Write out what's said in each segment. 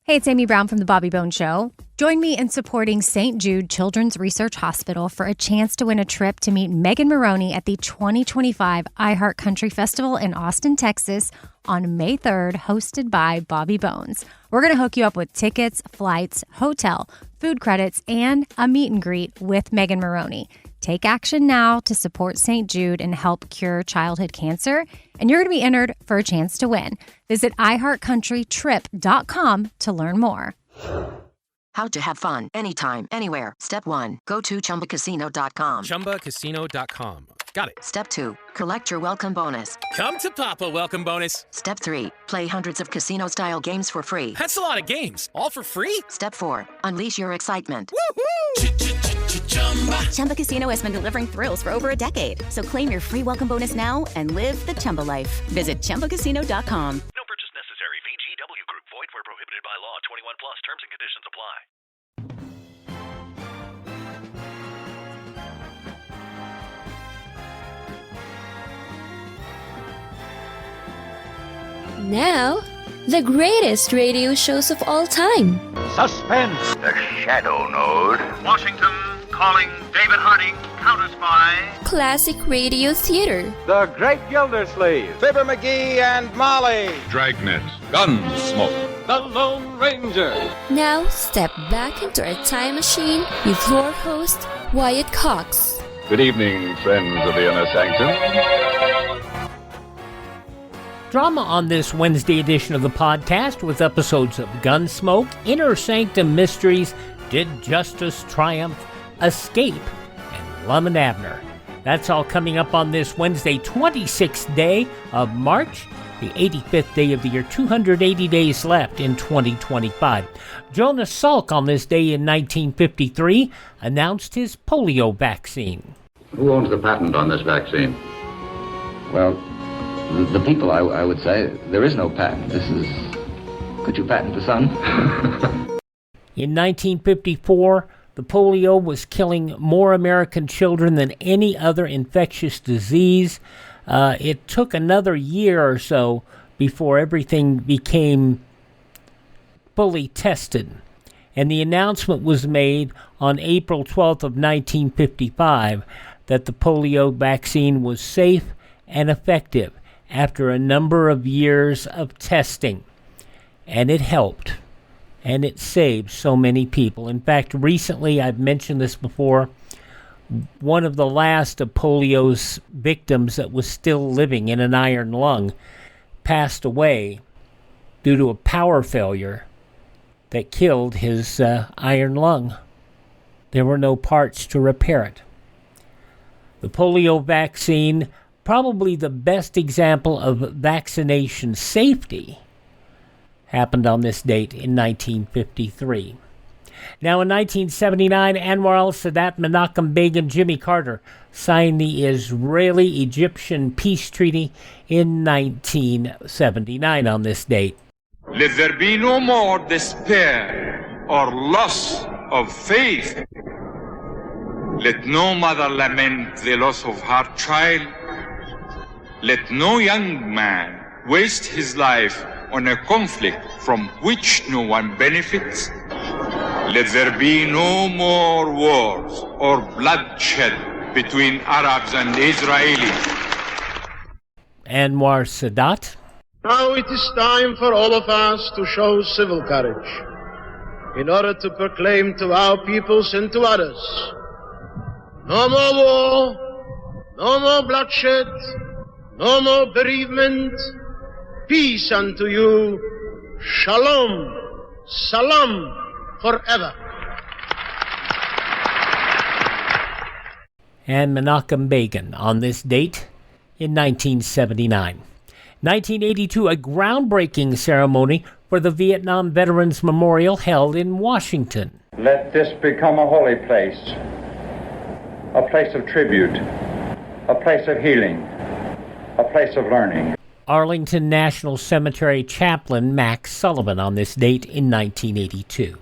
Hey, it's Amy Brown from The Bobby Bones Show. Join me in supporting St. Jude Children's Research Hospital for a chance to win a trip to meet Megan Maroney at the 2025 iHeart Country Festival in Austin, Texas on May 3rd, hosted by Bobby Bones. We're going to hook you up with tickets, flights, hotel, food credits, and a meet and greet with Megan Maroney. Take action now to support St. Jude and help cure childhood cancer, and you're going to be entered for a chance to win. Visit iHeartCountryTrip.com to learn more. How to have fun anytime, anywhere. Step 1. Go to ChumbaCasino.com. ChumbaCasino.com. Got it. Step 2. Collect your welcome bonus. Come to Papa welcome bonus. Step 3. Play hundreds of casino-style games for free. That's a lot of games. All for free? Step 4. Unleash your excitement. Woohoo! Chumba Casino has been delivering thrills for over a decade. So claim your free welcome bonus now and live the Chumba life. Visit ChumbaCasino.com. No purchase necessary. VGW Group. Void where prohibited by law. 21 plus. Terms and conditions apply. Now, the greatest radio shows of all time. Suspense. The Shadow Node. Washington calling David Harding, counter-spy. Classic radio theater. The Great Gildersleeve. Fibber McGee and Molly. Dragnet. Gunsmoke. The Lone Ranger. Now, step back into a time machine with your host, Wyatt Cox. Good evening, friends of the Inner Sanctum. Drama on this Wednesday edition of the podcast with episodes of Gunsmoke, Inner Sanctum Mysteries, Did Justice Triumph, Escape, and Lum and Abner. That's all coming up on this Wednesday, 26th day of March, the 85th day of the year, 280 days left in 2025. Jonas Salk on this day in 1953 announced his polio vaccine. Who owns the patent on this vaccine? Well, the people, I would say. There is no patent. This is... Could you patent the sun? In 1954, the polio was killing more American children than any other infectious disease. It took another year or so before everything became fully tested. And the announcement was made on April 12th of 1955 that the polio vaccine was safe and effective after a number of years of testing. And it helped. And it saved so many people. In fact, recently, I've mentioned this before, one of the last of polio's victims that was still living in an iron lung passed away due to a power failure that killed his iron lung. There were no parts to repair it. The polio vaccine, probably the best example of vaccination safety, happened on this date in 1953. Now in 1979, Anwar al-Sadat, Menachem Begin, Jimmy Carter signed the Israeli-Egyptian peace treaty in 1979 on this date. Let there be no more despair or loss of faith. Let no mother lament the loss of her child. Let no young man waste his life on a conflict from which no one benefits. Let there be no more wars or bloodshed between Arabs and Israelis. Anwar Sadat. Now it is time for all of us to show civil courage in order to proclaim to our peoples and to others, no more war, no more bloodshed, no more bereavement, peace unto you, shalom, salam, forever. And Menachem Begin on this date in 1979. 1982, a groundbreaking ceremony for the Vietnam Veterans Memorial held in Washington. Let this become a holy place, a place of tribute, a place of healing, a place of learning. Arlington National Cemetery chaplain Max Sullivan on this date in 1982.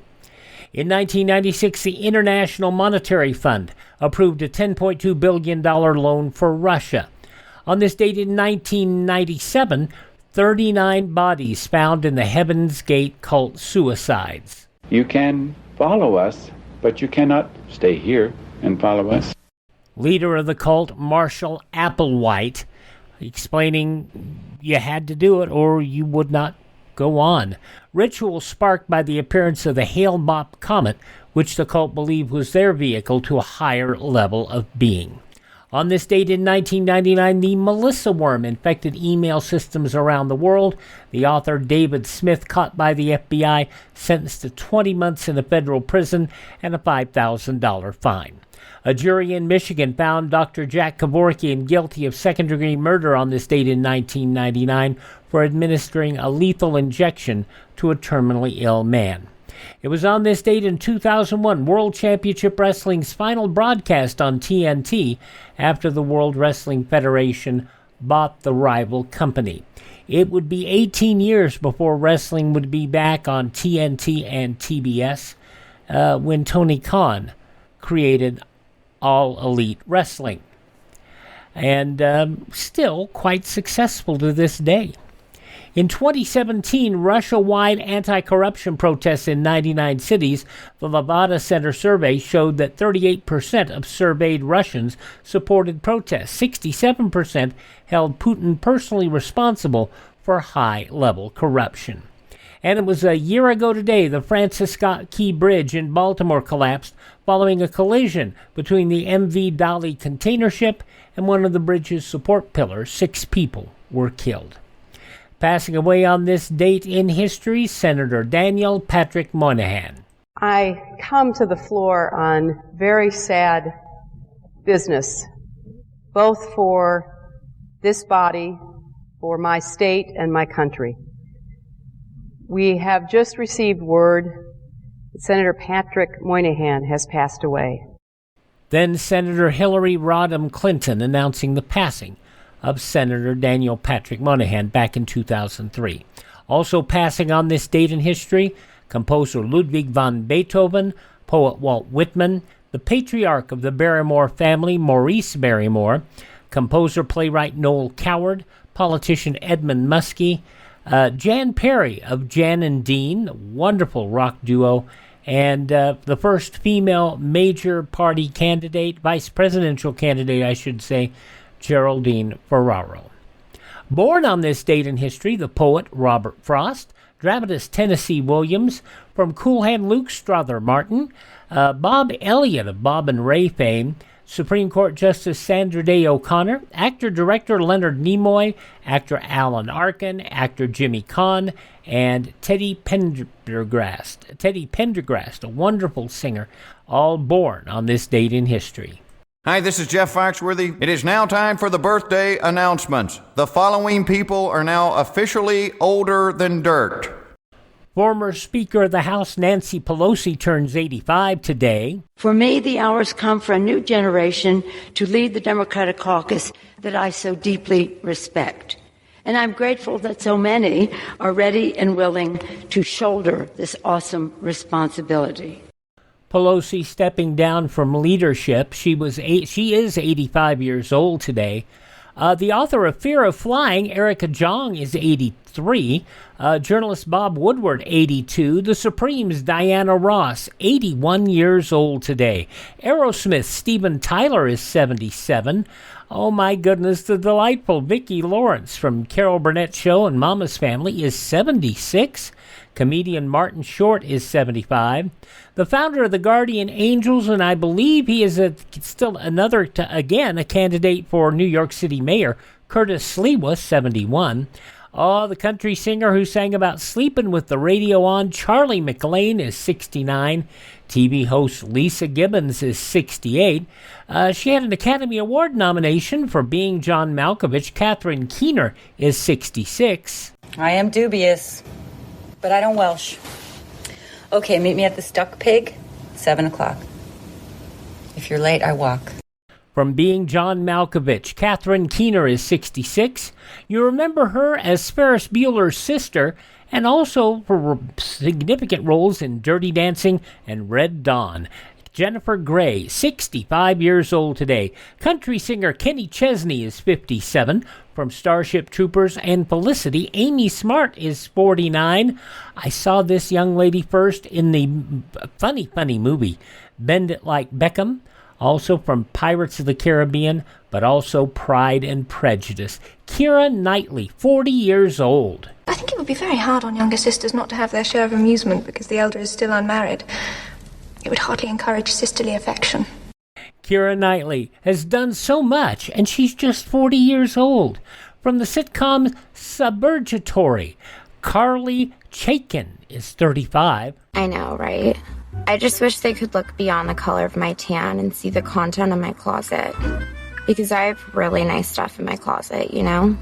In 1996, the International Monetary Fund approved a $10.2 billion loan for Russia. On this date in 1997, 39 bodies found in the Heaven's Gate cult suicides. You can follow us, but you cannot stay here and follow us. Leader of the cult, Marshall Applewhite, explaining you had to do it or you would not go on. Ritual sparked by the appearance of the Hale-Bopp comet, which the cult believed was their vehicle to a higher level of being. On this date in 1999, the Melissa worm infected email systems around the world. The author David Smith, caught by the FBI, sentenced to 20 months in a federal prison and a $5,000 fine. A jury in Michigan found Dr. Jack Kevorkian guilty of second-degree murder on this date in 1999 for administering a lethal injection to a terminally ill man. It was on this date in 2001, World Championship Wrestling's final broadcast on TNT after the World Wrestling Federation bought the rival company. It would be 18 years before wrestling would be back on TNT and TBS when Tony Khan created All Elite Wrestling. And still quite successful to this day. In 2017, Russia-wide anti-corruption protests in 99 cities, the Levada Center survey showed that 38% of surveyed Russians supported protests. 67% held Putin personally responsible for high-level corruption. And it was a year ago today the Francis Scott Key Bridge in Baltimore collapsed following a collision between the MV Dolly container ship and one of the bridge's support pillars. 6 people were killed. Passing away on this date in history, Senator Daniel Patrick Moynihan. I come to the floor on very sad business, both for this body, for my state, and my country. We have just received word that Senator Patrick Moynihan has passed away. Then Senator Hillary Rodham Clinton announcing the passing of Senator Daniel Patrick Moynihan back in 2003. Also passing on this date in history, composer Ludwig van Beethoven, poet Walt Whitman, the patriarch of the Barrymore family, Maurice Barrymore, composer-playwright Noel Coward, politician Edmund Muskie, Jan Perry of Jan and Dean, a wonderful rock duo, and the first female major party candidate, vice presidential candidate, I should say, Geraldine Ferraro. Born on this date in history, the poet Robert Frost, dramatist Tennessee Williams, from Cool Hand Luke Strother Martin, Bob Elliott of Bob and Ray fame, Supreme Court Justice Sandra Day O'Connor, actor-director Leonard Nimoy, actor Alan Arkin, actor Jimmy Kahn, and Teddy Pendergrast, a wonderful singer, all born on this date in history. Hi, this is Jeff Foxworthy. It is now time for the birthday announcements. The following people are now officially older than dirt. Former Speaker of the House Nancy Pelosi turns 85 today. For me, the hours come for a new generation to lead the Democratic caucus that I so deeply respect. And I'm grateful that so many are ready and willing to shoulder this awesome responsibility. Pelosi stepping down from leadership. She is 85 years old today. The author of Fear of Flying, Erica Jong, is 83. Journalist Bob Woodward, 82. The Supremes' Diana Ross, 81 years old today. Aerosmith' Steven Tyler is 77. Oh my goodness, the delightful Vicki Lawrence from Carol Burnett Show and Mama's Family is 76. Comedian Martin Short is 75. The founder of the Guardian Angels, and I believe he is still a candidate for New York City mayor, Curtis Sliwa, 71. Oh, the country singer who sang about sleeping with the radio on, Charlie McLean, is 69. TV host Lisa Gibbons is 68. She had an Academy Award nomination for being John Malkovich. Catherine Keener is 66. I am dubious, but I don't Welsh. Okay, meet me at the Stuck Pig, 7 o'clock. If you're late, I walk. From being John Malkovich, Catherine Keener is 66. You remember her as Ferris Bueller's sister, and also for significant roles in Dirty Dancing and Red Dawn. Jennifer Gray, 65 years old today. Country singer Kenny Chesney is 57. From Starship Troopers and Felicity, Amy Smart is 49. I saw this young lady first in the funny movie Bend It Like Beckham. Also from Pirates of the Caribbean, but also Pride and Prejudice. Keira Knightley, 40 years old. I think it would be very hard on younger sisters not to have their share of amusement because the elder is still unmarried. It would hardly encourage sisterly affection. Keira Knightley has done so much, and she's just 40 years old. From the sitcom Suburgatory, Carly Chaikin is 35. I know, right? I just wish they could look beyond the color of my tan and see the content of my closet. Because I have really nice stuff in my closet, you know?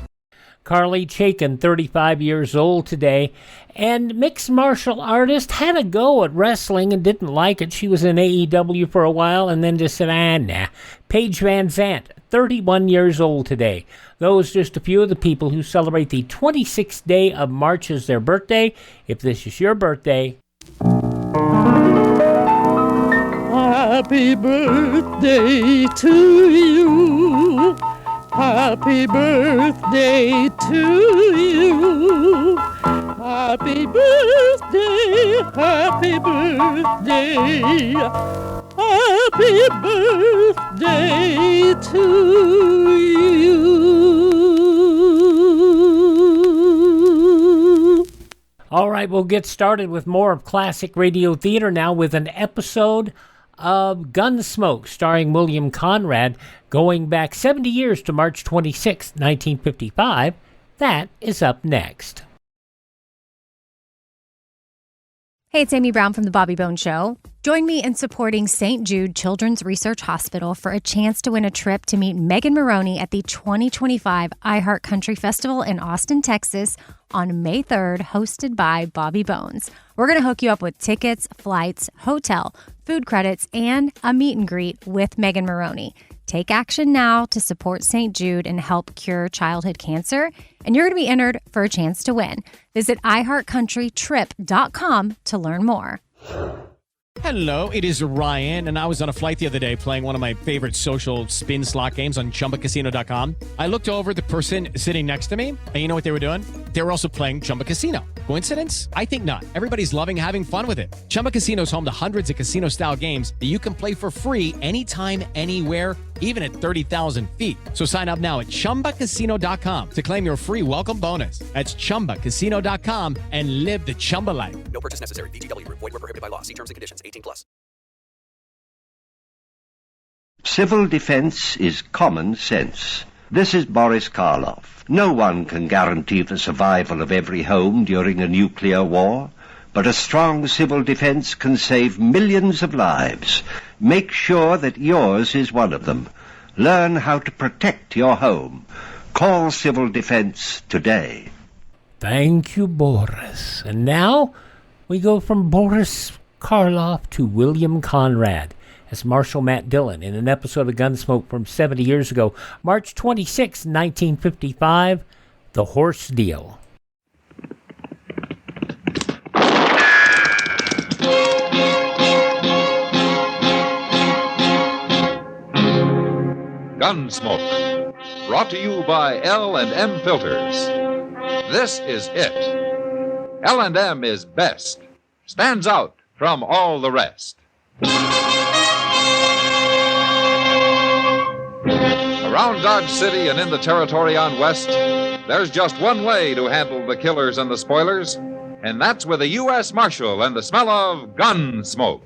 Carly Chaikin, 35 years old today, and mixed martial artist, had a go at wrestling and didn't like it. She was in AEW for a while and then just said, nah. Paige Van Zant, 31 years old today. Those just a few of the people who celebrate the 26th day of March as their birthday. If this is your birthday... Happy birthday to you. Happy birthday to you. Happy birthday, happy birthday. Happy birthday to you. All right, we'll get started with more of classic radio theater now with an episode of Gunsmoke, starring William Conrad, going back 70 years to March 26, 1955. That is up next. Hey, it's Amy Brown from The Bobby Bones Show. Join me in supporting St. Jude Children's Research Hospital for a chance to win a trip to meet Megan Maroney at the 2025 iHeart Country Festival in Austin, Texas on May 3rd, hosted by Bobby Bones. We're going to hook you up with tickets, flights, hotel, food credits, and a meet and greet with Megan Maroney. Take action now to support St. Jude and help cure childhood cancer, and you're going to be entered for a chance to win. Visit iHeartCountryTrip.com to learn more. Hello, it is Ryan, and I was on a flight the other day playing one of my favorite social spin slot games on ChumbaCasino.com. I looked over at the person sitting next to me, and you know what they were doing? They were also playing Chumba Casino. Coincidence? I think not. Everybody's loving having fun with it. Chumba Casino is home to hundreds of casino-style games that you can play for free anytime, anywhere, even at 30,000 feet. So sign up now at ChumbaCasino.com to claim your free welcome bonus. That's ChumbaCasino.com and live the Chumba life. No purchase necessary. VGW. Void where prohibited by law. See terms and conditions. 18+. Civil defense is common sense. This is Boris Karloff. No one can guarantee the survival of every home during a nuclear war, but a strong civil defense can save millions of lives. Make sure that yours is one of them. Learn how to protect your home. Call Civil Defense today. Thank you, Boris. And now we go from Boris Karloff to William Conrad as Marshal Matt Dillon in an episode of Gunsmoke from 70 years ago, March 26, 1955, The Horse Deal. Gunsmoke, brought to you by L&M Filters. This is it. L&M is best, stands out from all the rest. Around Dodge City and in the territory on West, there's just one way to handle the killers and the spoilers, and that's with a U.S. Marshal and the smell of Gunsmoke.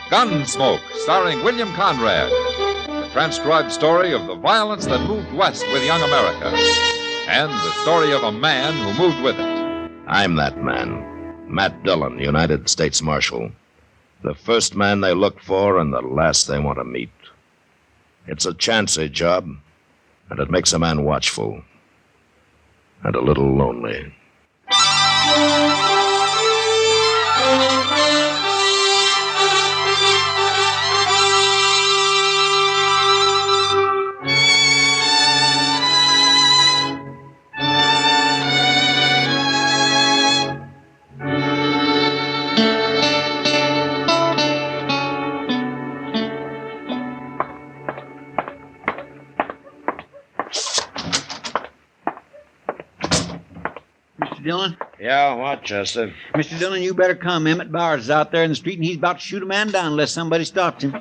Gunsmoke, starring William Conrad. The transcribed story of the violence that moved west with young America. And the story of a man who moved with it. I'm that man. Matt Dillon, United States Marshal. The first man they look for and the last they want to meet. It's a chancy job, and it makes a man watchful. And a little lonely. Dillon? Yeah, what, Chester? Mr. Dillon, you better come. Emmett Bowers is out there in the street, and he's about to shoot a man down unless somebody stops him.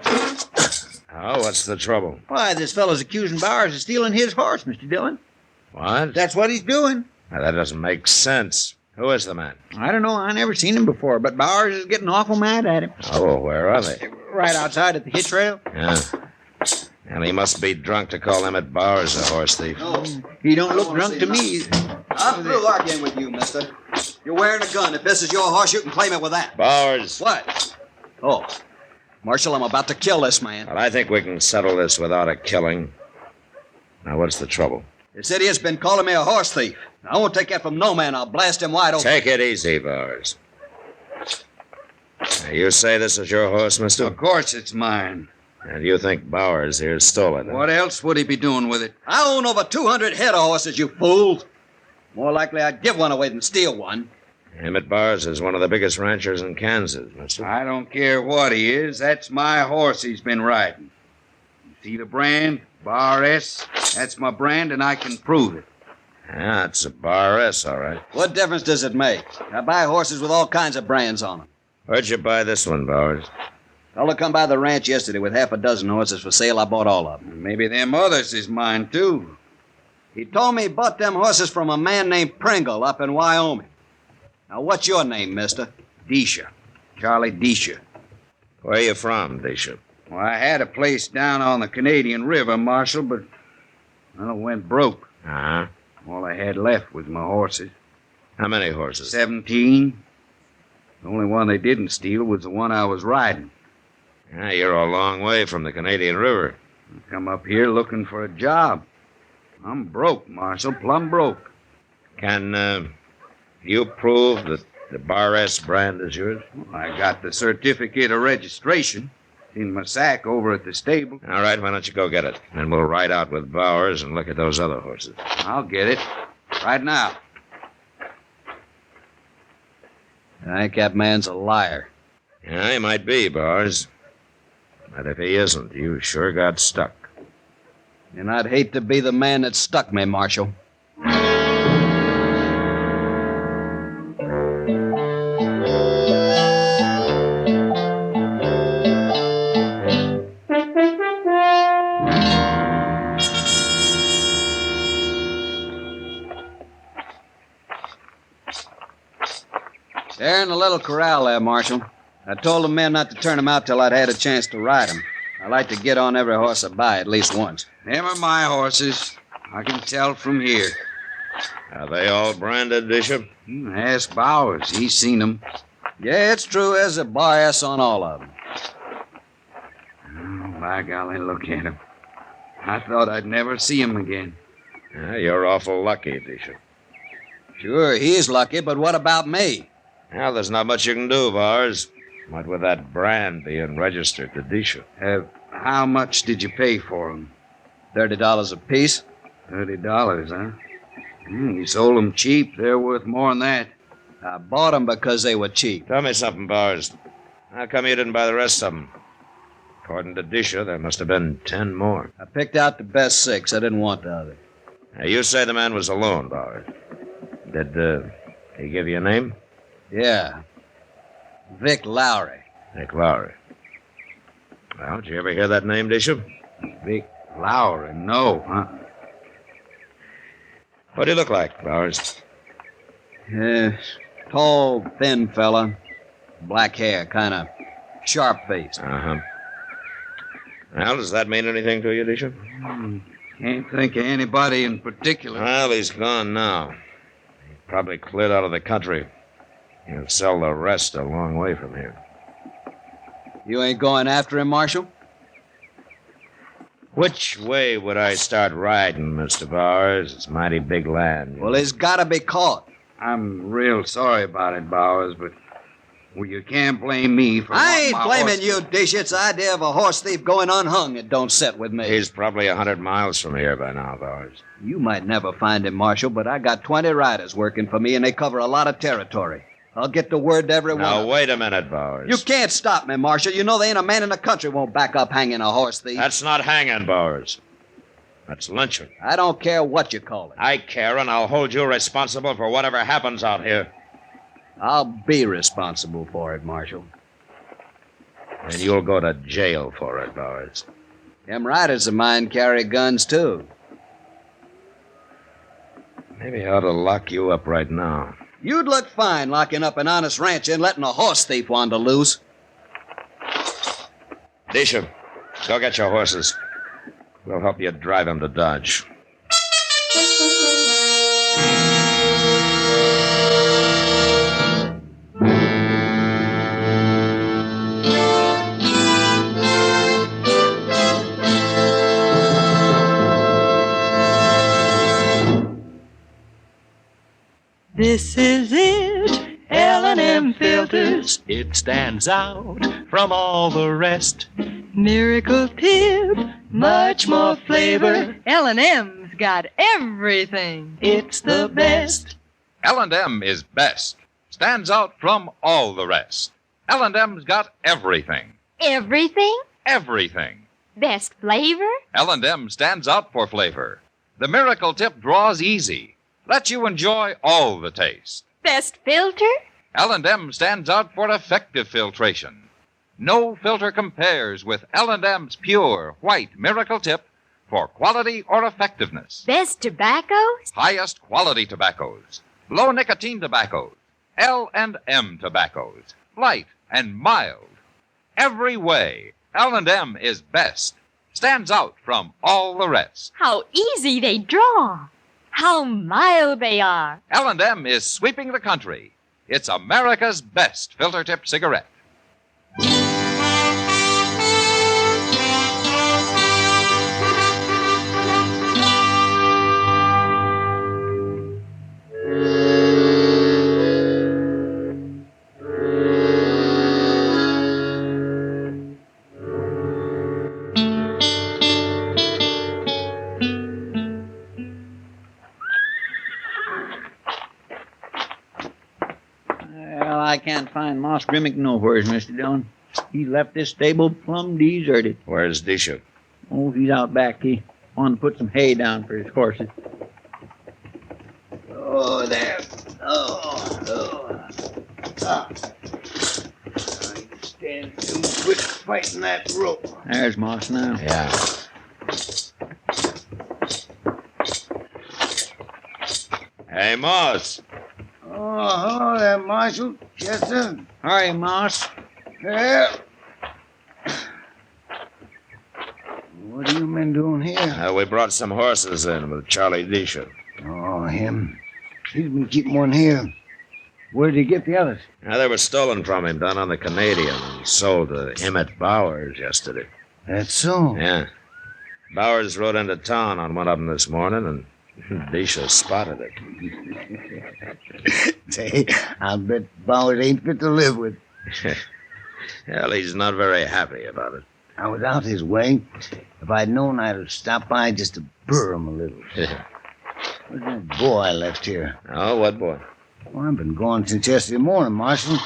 Oh, what's the trouble? Why, this fellow's accusing Bowers of stealing his horse, Mr. Dillon. What? That's what he's doing. Now, that doesn't make sense. Who is the man? I don't know. I never seen him before, but Bowers is getting awful mad at him. Oh, where are they? Right outside at the hitch rail. Yeah. And he must be drunk to call Emmett Bowers a horse thief. No, he don't look drunk to me. I'm through arguing with you, mister. You're wearing a gun. If this is your horse, you can claim it with that. Bowers. What? Oh. Marshal, I'm about to kill this man. Well, I think we can settle this without a killing. Now, what's the trouble? This idiot's been calling me a horse thief. I won't take that from no man. I'll blast him wide open. Take it easy, Bowers. Now, you say this is your horse, mister? Of course it's mine. And you think Bowers here stole it? What else would he be doing with it? I own over 200 head of horses, you fool. More likely I'd give one away than steal one. Emmett Bowers is one of the biggest ranchers in Kansas, mister. I don't care what he is. That's my horse he's been riding. See the brand? Bar S. That's my brand, and I can prove it. Yeah, it's a Bar S, all right. What difference does it make? I buy horses with all kinds of brands on them. Where'd you buy this one, Bowers? Fellow come by the ranch yesterday with half a dozen horses for sale. I bought all of them. Maybe them others is mine, too. He told me he bought them horses from a man named Pringle up in Wyoming. Now, what's your name, mister? Deesha. Charlie Deesha. Where are you from, Deesha? Well, I had a place down on the Canadian River, Marshal, but I went broke. Uh-huh. All I had left was my horses. How many horses? 17. The only one they didn't steal was the one I was riding. Yeah, you're a long way from the Canadian River. I come up here looking for a job. I'm broke, Marshal, plumb broke. Can you prove that the Bar S brand is yours? Well, I got the certificate of registration in my sack over at the stable. All right, why don't you go get it? Then we'll ride out with Bowers and look at those other horses. I'll get it. Right now. I think that man's a liar. Yeah, he might be, Bowers. But if he isn't, you sure got stuck. And I'd hate to be the man that stuck me, Marshal. They're in the little corral there, Marshal. I told the men not to turn them out till I'd had a chance to ride them. I like to get on every horse I buy at least once. Them are my horses. I can tell from here. Are they all branded, Bishop? Ask Bowers. He's seen them. Yeah, it's true. There's a Bar S on all of them. Oh, by golly, look at him. I thought I'd never see him again. Yeah, you're awful lucky, Bishop. Sure, he's lucky, but what about me? Well, there's not much you can do, Bowers. What with that brand being registered to Deesha? How much did you pay for them? $30 apiece. $30, huh? You sold them cheap. They're worth more than that. I bought them because they were cheap. Tell me something, Bowers. How come you didn't buy the rest of them? According to Deesha, there must have been 10 more. I picked out the best 6. I didn't want the other. Now, you say the man was alone, Bowers. Did he give you a name? Yeah. Vic Lowry. Vic Lowry. Well, did you ever hear that name, Deesha? Vic Lowry? No, huh? What do you look like, Bowers? Tall, thin fella. Black hair, kind of sharp-faced. Uh-huh. Well, does that mean anything to you, Deesha? Can't think of anybody in particular. Well, he's gone now. He probably cleared out of the country. He'll sell the rest a long way from here. You ain't going after him, Marshal? Which way would I start riding, Mr. Bowers? It's mighty big land. Well, he's got to be caught. I'm real sorry about it, Bowers, but Well, you can't blame me for... I ain't blaming you, Deesha. It's the idea of a horse thief going unhung. It don't set with me. He's probably 100 miles from here by now, Bowers. You might never find him, Marshal, but I got 20 riders working for me, and they cover a lot of territory. I'll get the word to everyone. Now, wait a minute, Bowers. You can't stop me, Marshal. You know there ain't a man in the country won't back up hanging a horse thief. That's not hanging, Bowers. That's lynching. I don't care what you call it. I care, and I'll hold you responsible for whatever happens out here. I'll be responsible for it, Marshal. And you'll go to jail for it, Bowers. Them riders of mine carry guns, too. Maybe I ought to lock you up right now. You'd look fine locking up an honest rancher and letting a horse thief wander loose. Deesha, go get your horses. We'll help you drive them to Dodge. This is it, L&M filters. It stands out from all the rest. Miracle tip, much more flavor. L&M's got everything. It's the best. L&M is best. Stands out from all the rest. L&M's got everything. Everything? Everything. Best flavor? L&M stands out for flavor. The Miracle Tip draws easy. Lets you enjoy all the taste. Best filter? L&M stands out for effective filtration. No filter compares with L&M's pure, white Miracle Tip for quality or effectiveness. Best tobaccos? Highest quality tobaccos. Low nicotine tobaccos. L&M tobaccos. Light and mild. Every way, L&M is best. Stands out from all the rest. How easy they draw. How mild they are. L&M is sweeping the country. It's America's best filter tip cigarette. Well, I can't find Moss Grimmick nowheres, Mr. Dillon. He left this stable plumb deserted. Where's Deesha? Oh, he's out back. He wanted to put some hay down for his horses. Oh, there. I stand too quick fighting that rope. There's Moss now. Yeah. Hey, Moss. Oh, hello there, Marshal. Chester. Hurry, Moss. Yeah. What are you men doing here? We brought some horses in with Charlie Deesha. Oh, him. He's been keeping one here. Where did he get the others? They were stolen from him down on the Canadian and sold to Emmett Bowers yesterday. That's so? Yeah. Bowers rode into town on one of them this morning, and Deesha spotted it. Say, I bet Bowers ain't fit to live with. Well, he's not very happy about it. I was out his way. If I'd known, I'd have stopped by just to burr him a little. Where's that boy I left here? Oh, what boy? Well, I've been gone since yesterday morning, Marshal.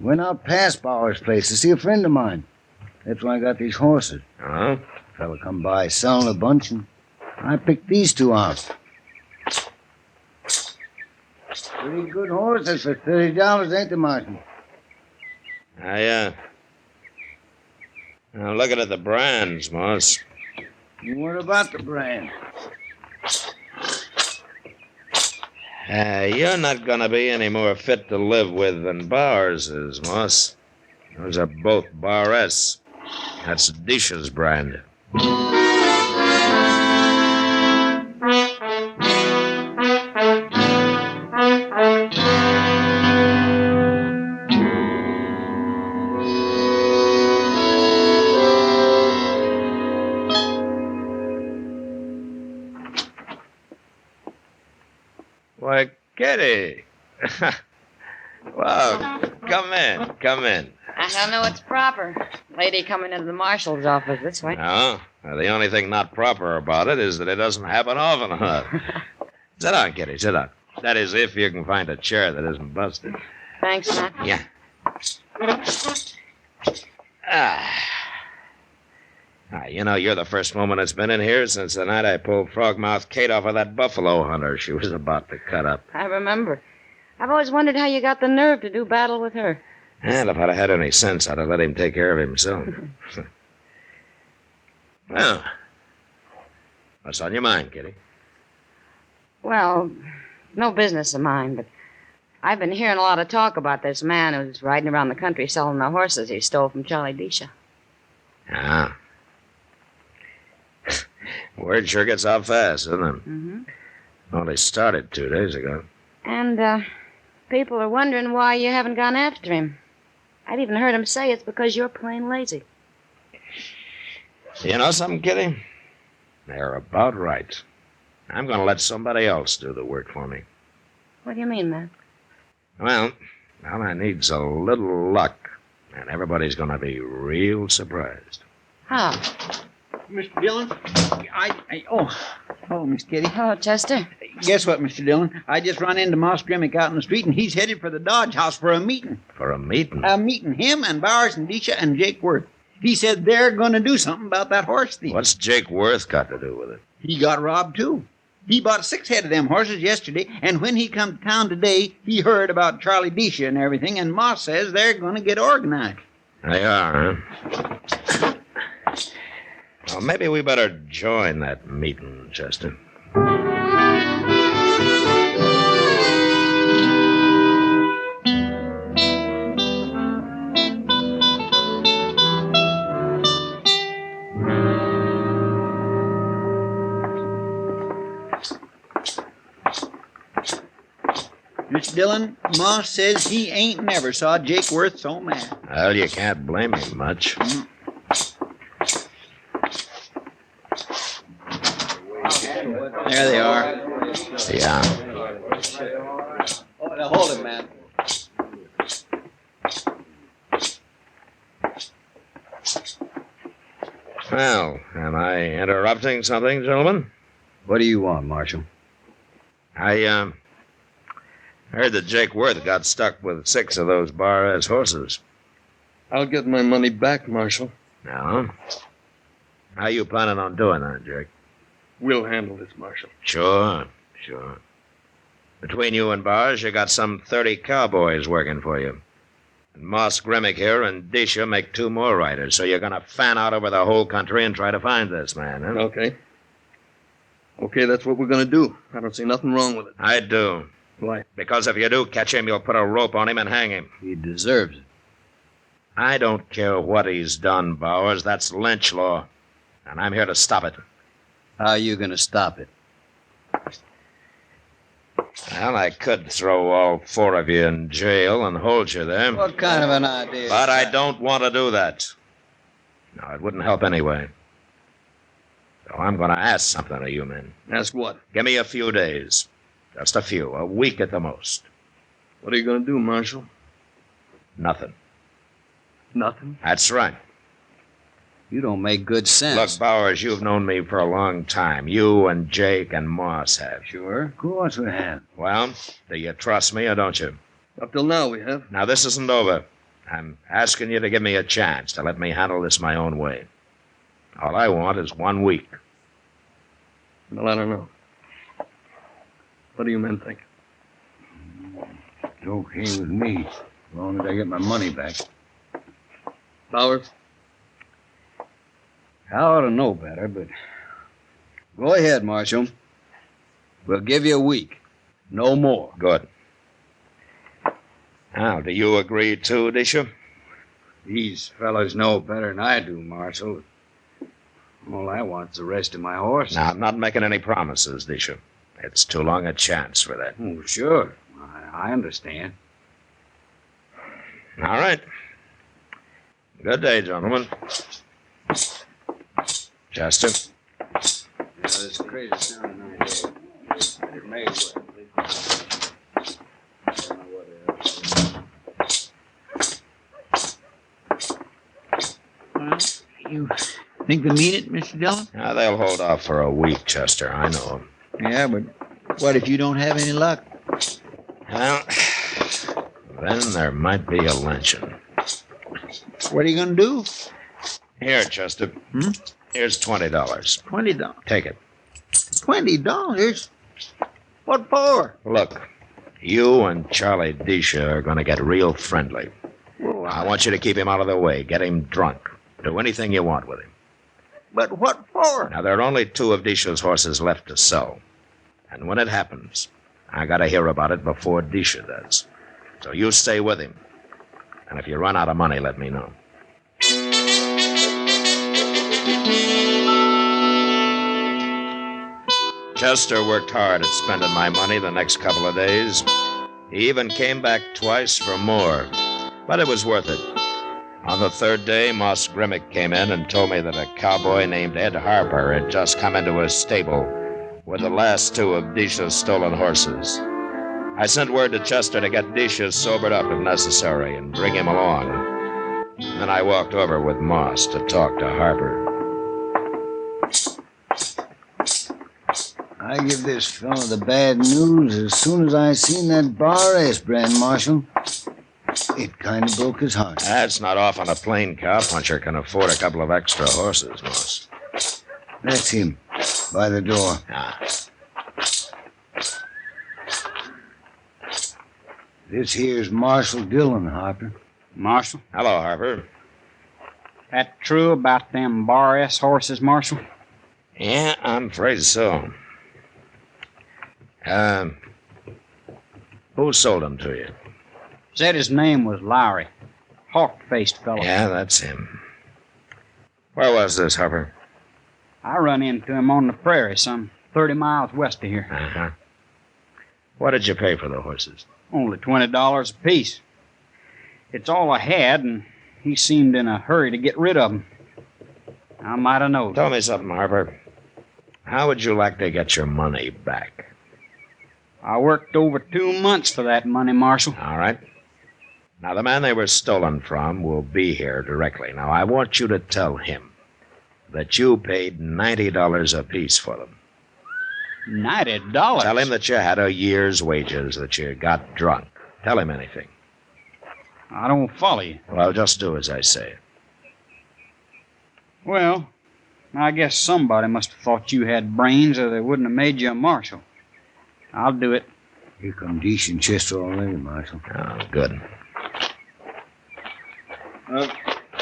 Went out past Bowers' place to see a friend of mine. That's why I got these horses. Oh? Fella come by selling a bunch, and I picked these two out. Pretty good horses for $30, ain't they, Marshal? Now, looking at the brands, Moss. What about the brand? You're not going to be any more fit to live with than Bowers is, Moss. Those are both Bar S. That's Deesha's brand. Why, Kitty. Well, come in, come in. I don't know what's proper. Lady coming into the marshal's office this way. No, the only thing not proper about it is that it doesn't happen often enough. Sit down, Kitty, sit down. That is, if you can find a chair that isn't busted. Thanks, Matt. Yeah. Ah, you know, you're the first woman that's been in here since the night I pulled Frogmouth Kate off of that buffalo hunter she was about to cut up. I remember. I've always wondered how you got the nerve to do battle with her. And if I'd have had any sense, I'd have let him take care of himself. Well, what's on your mind, Kitty? Well, no business of mine, but I've been hearing a lot of talk about this man who's riding around the country selling the horses he stole from Charlie Deesha. Ah. Word sure gets out fast, doesn't it? Mm-hmm. Only started 2 days ago. And, people are wondering why you haven't gone after him. I've even heard him say it's because you're plain lazy. You know something, Kitty? They're about right. I'm going to let somebody else do the work for me. What do you mean, man? Well, all I need's a little luck, and everybody's going to be real surprised. How? Mr. Dillon? Oh, Miss Kitty. Hello, Chester. Guess what, Mr. Dillon? I just run into Moss Grimmick out in the street, and he's headed for the Dodge House for a meeting. For a meeting? A meeting. Him and Bowers and Deesha and Jake Worth. He said they're going to do something about that horse thief. What's Jake Worth got to do with it? He got robbed, too. He bought 6 head of them horses yesterday, and when he come to town today, he heard about Charlie Deesha and everything, and Moss says they're going to get organized. They are, huh? Well, maybe we better join that meeting, Chester. Mr. Dillon, Moss says he ain't never saw Jake Worth so mad. Well, you can't blame him much. There they are. Yeah. Oh, now hold it, man. Well, am I interrupting something, gentlemen? What do you want, Marshal? I heard that Jake Worth got stuck with 6 of those bar-ass horses. I'll get my money back, Marshal. No? How you planning on doing that, Jake? We'll handle this, Marshal. Sure. Between you and Bars, you got some 30 cowboys working for you. And Moss Grimmick here and Deesha make 2 more riders, so you're going to fan out over the whole country and try to find this man, huh? Okay, that's what we're going to do. I don't see nothing wrong with it. I do. Why? Because if you do catch him, you'll put a rope on him and hang him. He deserves it. I don't care what he's done, Bowers. That's lynch law. And I'm here to stop it. How are you going to stop it? Well, I could throw all 4 of you in jail and hold you there. What kind of an idea? But I don't want to do that. No, it wouldn't help anyway. So I'm going to ask something of you men. Ask what? Give me a few days. Just a few. A week at the most. What are you going to do, Marshal? Nothing. Nothing? That's right. You don't make good sense. Look, Bowers, you've known me for a long time. You and Jake and Moss have. Sure. Of course we have. Well, do you trust me or don't you? Up till now we have. Now, this isn't over. I'm asking you to give me a chance to let me handle this my own way. All I want is 1 week. Well, I don't know. What do you men think? It's okay with me, as long as I get my money back. Bowers? I ought to know better, but... Go ahead, Marshal. We'll give you a week. No more. Good. Now, do you agree too, Deesha? These fellows know better than I do, Marshal. All I want's the rest of my horse. Now, I'm not making any promises, Deesha. It's too long a chance for that. Oh, sure. I understand. All right. Good day, gentlemen. Chester. Yeah, this crazy sounding idea. It may well. I don't know what it is. You think they mean it, Mr. Dillon? Now, they'll hold off for a week, Chester. I know 'em. Yeah, but what if you don't have any luck? Well, then there might be a lynching. What are you going to do? Here, Chester. Here's $20. $20. Take it. $20? What for? Look, you and Charlie Deesha are going to get real friendly. Well, I want you to keep him out of the way. Get him drunk. Do anything you want with him. But what for? Now, there are only 2 of Deesha's horses left to sell. And when it happens, I got to hear about it before Deesha does. So you stay with him. And if you run out of money, let me know. Chester worked hard at spending my money the next couple of days. He even came back twice for more. But it was worth it. On the 3rd day, Moss Grimmick came in and told me that a cowboy named Ed Harper had just come into his stable with the last 2 of Deesha's stolen horses. I sent word to Chester to get Deesha sobered up if necessary and bring him along. Then I walked over with Moss to talk to Harper. I give this fellow the bad news as soon as I seen that bar ace brand, Marshal. It kind of broke his heart. That's not often a plain cowpuncher can afford a couple of extra horses, Moss. That's him, by the door. This here's Marshal Dillon, Harper. Marshal? Hello, Harper. That true about them bar S horses, Marshal? Yeah, I'm afraid so. Who sold them to you? Said his name was Lowry. Hawk-faced fellow. Yeah, that's him. Where was this, Harper? I run into him on the prairie, some 30 miles west of here. Uh-huh. What did you pay for the horses? Only $20 apiece. It's all I had, and he seemed in a hurry to get rid of them. I might have known. Tell me something, Harper. How would you like to get your money back? I worked over 2 months for that money, Marshal. All right. Now, the man they were stolen from will be here directly. Now, I want you to tell him that you paid $90 apiece for them. $90? Tell him that you had a year's wages, that you got drunk. Tell him anything. I don't follow you. Well, just do as I say. Well, I guess somebody must have thought you had brains or they wouldn't have made you a marshal. I'll do it. Here come Deesha and Chester already, Marshal. Oh, good.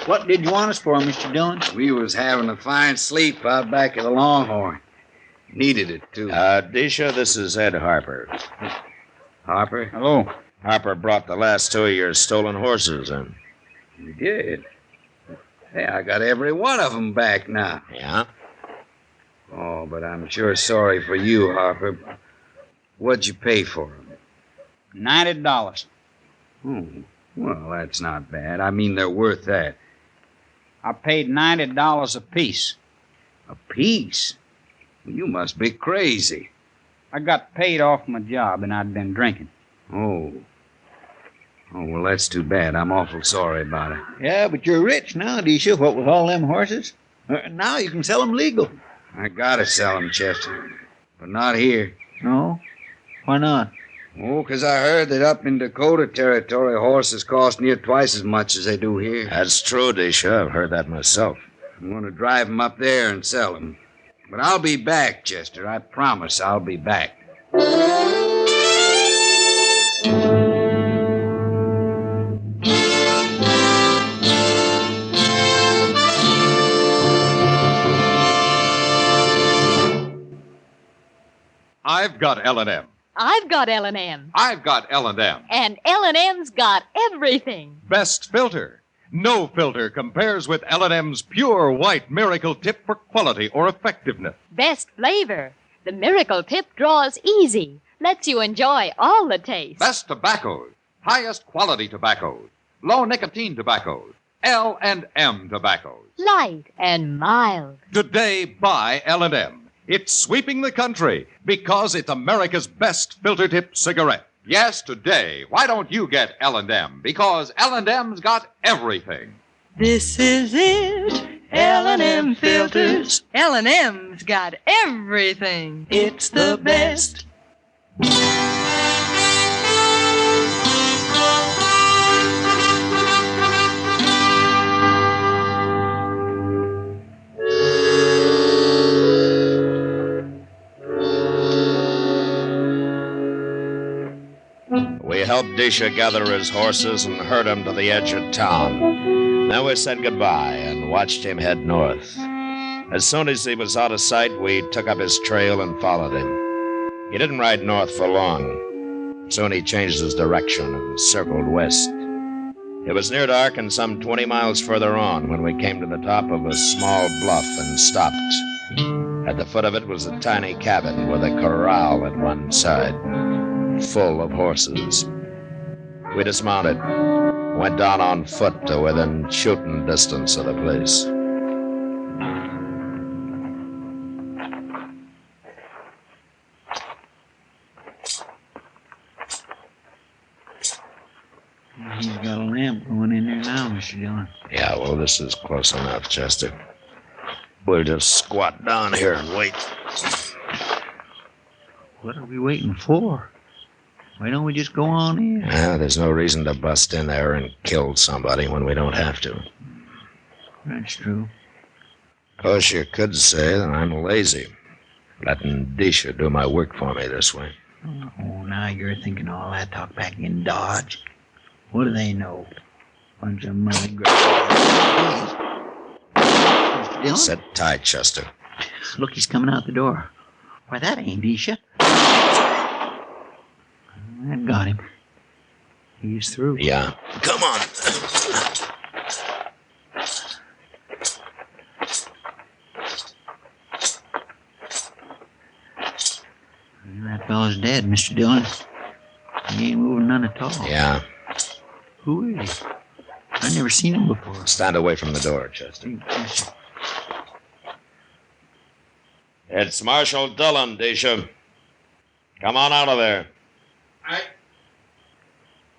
What did you want us for, Mr. Dillon? We was having a fine sleep out back at the Longhorn. Needed it, too. Deesha, this is Ed Harper. Harper? Hello. Harper brought the last 2 of your stolen horses in. You did? Hey, I got every one of them back now. Yeah? Oh, but I'm sure sorry for you, Harper. What'd you pay for them? $90. Oh, well, that's not bad. I mean, they're worth that. I paid $90 apiece. A piece? You must be crazy. I got paid off my job, and I'd been drinking. Oh. Oh, well, that's too bad. I'm awful sorry about it. Yeah, but you're rich now, Deesha, what with all them horses. Now you can sell them legal. I gotta sell them, Chester. But not here. No? Why not? Oh, 'cause I heard that up in Dakota Territory, horses cost near twice as much as they do here. That's true, Deesha. I've heard that myself. I'm going to drive them up there and sell them. But I'll be back, Chester. I promise I'll be back. I've got L&M. I've got L&M. I've got L&M. And L&M's got everything. Best filter. No filter compares with L&M's pure white miracle tip for quality or effectiveness. Best flavor. The miracle tip draws easy. Lets you enjoy all the taste. Best tobaccos. Highest quality tobaccos. Low nicotine tobaccos. L&M tobaccos. Light and mild. Today, buy L&M. It's sweeping the country because it's America's best filter tip cigarette. Yes, today. Why don't you get L&M? Because L&M's got everything. This is it. L&M filters. L&M's got everything. It's the best. We helped Deesha gather his horses and herd him to the edge of town. Then we said goodbye and watched him head north. As soon as he was out of sight, we took up his trail and followed him. He didn't ride north for long. Soon he changed his direction and circled west. It was near dark and some 20 miles further on when we came to the top of a small bluff and stopped. At the foot of it was a tiny cabin with a corral at one side, full of horses. We dismounted, went down on foot to within shooting distance of the place. He's got a lamp going in there now, Mr. Dillon. Yeah, well, this is close enough, Chester. We'll just squat down here and wait. What are we waiting for? Why don't we just go on in? There's no reason to bust in there and kill somebody when we don't have to. That's true. Of course, you could say that I'm lazy, letting Deesha do my work for me this way. Oh, now you're thinking all that talk back in Dodge. What do they know? Bunch of money grabbers. Mr. Dillon? Sit tight, Chester. Look, he's coming out the door. Why, that ain't Deesha. That got him. He's through. Yeah. Come on. That fellow's dead, Mr. Dillon. He ain't moving none at all. Yeah. Who is he? I never seen him before. Stand away from the door, Chester. It's Marshal Dillon, Deesha. Come on out of there.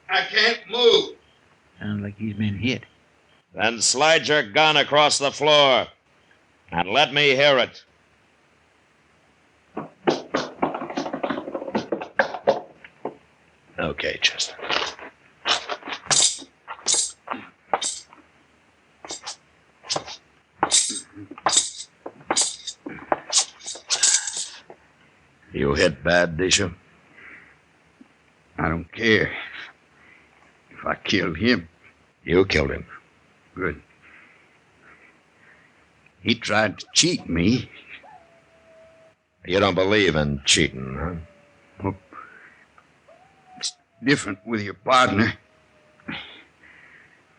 I can't move. Sounds like he's been hit. Then slide your gun across the floor and let me hear it. Okay, Chester. You hit bad, Deesha? I don't care. If I killed him. You killed him. Good. He tried to cheat me. You don't believe in cheating, huh? Well, it's different with your partner.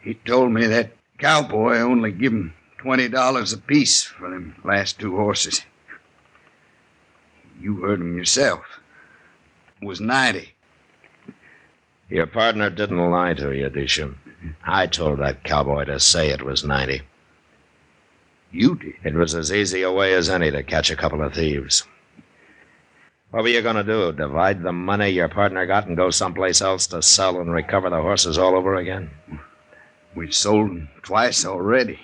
He told me that cowboy only give him $20 apiece for them last two horses. You heard him yourself. It was 90. Your partner didn't lie to you, Deesha. I told that cowboy to say it was 90. You did? It was as easy a way as any to catch a couple of thieves. What were you going to do? Divide the money your partner got and go someplace else to sell and recover the horses all over again? We sold them twice already.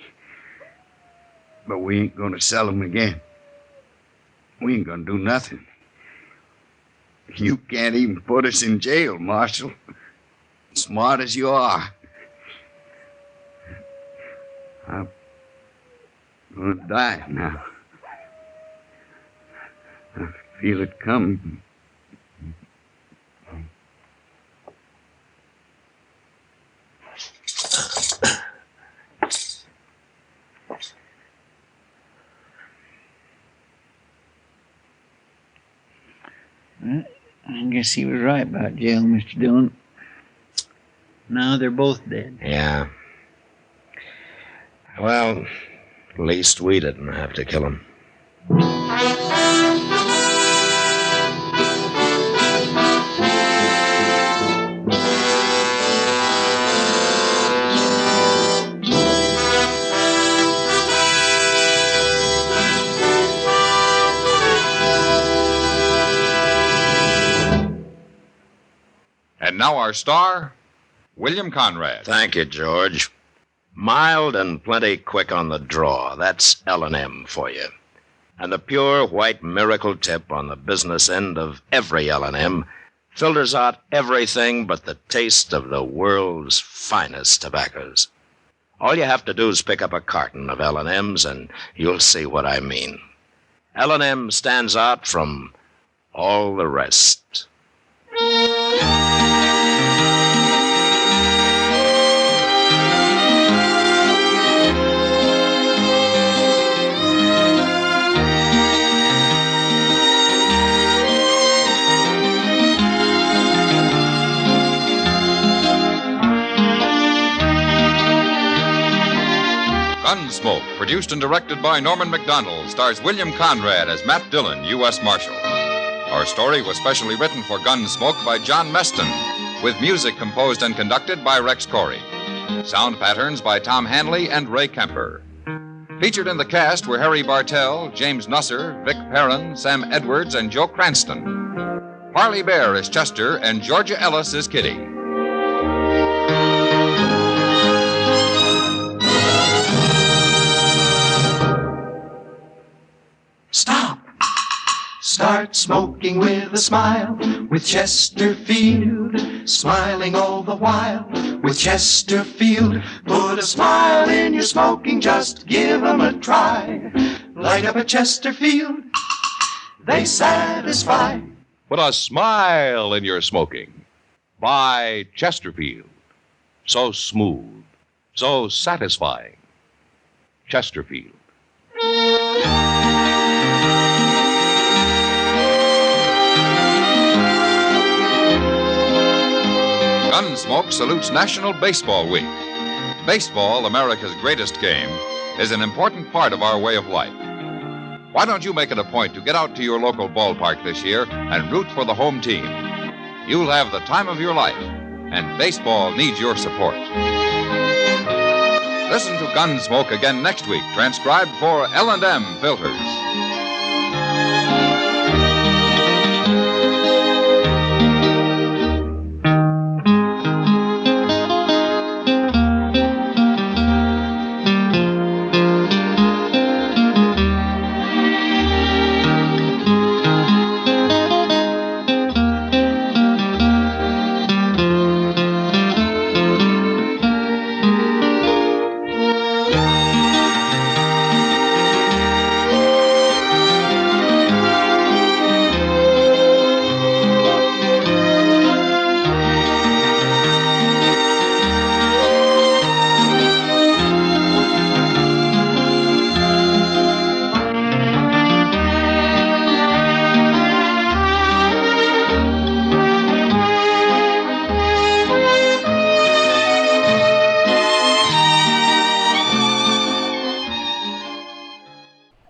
But we ain't going to sell them again. We ain't going to do nothing. You can't even put us in jail, Marshal. Smart as you are. I'm going to die now. I feel it coming. Well, I guess he was right about jail, Mr. Dillon. Now they're both dead. Yeah. Well, at least we didn't have to kill him. And now our star, William Conrad. Thank you, George. Mild and plenty quick on the draw. That's L&M for you. And the pure white miracle tip on the business end of every L&M filters out everything but the taste of the world's finest tobaccos. All you have to do is pick up a carton of L&Ms and you'll see what I mean. L&M stands out from all the rest. Gunsmoke, produced and directed by Norman Macdonald, stars William Conrad as Matt Dillon, U.S. Marshal. Our story was specially written for Gunsmoke by John Meston, with music composed and conducted by Rex Corey. Sound patterns by Tom Hanley and Ray Kemper. Featured in the cast were Harry Bartell, James Nusser, Vic Perrin, Sam Edwards, and Joe Cranston. Parley Bear is Chester, and Georgia Ellis is Kitty. Stop. Start smoking with a smile, with Chesterfield, smiling all the while, with Chesterfield. Put a smile in your smoking, just give 'em a try. Light up a Chesterfield, they satisfy. Put a smile in your smoking. Buy Chesterfield. So smooth, so satisfying. Chesterfield. Gunsmoke salutes National Baseball Week. Baseball, America's greatest game, is an important part of our way of life. Why don't you make it a point to get out to your local ballpark this year and root for the home team? You'll have the time of your life, and baseball needs your support. Listen to Gunsmoke again next week, transcribed for L&M Filters.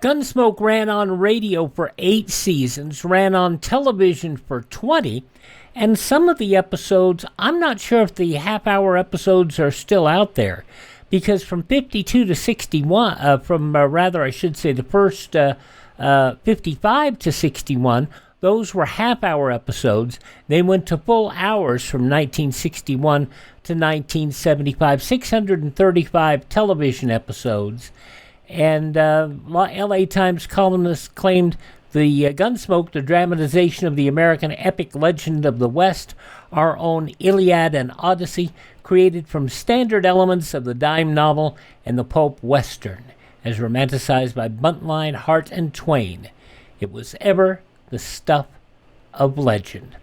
Gunsmoke ran on radio for 8 seasons, ran on television for 20, and some of the episodes, I'm not sure if the half-hour episodes are still out there, because from 52 to 61, the first 55 to 61, those were half-hour episodes. They went to full hours from 1961 to 1975, 635 television episodes. And L.A. Times columnists claimed the Gunsmoke, the dramatization of the American epic legend of the West, our own Iliad and Odyssey, created from standard elements of the dime novel and the pulp western, as romanticized by Buntline, Hart, and Twain. It was ever the stuff of legend.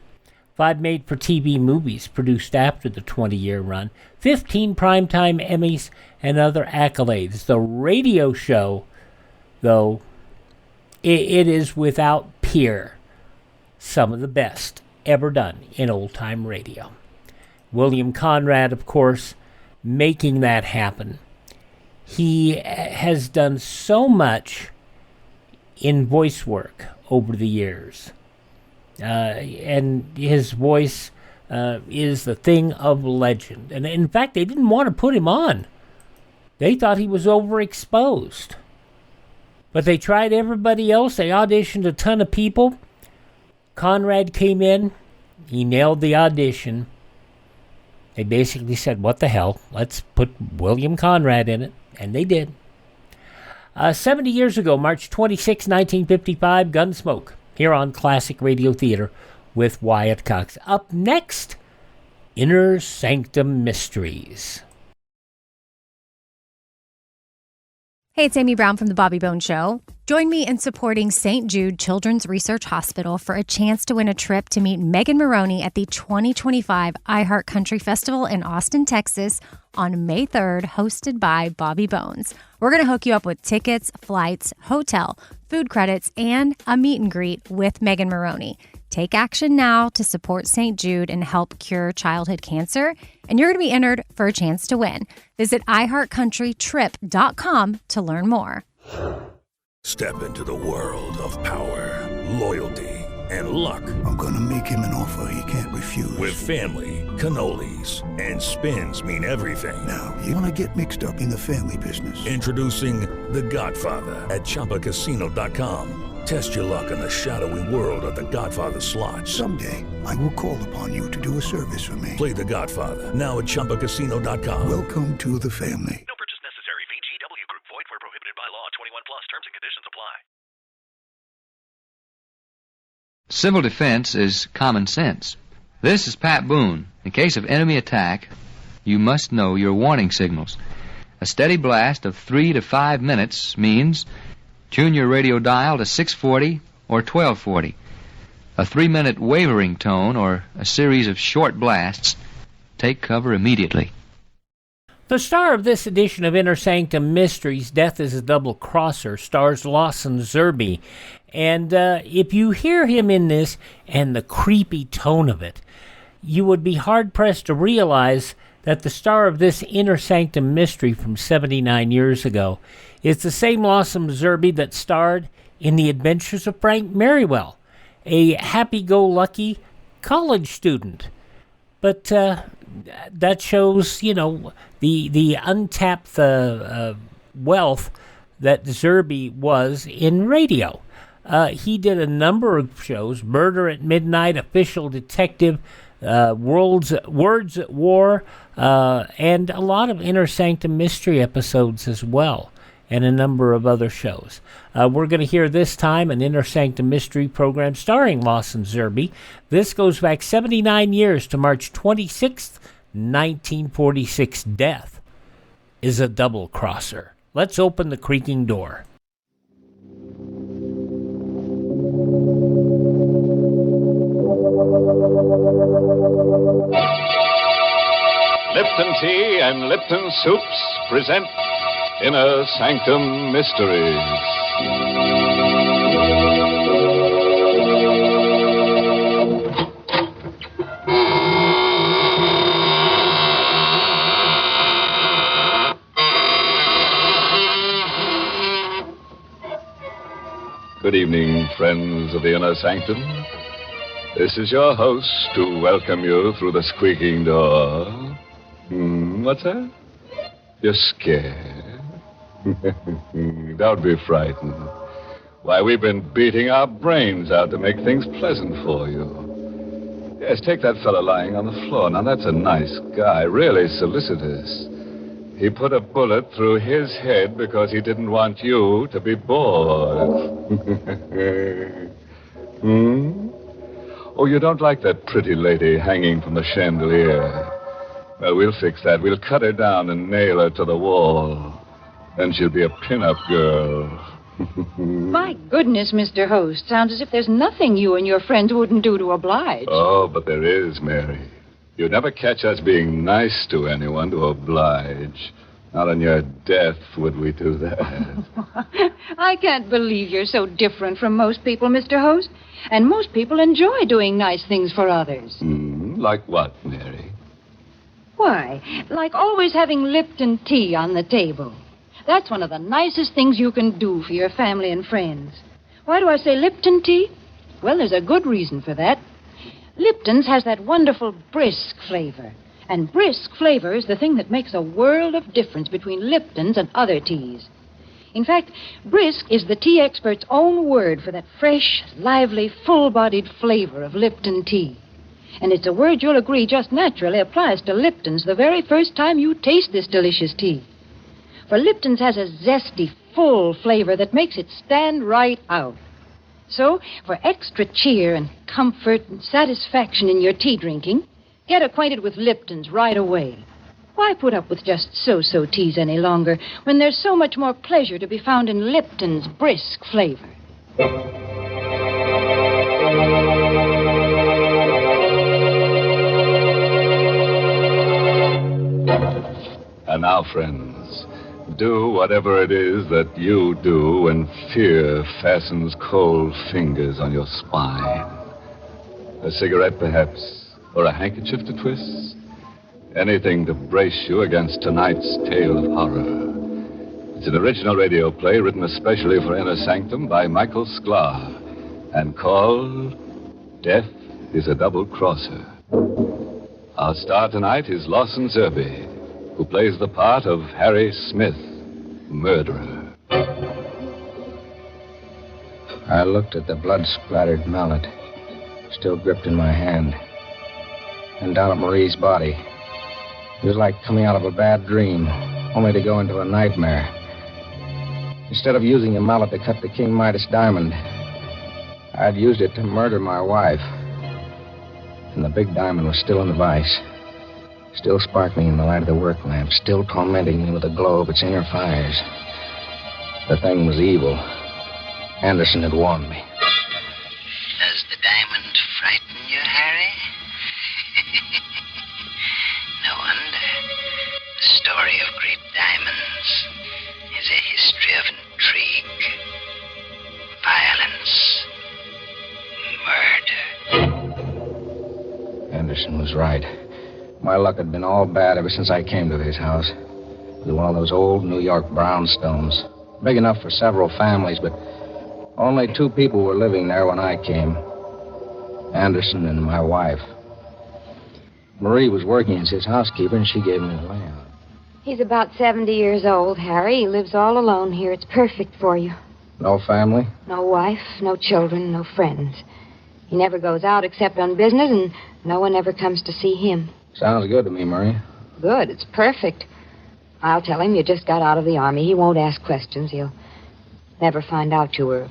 5 made-for-TV movies produced after the 20-year run, 15 primetime Emmys, and other accolades. The radio show, though, it is without peer some of the best ever done in old-time radio. William Conrad, of course, making that happen. He has done so much in voice work over the years. And his voice is the thing of legend. And in fact, they didn't want to put him on. They thought he was overexposed. But they tried everybody else. They auditioned a ton of people. Conrad came in. He nailed the audition. They basically said, what the hell, let's put William Conrad in it, and they did. 70 years ago, March 26, 1955, Gunsmoke, here on Classic Radio Theater with Wyatt Cox. Up next, Inner Sanctum Mysteries. Hey, it's Amy Brown from The Bobby Bones Show. Join me in supporting St. Jude Children's Research Hospital for a chance to win a trip to meet Megan Maroney at the 2025 iHeart Country Festival in Austin, Texas on May 3rd, hosted by Bobby Bones. We're going to hook you up with tickets, flights, hotel, food credits, and a meet and greet with Megan Maroney. Take action now to support St. Jude and help cure childhood cancer, and you're going to be entered for a chance to win. Visit iHeartCountryTrip.com to learn more. Step into the world of power, loyalty, and luck. I'm going to make him an offer he can't refuse. With family, cannolis, and spins mean everything. Now, you want to get mixed up in the family business. Introducing The Godfather at ChumbaCasino.com. Test your luck in the shadowy world of The Godfather slot. Someday, I will call upon you to do a service for me. Play The Godfather now at ChumbaCasino.com. Welcome to the family. No purchase necessary. VGW Group. Void where prohibited by law. 21 plus. Terms and conditions apply. Civil defense is common sense. This is Pat Boone. In case of enemy attack, you must know your warning signals. A steady blast of 3 to 5 minutes means tune your radio dial to 640 or 1240. A 3-minute wavering tone or a series of short blasts, take cover immediately. The star of this edition of Inner Sanctum Mysteries, Death is a Double Crosser, stars Lawson Zerbe. And if you hear him in this and the creepy tone of it, you would be hard-pressed to realize that the star of this Inner Sanctum Mystery from 79 years ago is the same Lawson Zerbe that starred in The Adventures of Frank Merriwell, a happy-go-lucky college student. But that shows, the untapped wealth that Zerbe was in radio. He did a number of shows: Murder at Midnight, Official Detective, Words at War, and a lot of Inner Sanctum Mystery episodes as well, and a number of other shows. We're going to hear this time an Inner Sanctum Mystery program starring Lawson Zerbe. This goes back 79 years to March 26th, 1946. Death is a Double Crosser. Let's open the creaking door. Lipton Tea and Lipton Soups present Inner Sanctum Mysteries. Good evening, friends of the Inner Sanctum. This is your host to welcome you through the squeaking door. What's that? You're scared? Don't be frightened. Why, we've been beating our brains out to make things pleasant for you. Yes, take that fellow lying on the floor. Now, that's a nice guy, really solicitous. He put a bullet through his head because he didn't want you to be bored. Oh, you don't like that pretty lady hanging from the chandelier? Well, we'll fix that. We'll cut her down and nail her to the wall. Then she'll be a pin-up girl. My goodness, Mr. Host. Sounds as if there's nothing you and your friends wouldn't do to oblige. Oh, but there is, Mary. You'd never catch us being nice to anyone to oblige. Not on your death would we do that. I can't believe you're so different from most people, Mr. Host. And most people enjoy doing nice things for others. Like what, Mary? Why, like always having Lipton tea on the table. That's one of the nicest things you can do for your family and friends. Why do I say Lipton tea? Well, there's a good reason for that. Lipton's has that wonderful brisk flavor. And brisk flavor is the thing that makes a world of difference between Lipton's and other teas. In fact, brisk is the tea expert's own word for that fresh, lively, full-bodied flavor of Lipton tea. And it's a word you'll agree just naturally applies to Lipton's the very first time you taste this delicious tea. For Lipton's has a zesty, full flavor that makes it stand right out. So, for extra cheer and comfort and satisfaction in your tea drinking, get acquainted with Lipton's right away. Why put up with just so-so teas any longer when there's so much more pleasure to be found in Lipton's brisk flavor? And now, friends, do whatever it is that you do when fear fastens cold fingers on your spine. A cigarette, perhaps, or a handkerchief to twist? Anything to brace you against tonight's tale of horror. It's an original radio play written especially for Inner Sanctum by Michael Sklar and called Death is a Double Crosser. Our star tonight is Lawson Zerbe, who plays the part of Harry Smith, murderer. I looked at the blood-splattered mallet, still gripped in my hand, and down at Marie's body. It was like coming out of a bad dream, only to go into a nightmare. Instead of using a mallet to cut the King Midas diamond, I'd used it to murder my wife. And the big diamond was still in the vise, still sparkling in the light of the work lamp, still tormenting me with the glow of its inner fires. The thing was evil. Anderson had warned me. Does the diamond frighten you, Harry? No wonder. The story of great diamonds is a history of intrigue, violence, murder. Anderson was right. My luck had been all bad ever since I came to his house. It was one of those old New York brownstones, big enough for several families, but only 2 people were living there when I came. Anderson and my wife. Marie was working as his housekeeper, and she gave me the layout. He's about 70 years old, Harry. He lives all alone here. It's perfect for you. No family? No wife, no children, no friends. He never goes out except on business, and no one ever comes to see him. Sounds good to me, Marie. Good. It's perfect. I'll tell him you just got out of the army. He won't ask questions. He'll never find out you were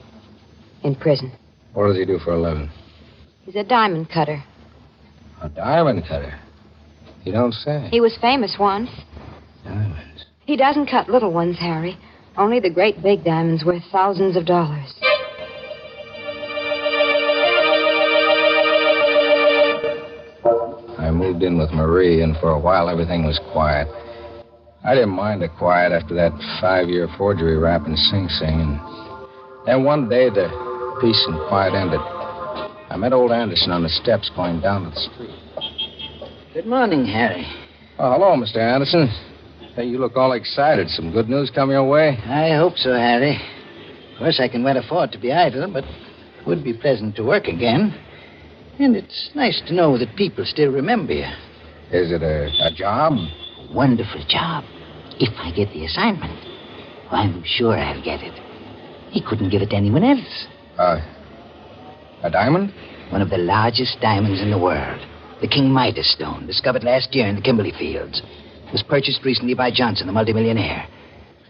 in prison. What does he do for a living? He's a diamond cutter. A diamond cutter? You don't say. He was famous once. Diamonds? He doesn't cut little ones, Harry. Only the great big diamonds worth thousands of dollars. I moved in with Marie, and for a while everything was quiet. I didn't mind the quiet after that 5-year forgery rap in Sing Sing. And then one day the peace and quiet ended. I met old Anderson on the steps going down to the street. Good morning, Harry. Oh, hello, Mr. Anderson. Hey, you look all excited. Some good news come your way? I hope so, Harry. Of course, I can well afford to be idle, but it would be pleasant to work again. And it's nice to know that people still remember you. Is it a job? A wonderful job. If I get the assignment, I'm sure I'll get it. He couldn't give it to anyone else. A diamond? One of the largest diamonds in the world. The King Midas stone, discovered last year in the Kimberley fields. It was purchased recently by Johnson, the multimillionaire.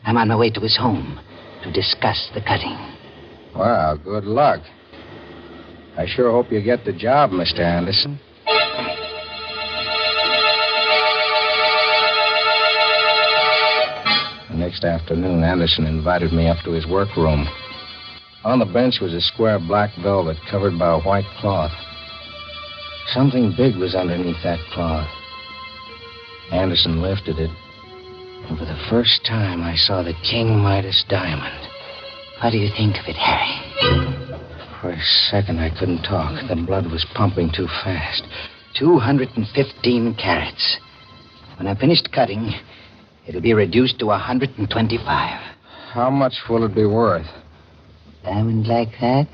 I'm on my way to his home to discuss the cutting. Well, good luck. I sure hope you get the job, Mr. Anderson. The next afternoon, Anderson invited me up to his workroom. On the bench was a square black velvet covered by a white cloth. Something big was underneath that cloth. Anderson lifted it, and for the first time I saw the King Midas diamond. What do you think of it, Harry? For a second, I couldn't talk. The blood was pumping too fast. 215 carats. When I'm finished cutting, it'll be reduced to 125. How much will it be worth? Diamond like that?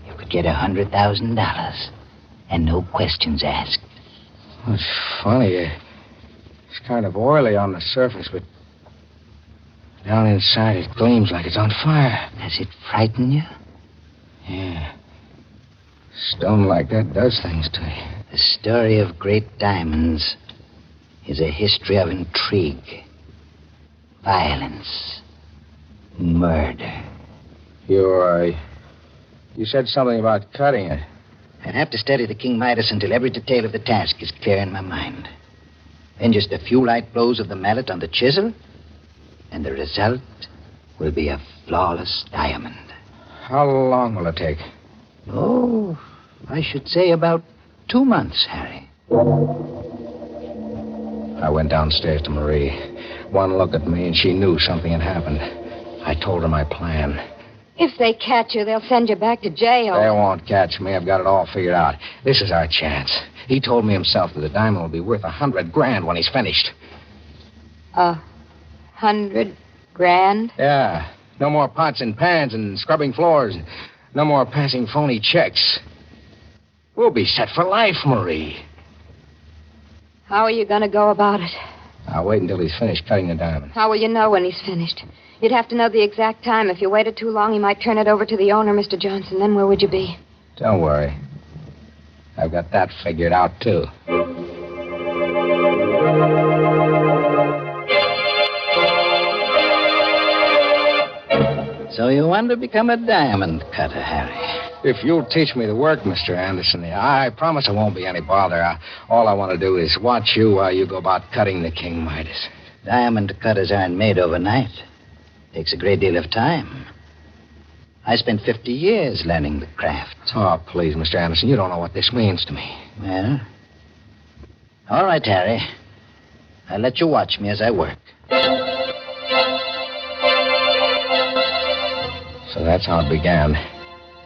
You could get $100,000, and no questions asked. Well, it's funny. It's kind of oily on the surface, but down inside it gleams like it's on fire. Does it frighten you? Yeah. Stone like that does things to you. The story of great diamonds is a history of intrigue, violence, murder. You said something about cutting it. I'd have to study the King Midas until every detail of the task is clear in my mind. Then just a few light blows of the mallet on the chisel, and the result will be a flawless diamond. How long will it take? Oh, I should say about 2 months, Harry. I went downstairs to Marie. One look at me, and she knew something had happened. I told her my plan. If they catch you, they'll send you back to jail. They won't catch me. I've got it all figured out. This is our chance. He told me himself that the diamond will be worth $100,000 when he's finished. $100,000? Yeah. No more pots and pans and scrubbing floors. No more passing phony checks. We'll be set for life, Marie. How are you going to go about it? I'll wait until he's finished cutting the diamond. How will you know when he's finished? You'd have to know the exact time. If you waited too long, he might turn it over to the owner, Mr. Johnson. Then where would you be? Don't worry. I've got that figured out, too. So you want to become a diamond cutter, Harry? If you'll teach me the work, Mr. Anderson, I promise it won't be any bother. All I want to do is watch you while you go about cutting the King Midas. Diamond cutters aren't made overnight. Takes a great deal of time. I spent 50 years learning the craft. Oh, please, Mr. Anderson, you don't know what this means to me. Well, all right, Harry. I'll let you watch me as I work. So that's how it began.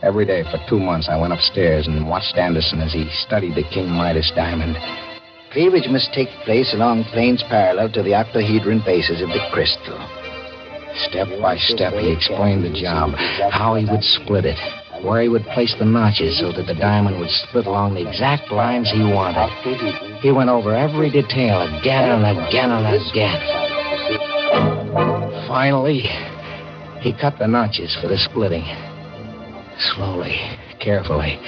Every day for 2 months, I went upstairs and watched Anderson as he studied the King Midas diamond. Cleavage must take place along planes parallel to the octahedron bases of the crystal. Step by step, he explained the job, how he would split it, where he would place the notches so that the diamond would split along the exact lines he wanted. He went over every detail again and again and again. Finally, he cut the notches for the splitting. Slowly, carefully.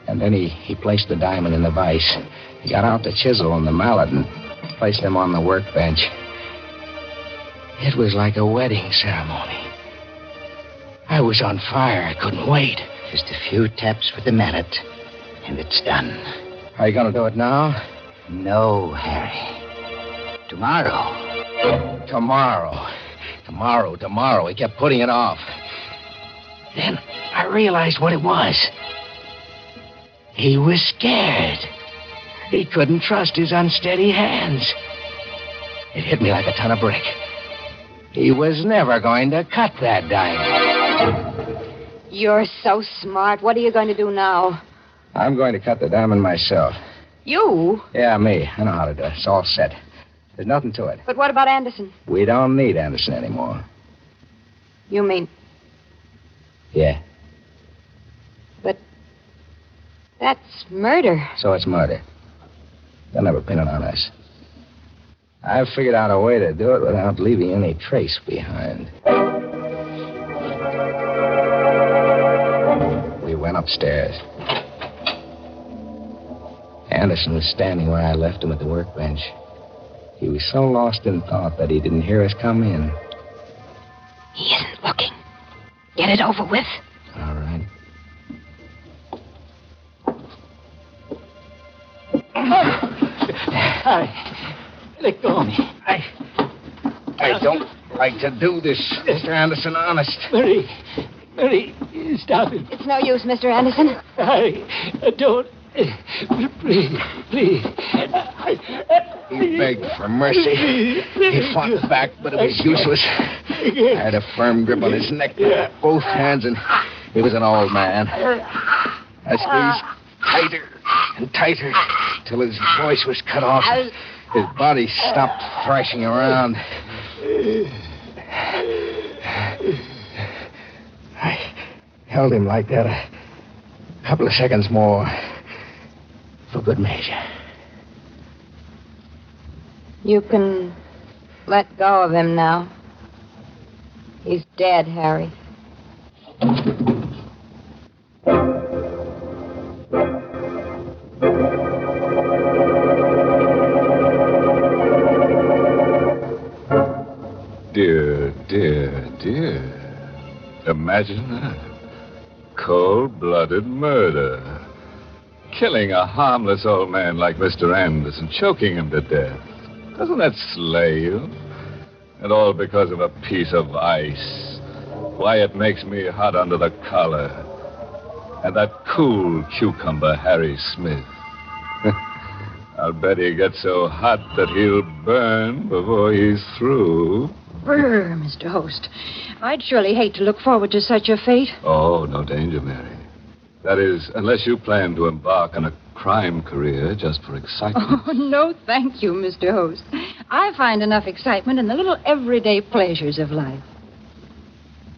And then he placed the diamond in the vise. He got out the chisel and the mallet and placed them on the workbench. It was like a wedding ceremony. I was on fire. I couldn't wait. Just a few taps with the mallet, and it's done. Are you going to do it now? No, Harry. Tomorrow. Tomorrow. He kept putting it off. Then I realized what it was. He was scared. He couldn't trust his unsteady hands. It hit me like a ton of brick. He was never going to cut that diamond. You're so smart. What are you going to do now? I'm going to cut the diamond myself. You? Yeah, me. I know how to do it. It's all set. There's nothing to it. But what about Anderson? We don't need Anderson anymore. You mean... Yeah. But that's murder. So it's murder. They'll never pin it on us. I've figured out a way to do it without leaving any trace behind. We went upstairs. Anderson was standing where I left him at the workbench. He was so lost in thought that he didn't hear us come in. He isn't looking. Get it over with. All right. Let go of me. I don't like to do this, Mr. Anderson, honest. Marie, stop it. It's no use, Mr. Anderson. I don't. Please. He begged for mercy. He fought back, but it was useless. I had a firm grip on his neck with both hands, and he was an old man. I squeezed tighter and tighter till his voice was cut off. His body stopped thrashing around. I held him like that a couple of seconds more for good measure. You can let go of him now. He's dead, Harry. Imagine that. Cold-blooded murder. Killing a harmless old man like Mr. Anderson, choking him to death. Doesn't that slay you? And all because of a piece of ice. Why, it makes me hot under the collar. And that cool cucumber, Harry Smith. I'll bet he gets so hot that he'll burn before he's through. Brr, Mr. Host. I'd surely hate to look forward to such a fate. Oh, no danger, Mary. That is, unless you plan to embark on a crime career just for excitement. Oh, no, thank you, Mr. Host. I find enough excitement in the little everyday pleasures of life.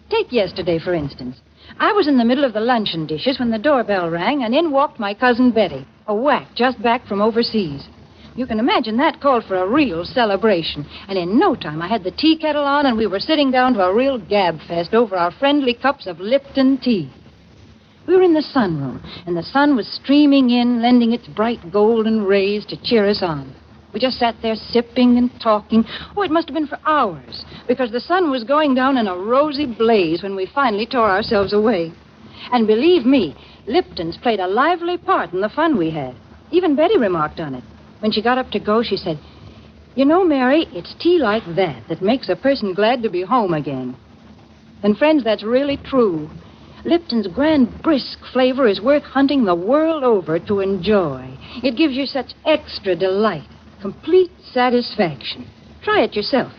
Take yesterday, for instance. I was in the middle of the luncheon dishes when the doorbell rang, and in walked my cousin Betty, a whack just back from overseas. You can imagine that called for a real celebration. And in no time, I had the tea kettle on, and we were sitting down to a real gab fest over our friendly cups of Lipton tea. We were in the sunroom, and the sun was streaming in, lending its bright golden rays to cheer us on. We just sat there sipping and talking. Oh, it must have been for hours, because the sun was going down in a rosy blaze when we finally tore ourselves away. And believe me, Lipton's played a lively part in the fun we had. Even Betty remarked on it. When she got up to go, she said, "You know, Mary, it's tea like that makes a person glad to be home again." And, friends, that's really true. Lipton's grand, brisk flavor is worth hunting the world over to enjoy. It gives you such extra delight, complete satisfaction. Try it yourself.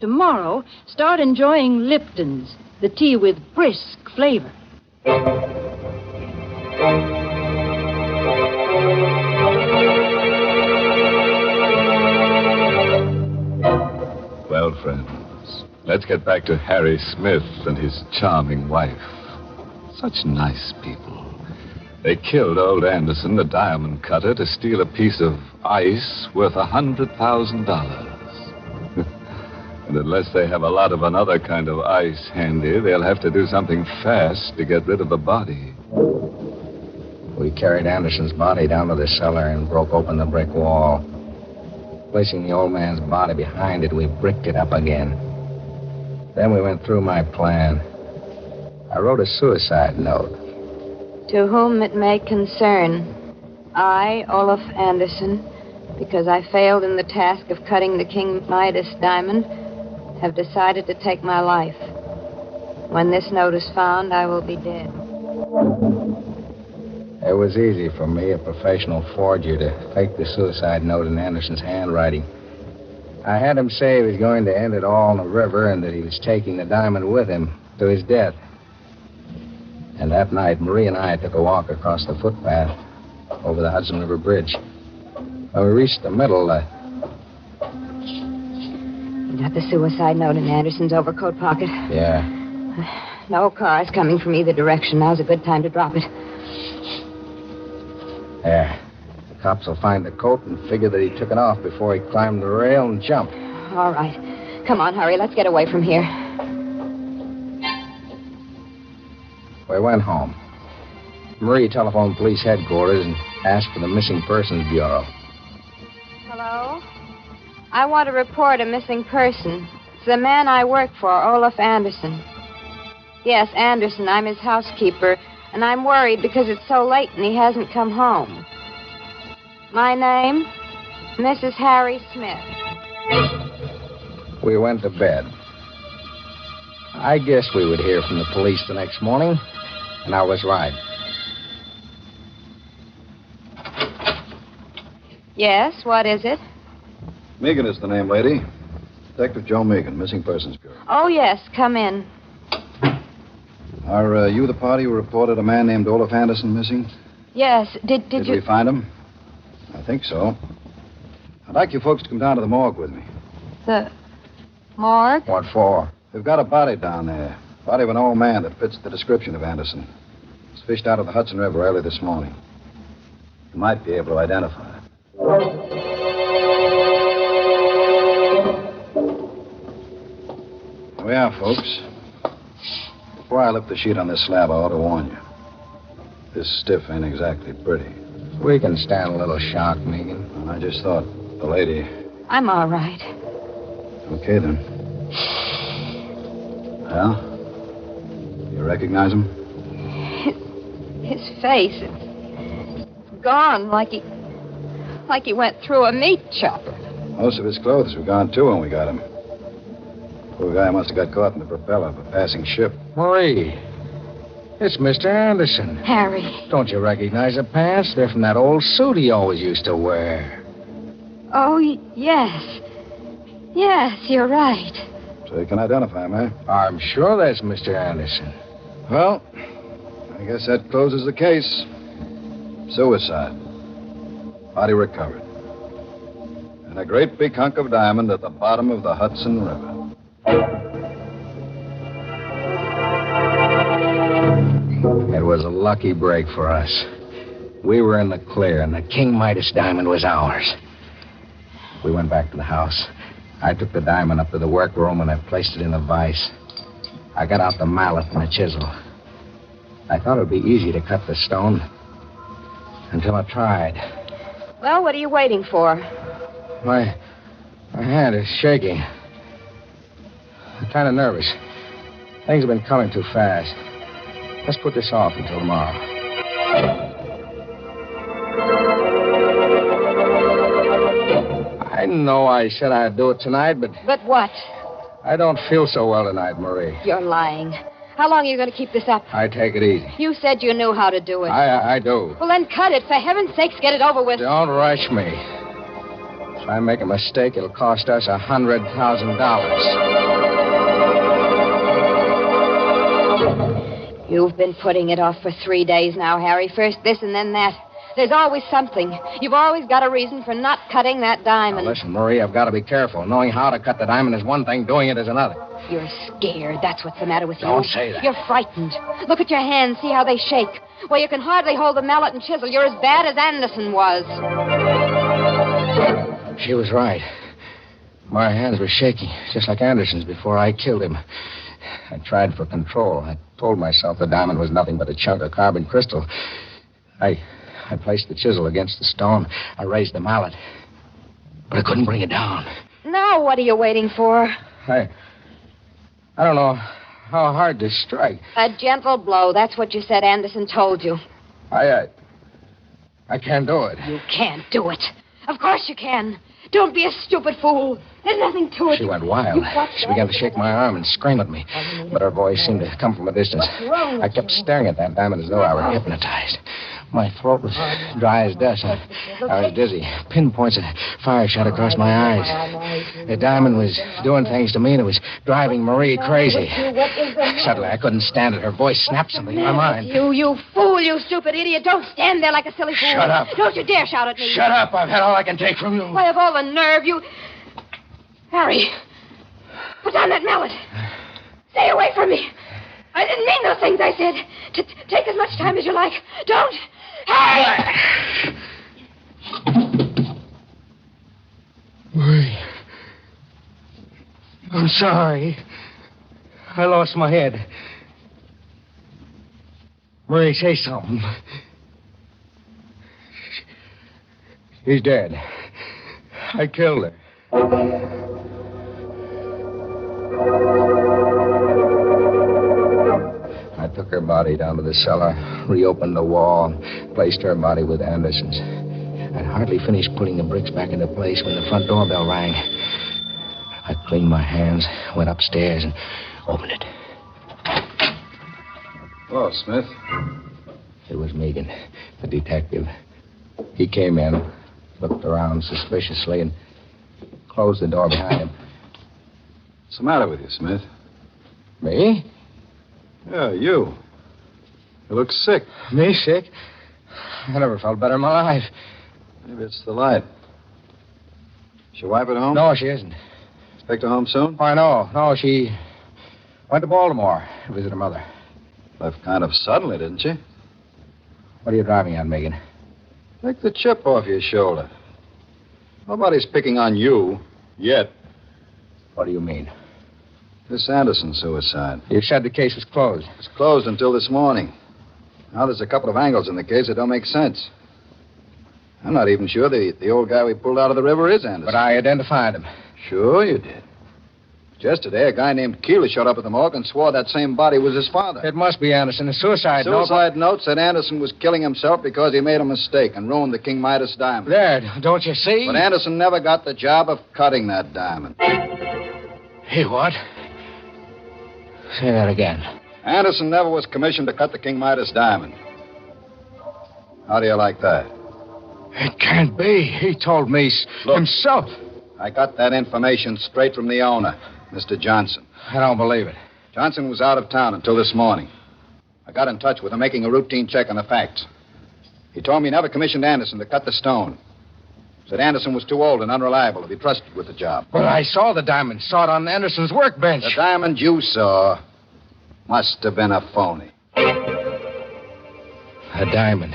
Tomorrow, start enjoying Lipton's, the tea with brisk flavor. Well, friends, let's get back to Harry Smith and his charming wife. Such nice people. They killed old Anderson, the diamond cutter, to steal a piece of ice worth $100,000. And unless they have a lot of another kind of ice handy, they'll have to do something fast to get rid of the body. We carried Anderson's body down to the cellar and broke open the brick wall. Placing the old man's body behind it, we bricked it up again. Then we went through my plan. I wrote a suicide note. To whom it may concern, I, Olaf Anderson, because I failed in the task of cutting the King Midas diamond, have decided to take my life. When this note is found, I will be dead. It was easy for me, a professional forger, to fake the suicide note in Anderson's handwriting. I had him say he was going to end it all in the river and that he was taking the diamond with him to his death. And that night, Marie and I took a walk across the footpath over the Hudson River Bridge. When we reached the middle, You got the suicide note in Anderson's overcoat pocket? Yeah. No cars coming from either direction. Now's a good time to drop it. Yeah. The cops will find the coat and figure that he took it off before he climbed the rail and jumped. All right. Come on, hurry. Let's get away from here. We went home. Marie telephoned police headquarters and asked for the Missing Persons Bureau. Hello? I want to report a missing person. It's the man I work for, Olaf Anderson. Yes, Anderson. I'm his housekeeper, and I'm worried because it's so late and he hasn't come home. My name? Mrs. Harry Smith. We went to bed. I guessed we would hear from the police the next morning, and I was right. Yes, what is it? Megan is the name, lady. Detective Joe Megan, Missing Persons Bureau. Oh, yes, come in. Are you the party who reported a man named Olaf Anderson missing? Yes, did you... Did we find him? I think so. I'd like you folks to come down to the morgue with me. The morgue? What for? They've got a body down there. Body of an old man that fits the description of Anderson. It was fished out of the Hudson River early this morning. You might be able to identify it. Here we are, folks. Before I lift the sheet on this slab, I ought to warn you. This stiff ain't exactly pretty. We can stand a little shock, Megan. I just thought the lady... I'm all right. Okay, then. Well, recognize him? His face, it's gone like he went through a meat chopper. Most of his clothes were gone, too, when we got him. Poor guy must have got caught in the propeller of a passing ship. Marie, it's Mr. Anderson. Harry. Don't you recognize the pants? They're from that old suit he always used to wear. Oh, yes. Yes, you're right. So you can identify him, eh? I'm sure that's Mr. Anderson. Well, I guess that closes the case. Suicide. Body recovered. And a great big hunk of diamond at the bottom of the Hudson River. It was a lucky break for us. We were in the clear, and the King Midas diamond was ours. We went back to the house. I took the diamond up to the workroom, and I placed it in a vise. I got out the mallet and the chisel. I thought it would be easy to cut the stone until I tried. Well, what are you waiting for? My hand is shaking. I'm kind of nervous. Things have been coming too fast. Let's put this off until tomorrow. I know I said I'd do it tonight, but... But what? I don't feel so well tonight, Marie. You're lying. How long are you going to keep this up? I take it easy. You said you knew how to do it. I do. Well, then cut it. For heaven's sakes, get it over with. Don't rush me. If I make a mistake, it'll cost us $100,000. You've been putting it off for 3 days now, Harry. First this and then that. There's always something. You've always got a reason for not cutting that diamond. Now, listen, Marie, I've got to be careful. Knowing how to cut the diamond is one thing, doing it is another. You're scared. That's what's the matter with you. Don't say that. You're frightened. Look at your hands. See how they shake. Well, you can hardly hold the mallet and chisel. You're as bad as Anderson was. She was right. My hands were shaking, just like Anderson's before I killed him. I tried for control. I told myself the diamond was nothing but a chunk of carbon crystal. I placed the chisel against the stone. I raised the mallet. But I couldn't bring it down. Now what are you waiting for? I don't know how hard to strike. A gentle blow. That's what you said Anderson told you. I can't do it. You can't do it. Of course you can. Don't be a stupid fool. There's nothing to it. She went wild. She began to shake my arm and scream at me. But her voice seemed to come from a distance. I kept staring at that diamond as though I were hypnotized. My throat was dry as dust. I was dizzy. Pinpoints of fire shot across my eyes. The diamond was doing things to me, and it was driving Marie crazy. Suddenly, I couldn't stand it. Her voice snapped something in my mind. You fool, you stupid idiot. Don't stand there like a silly fool. Shut up. Don't you dare shout at me. Shut up. I've had all I can take from you. Why, of all the nerve, you... Harry, put down that mallet. Stay away from me. I didn't mean those things I said. Take as much time as you like. Don't... Harry! Marie, I'm sorry. I lost my head. Marie, say something. She's dead. I killed her. I took her body down to the cellar, reopened the wall, and placed her body with Anderson's. I'd hardly finished putting the bricks back into place when the front doorbell rang. I cleaned my hands, went upstairs, and opened it. Hello, Smith. It was Megan, the detective. He came in, looked around suspiciously, and closed the door behind him. What's the matter with you, Smith? Me? Yeah, you. You look sick. Me sick? I never felt better in my life. Maybe it's the light. Is your wife at home? No, she isn't. Expect her home soon? Oh, no, she went to Baltimore to visit her mother. Left kind of suddenly, didn't she? What are you driving at, Megan? Take the chip off your shoulder. Nobody's picking on you yet. What do you mean? This Anderson suicide. You said the case was closed. It's closed until this morning. Now there's a couple of angles in the case that don't make sense. I'm not even sure the old guy we pulled out of the river is Anderson. But I identified him. Sure you did. But Yesterday, a guy named Keeler showed up at the morgue and swore that same body was his father. It must be Anderson. A suicide note. Suicide note said Anderson was killing himself because he made a mistake and ruined the King Midas diamond. There, don't you see? But Anderson never got the job of cutting that diamond. He what? Say that again. Anderson never was commissioned to cut the King Midas diamond. How do you like that? It can't be. He told me himself. I got that information straight from the owner, Mr. Johnson. I don't believe it. Johnson was out of town until this morning. I got in touch with him, making a routine check on the facts. He told me he never commissioned Anderson to cut the stone. Said Anderson was too old and unreliable to be trusted with the job. But I saw the diamond. Saw it on Anderson's workbench. The diamond you saw must have been a phony. A diamond.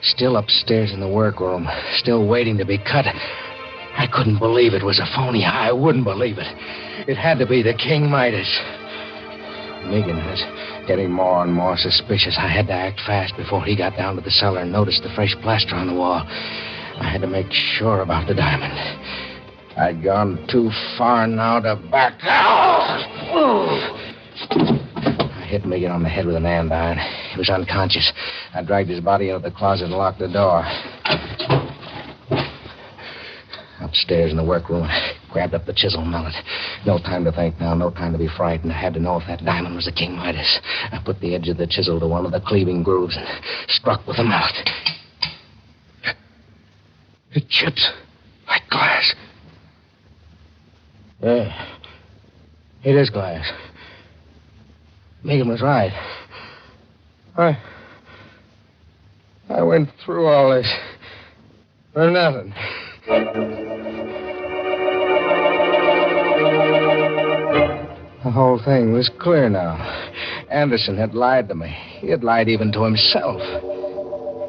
Still upstairs in the workroom. Still waiting to be cut. I couldn't believe it was a phony. I wouldn't believe it. It had to be the King Midas. Megan was getting more and more suspicious. I had to act fast before he got down to the cellar and noticed the fresh plaster on the wall. I had to make sure about the diamond. I'd gone too far now to back out. I hit Megan on the head with an andiron. He was unconscious. I dragged his body out of the closet and locked the door. Upstairs in the workroom, I grabbed up the chisel mallet. No time to think now, no time to be frightened. I had to know if that diamond was the King Midas. I put the edge of the chisel to one of the cleaving grooves and struck with the mallet. It chips like glass. Yeah, it is glass. Megan was right. I went through all this for nothing. The whole thing was clear now. Anderson had lied to me. He had lied even to himself.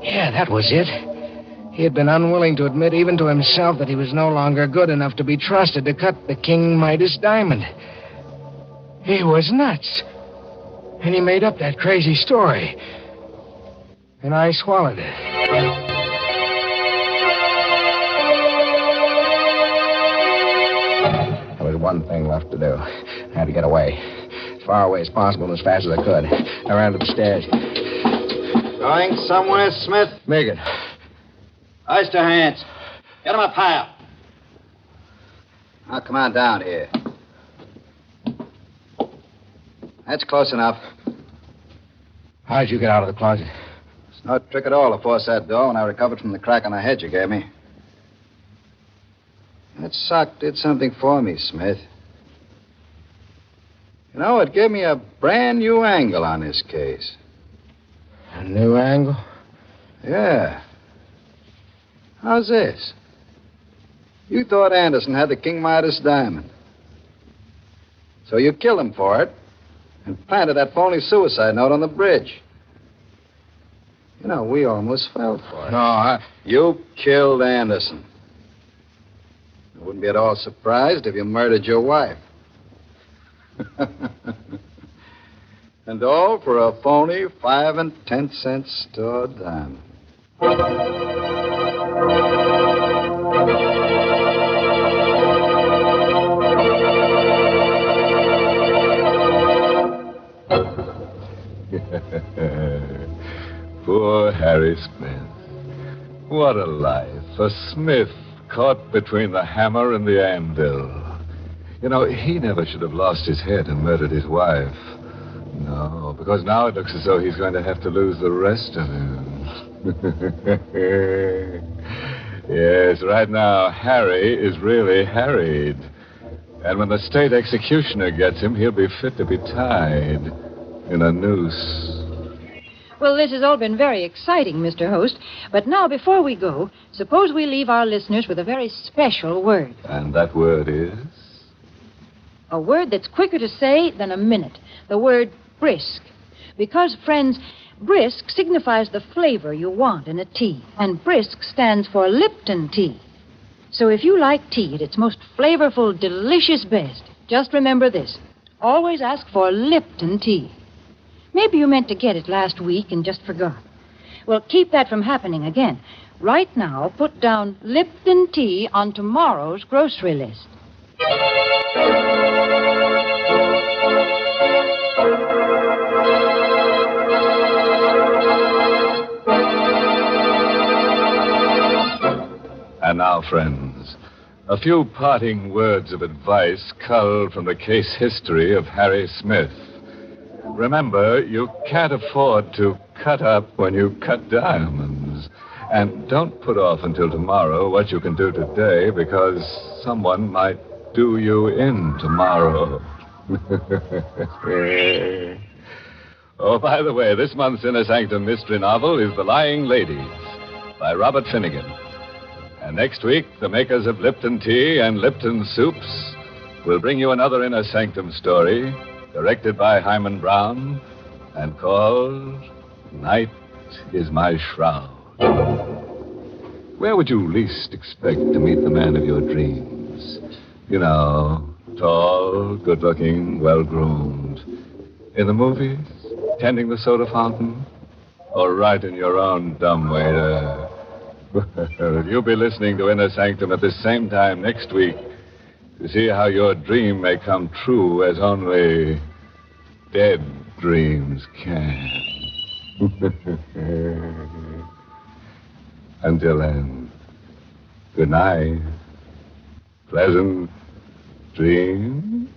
Yeah, that was it. He had been unwilling to admit even to himself that he was no longer good enough to be trusted to cut the King Midas diamond. He was nuts. And he made up that crazy story. And I swallowed it. There was one thing left to do. I had to get away. As far away as possible and as fast as I could. I ran to the stairs. Going somewhere, Smith? Megan. Hoist your hands. Get him up higher. Now, come on down here. That's close enough. How'd you get out of the closet? It's no trick at all to force that door when I recovered from the crack on the head you gave me. That sock did something for me, Smith. You know, it gave me a brand new angle on this case. A new angle? Yeah. How's this? You thought Anderson had the King Midas diamond. So you killed him for it and planted that phony suicide note on the bridge. You know, we almost fell for it. No, You killed Anderson. I wouldn't be at all surprised if you murdered your wife. And all for a phony 5 and 10 cent store diamond. Poor Harry Smith. What a life. A Smith caught between the hammer and the anvil. You know, he never should have lost his head and murdered his wife. No, because now it looks as though he's going to have to lose the rest of him. Yes, right now, Harry is really harried. And when the state executioner gets him, he'll be fit to be tied in a noose. Well, this has all been very exciting, Mr. Host. But now, before we go, suppose we leave our listeners with a very special word. And that word is? A word that's quicker to say than a minute. The word brisk. Because, friends, brisk signifies the flavor you want in a tea. And brisk stands for Lipton tea. So if you like tea at its most flavorful, delicious best, just remember this. Always ask for Lipton tea. Maybe you meant to get it last week and just forgot. Well, keep that from happening again. Right now, put down Lipton tea on tomorrow's grocery list. And now, friends, a few parting words of advice culled from the case history of Harry Smith. Remember, you can't afford to cut up when you cut diamonds. And don't put off until tomorrow what you can do today, because someone might do you in tomorrow. Oh, by the way, this month's Inner Sanctum mystery novel is The Lying Ladies by Robert Finnegan. And next week, the makers of Lipton Tea and Lipton Soups will bring you another Inner Sanctum story, directed by Hyman Brown, and called Night is My Shroud. Where would you least expect to meet the man of your dreams? You know, tall, good-looking, well-groomed. In the movies? Tending the soda fountain? Or right in your own dumbwaiter? You'll be listening to Inner Sanctum at the same time next week to see how your dream may come true as only dead dreams can. Until then, good night. Pleasant dreams.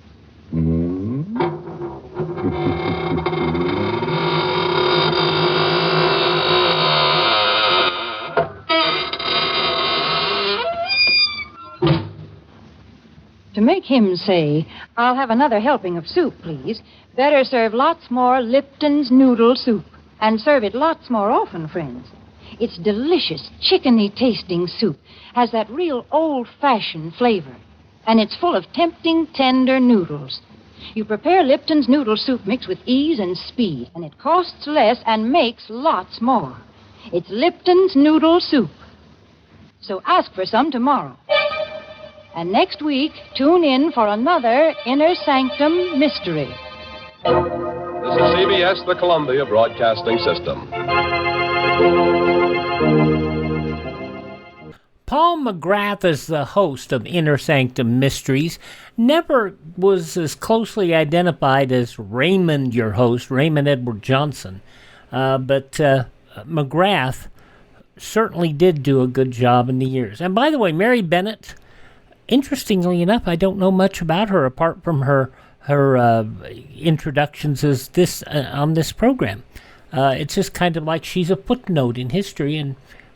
To make him say, "I'll have another helping of soup, please," better serve lots more Lipton's noodle soup. And serve it lots more often, friends. It's delicious, chickeny tasting soup. Has that real old-fashioned flavor. And it's full of tempting, tender noodles. You prepare Lipton's noodle soup mix with ease and speed, and it costs less and makes lots more. It's Lipton's noodle soup. So ask for some tomorrow. And next week, tune in for another Inner Sanctum Mystery. This is CBS, the Columbia Broadcasting System. Paul McGrath, as the host of Inner Sanctum Mysteries, never was as closely identified as Raymond, your host, Raymond Edward Johnson. But McGrath certainly did do a good job in the years. And by the way, Mary Bennett, interestingly enough, I don't know much about her apart from her introductions as this on this program. It's just kind of like she's a footnote in history, and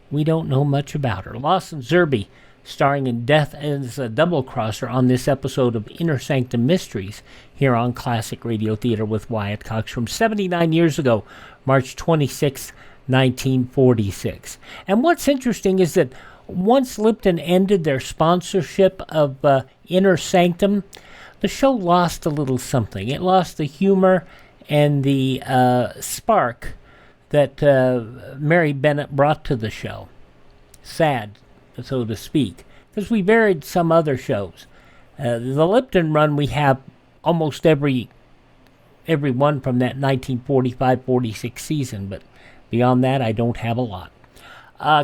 we don't know much about her. Lawson Zerbe, starring in Death as a Double-Crosser on this episode of Inner Sanctum Mysteries here on Classic Radio Theater with Wyatt Cox from 79 years ago, March 26, 1946. And what's interesting is that once Lipton ended their sponsorship of Inner Sanctum, the show lost a little something. It lost the humor and the spark that Mary Bennett brought to the show. Sad, so to speak, because we buried some other shows. The Lipton run, we have almost every one from that 1945-46 season, but beyond that, I don't have a lot.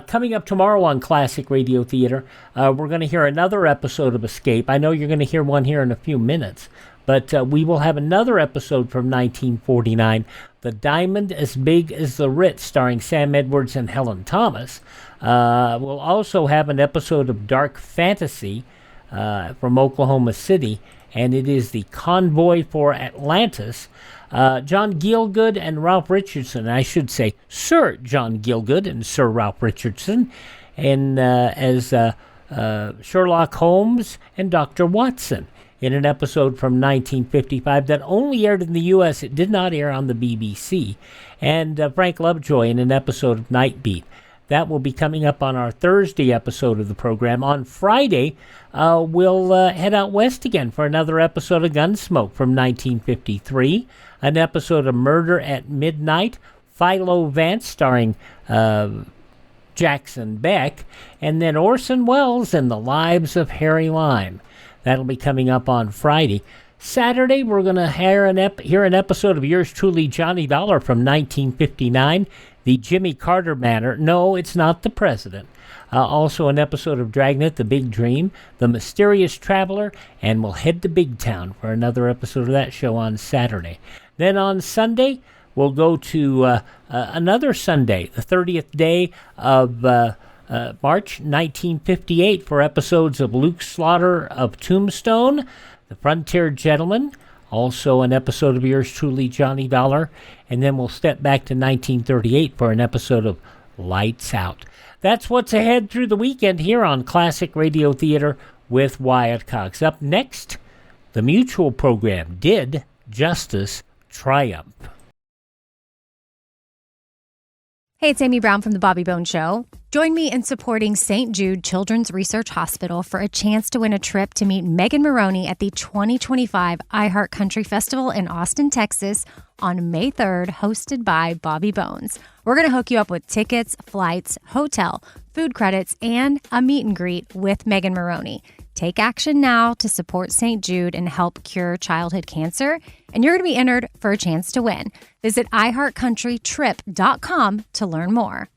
Coming up tomorrow on Classic Radio Theater, we're going to hear another episode of Escape. I know you're going to hear one here in a few minutes, but we will have another episode from 1949, The Diamond as Big as the Ritz, starring Sam Edwards and Helen Thomas. We'll also have an episode of Dark Fantasy from Oklahoma City, and it is The Convoy for Atlantis. John Gielgud and Ralph Richardson, I should say Sir John Gielgud and Sir Ralph Richardson, and as Sherlock Holmes and Dr. Watson in an episode from 1955 that only aired in the U.S. It did not air on the BBC. And Frank Lovejoy in an episode of Night Beat. That will be coming up on our Thursday episode of the program. On Friday, we'll head out west again for another episode of Gunsmoke from 1953, an episode of Murder at Midnight, Philo Vance starring Jackson Beck, and then Orson Welles and The Lives of Harry Lime. That'll be coming up on Friday. Saturday, we're going to hear an episode of yours truly, Johnny Dollar, from 1959, The Jimmy Carter Matter. No, it's not the president. Also an episode of Dragnet, The Big Dream, The Mysterious Traveler, and we'll head to Big Town for another episode of that show on Saturday. Then on Sunday, we'll go to another Sunday, the 30th day of March 1958 for episodes of Luke Slaughter of Tombstone, The Frontier Gentleman, also an episode of yours truly, Johnny Dollar, and then we'll step back to 1938 for an episode of Lights Out. That's what's ahead through the weekend here on Classic Radio Theater with Wyatt Cox. Up next, the Mutual program, Did Justice Triumph? Hey, it's Amy Brown from The Bobby Bones Show. Join me in supporting St. Jude Children's Research Hospital for a chance to win a trip to meet Megan Maroney at the 2025 iHeart Country Festival in Austin, Texas on May 3rd, hosted by Bobby Bones. We're going to hook you up with tickets, flights, hotel, food credits, and a meet and greet with Megan Maroney. Take action now to support St. Jude and help cure childhood cancer, and you're going to be entered for a chance to win. Visit iHeartCountryTrip.com to learn more.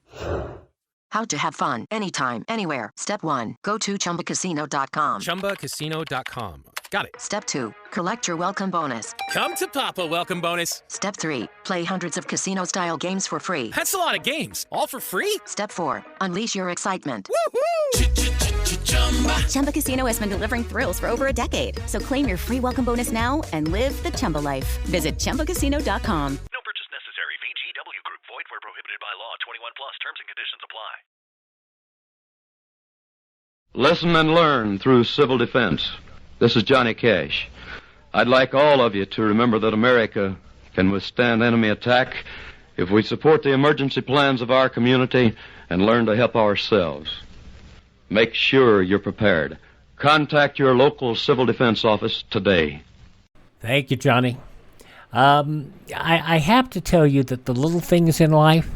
How to have fun anytime, anywhere. Step 1, go to ChumbaCasino.com. ChumbaCasino.com. Got it. Step 2, collect your welcome bonus. Come to Papa welcome bonus. Step 3, play hundreds of casino-style games for free. That's a lot of games, all for free? Step 4, unleash your excitement. Woohoo! Chumba Casino has been delivering thrills for over a decade. So claim your free welcome bonus now and live the Chumba life. Visit ChumbaCasino.com. No purchase necessary. VGW Group. Void where prohibited by law. 21 plus. Terms and conditions apply. Listen and learn through civil defense. This is Johnny Cash. I'd like all of you to remember that America can withstand enemy attack if we support the emergency plans of our community and learn to help ourselves. Make sure you're prepared. Contact your local civil defense office today. Thank you, Johnny. I have to tell you that the little things in life,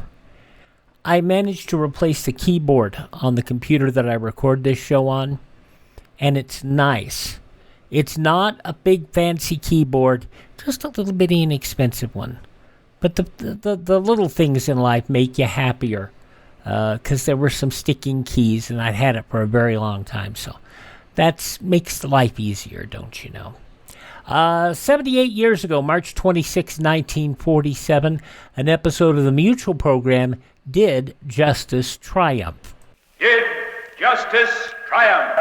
I managed to replace the keyboard on the computer that I record this show on, and it's nice. It's not a big fancy keyboard, just a little bitty inexpensive one. But the little things in life make you happier. Because there were some sticking keys, and I'd had it for a very long time, so that makes life easier, don't you know? 78 years ago, March 26, 1947, an episode of the Mutual program, Did Justice Triumph? Did Justice Triumph?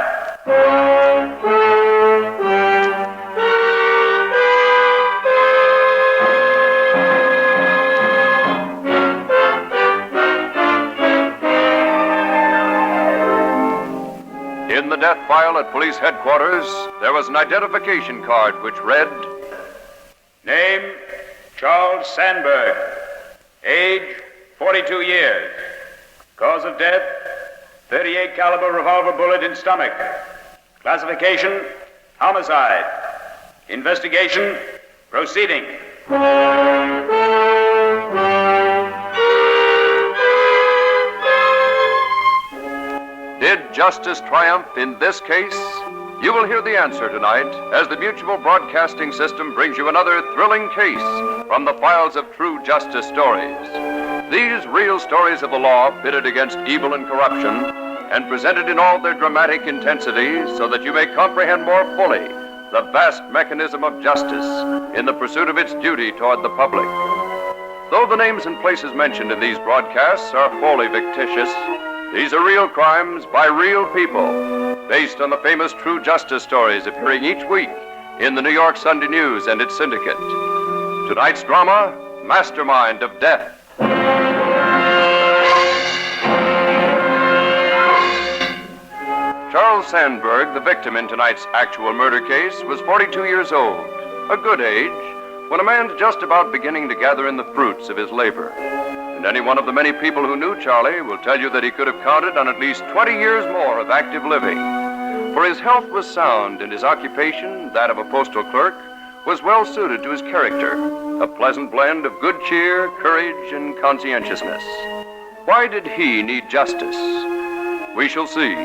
In the death file at police headquarters, there was an identification card which read, Name, Charles Sandberg. Age, 42 years. Cause of death, 38 caliber revolver bullet in stomach. Classification, homicide. Investigation, proceeding. Did justice triumph in this case? You will hear the answer tonight as the Mutual Broadcasting System brings you another thrilling case from the files of true justice stories. These real stories of the law pitted against evil and corruption and presented in all their dramatic intensity so that you may comprehend more fully the vast mechanism of justice in the pursuit of its duty toward the public. Though the names and places mentioned in these broadcasts are wholly fictitious, these are real crimes by real people, based on the famous true justice stories appearing each week in the New York Sunday News and its syndicate. Tonight's drama, Mastermind of Death. Charles Sandberg, the victim in tonight's actual murder case, was 42 years old, a good age, when a man's just about beginning to gather in the fruits of his labor. And any one of the many people who knew Charlie will tell you that he could have counted on at least 20 years more of active living. For his health was sound, and his occupation, that of a postal clerk, was well suited to his character, a pleasant blend of good cheer, courage, and conscientiousness. Why did he need justice? We shall see.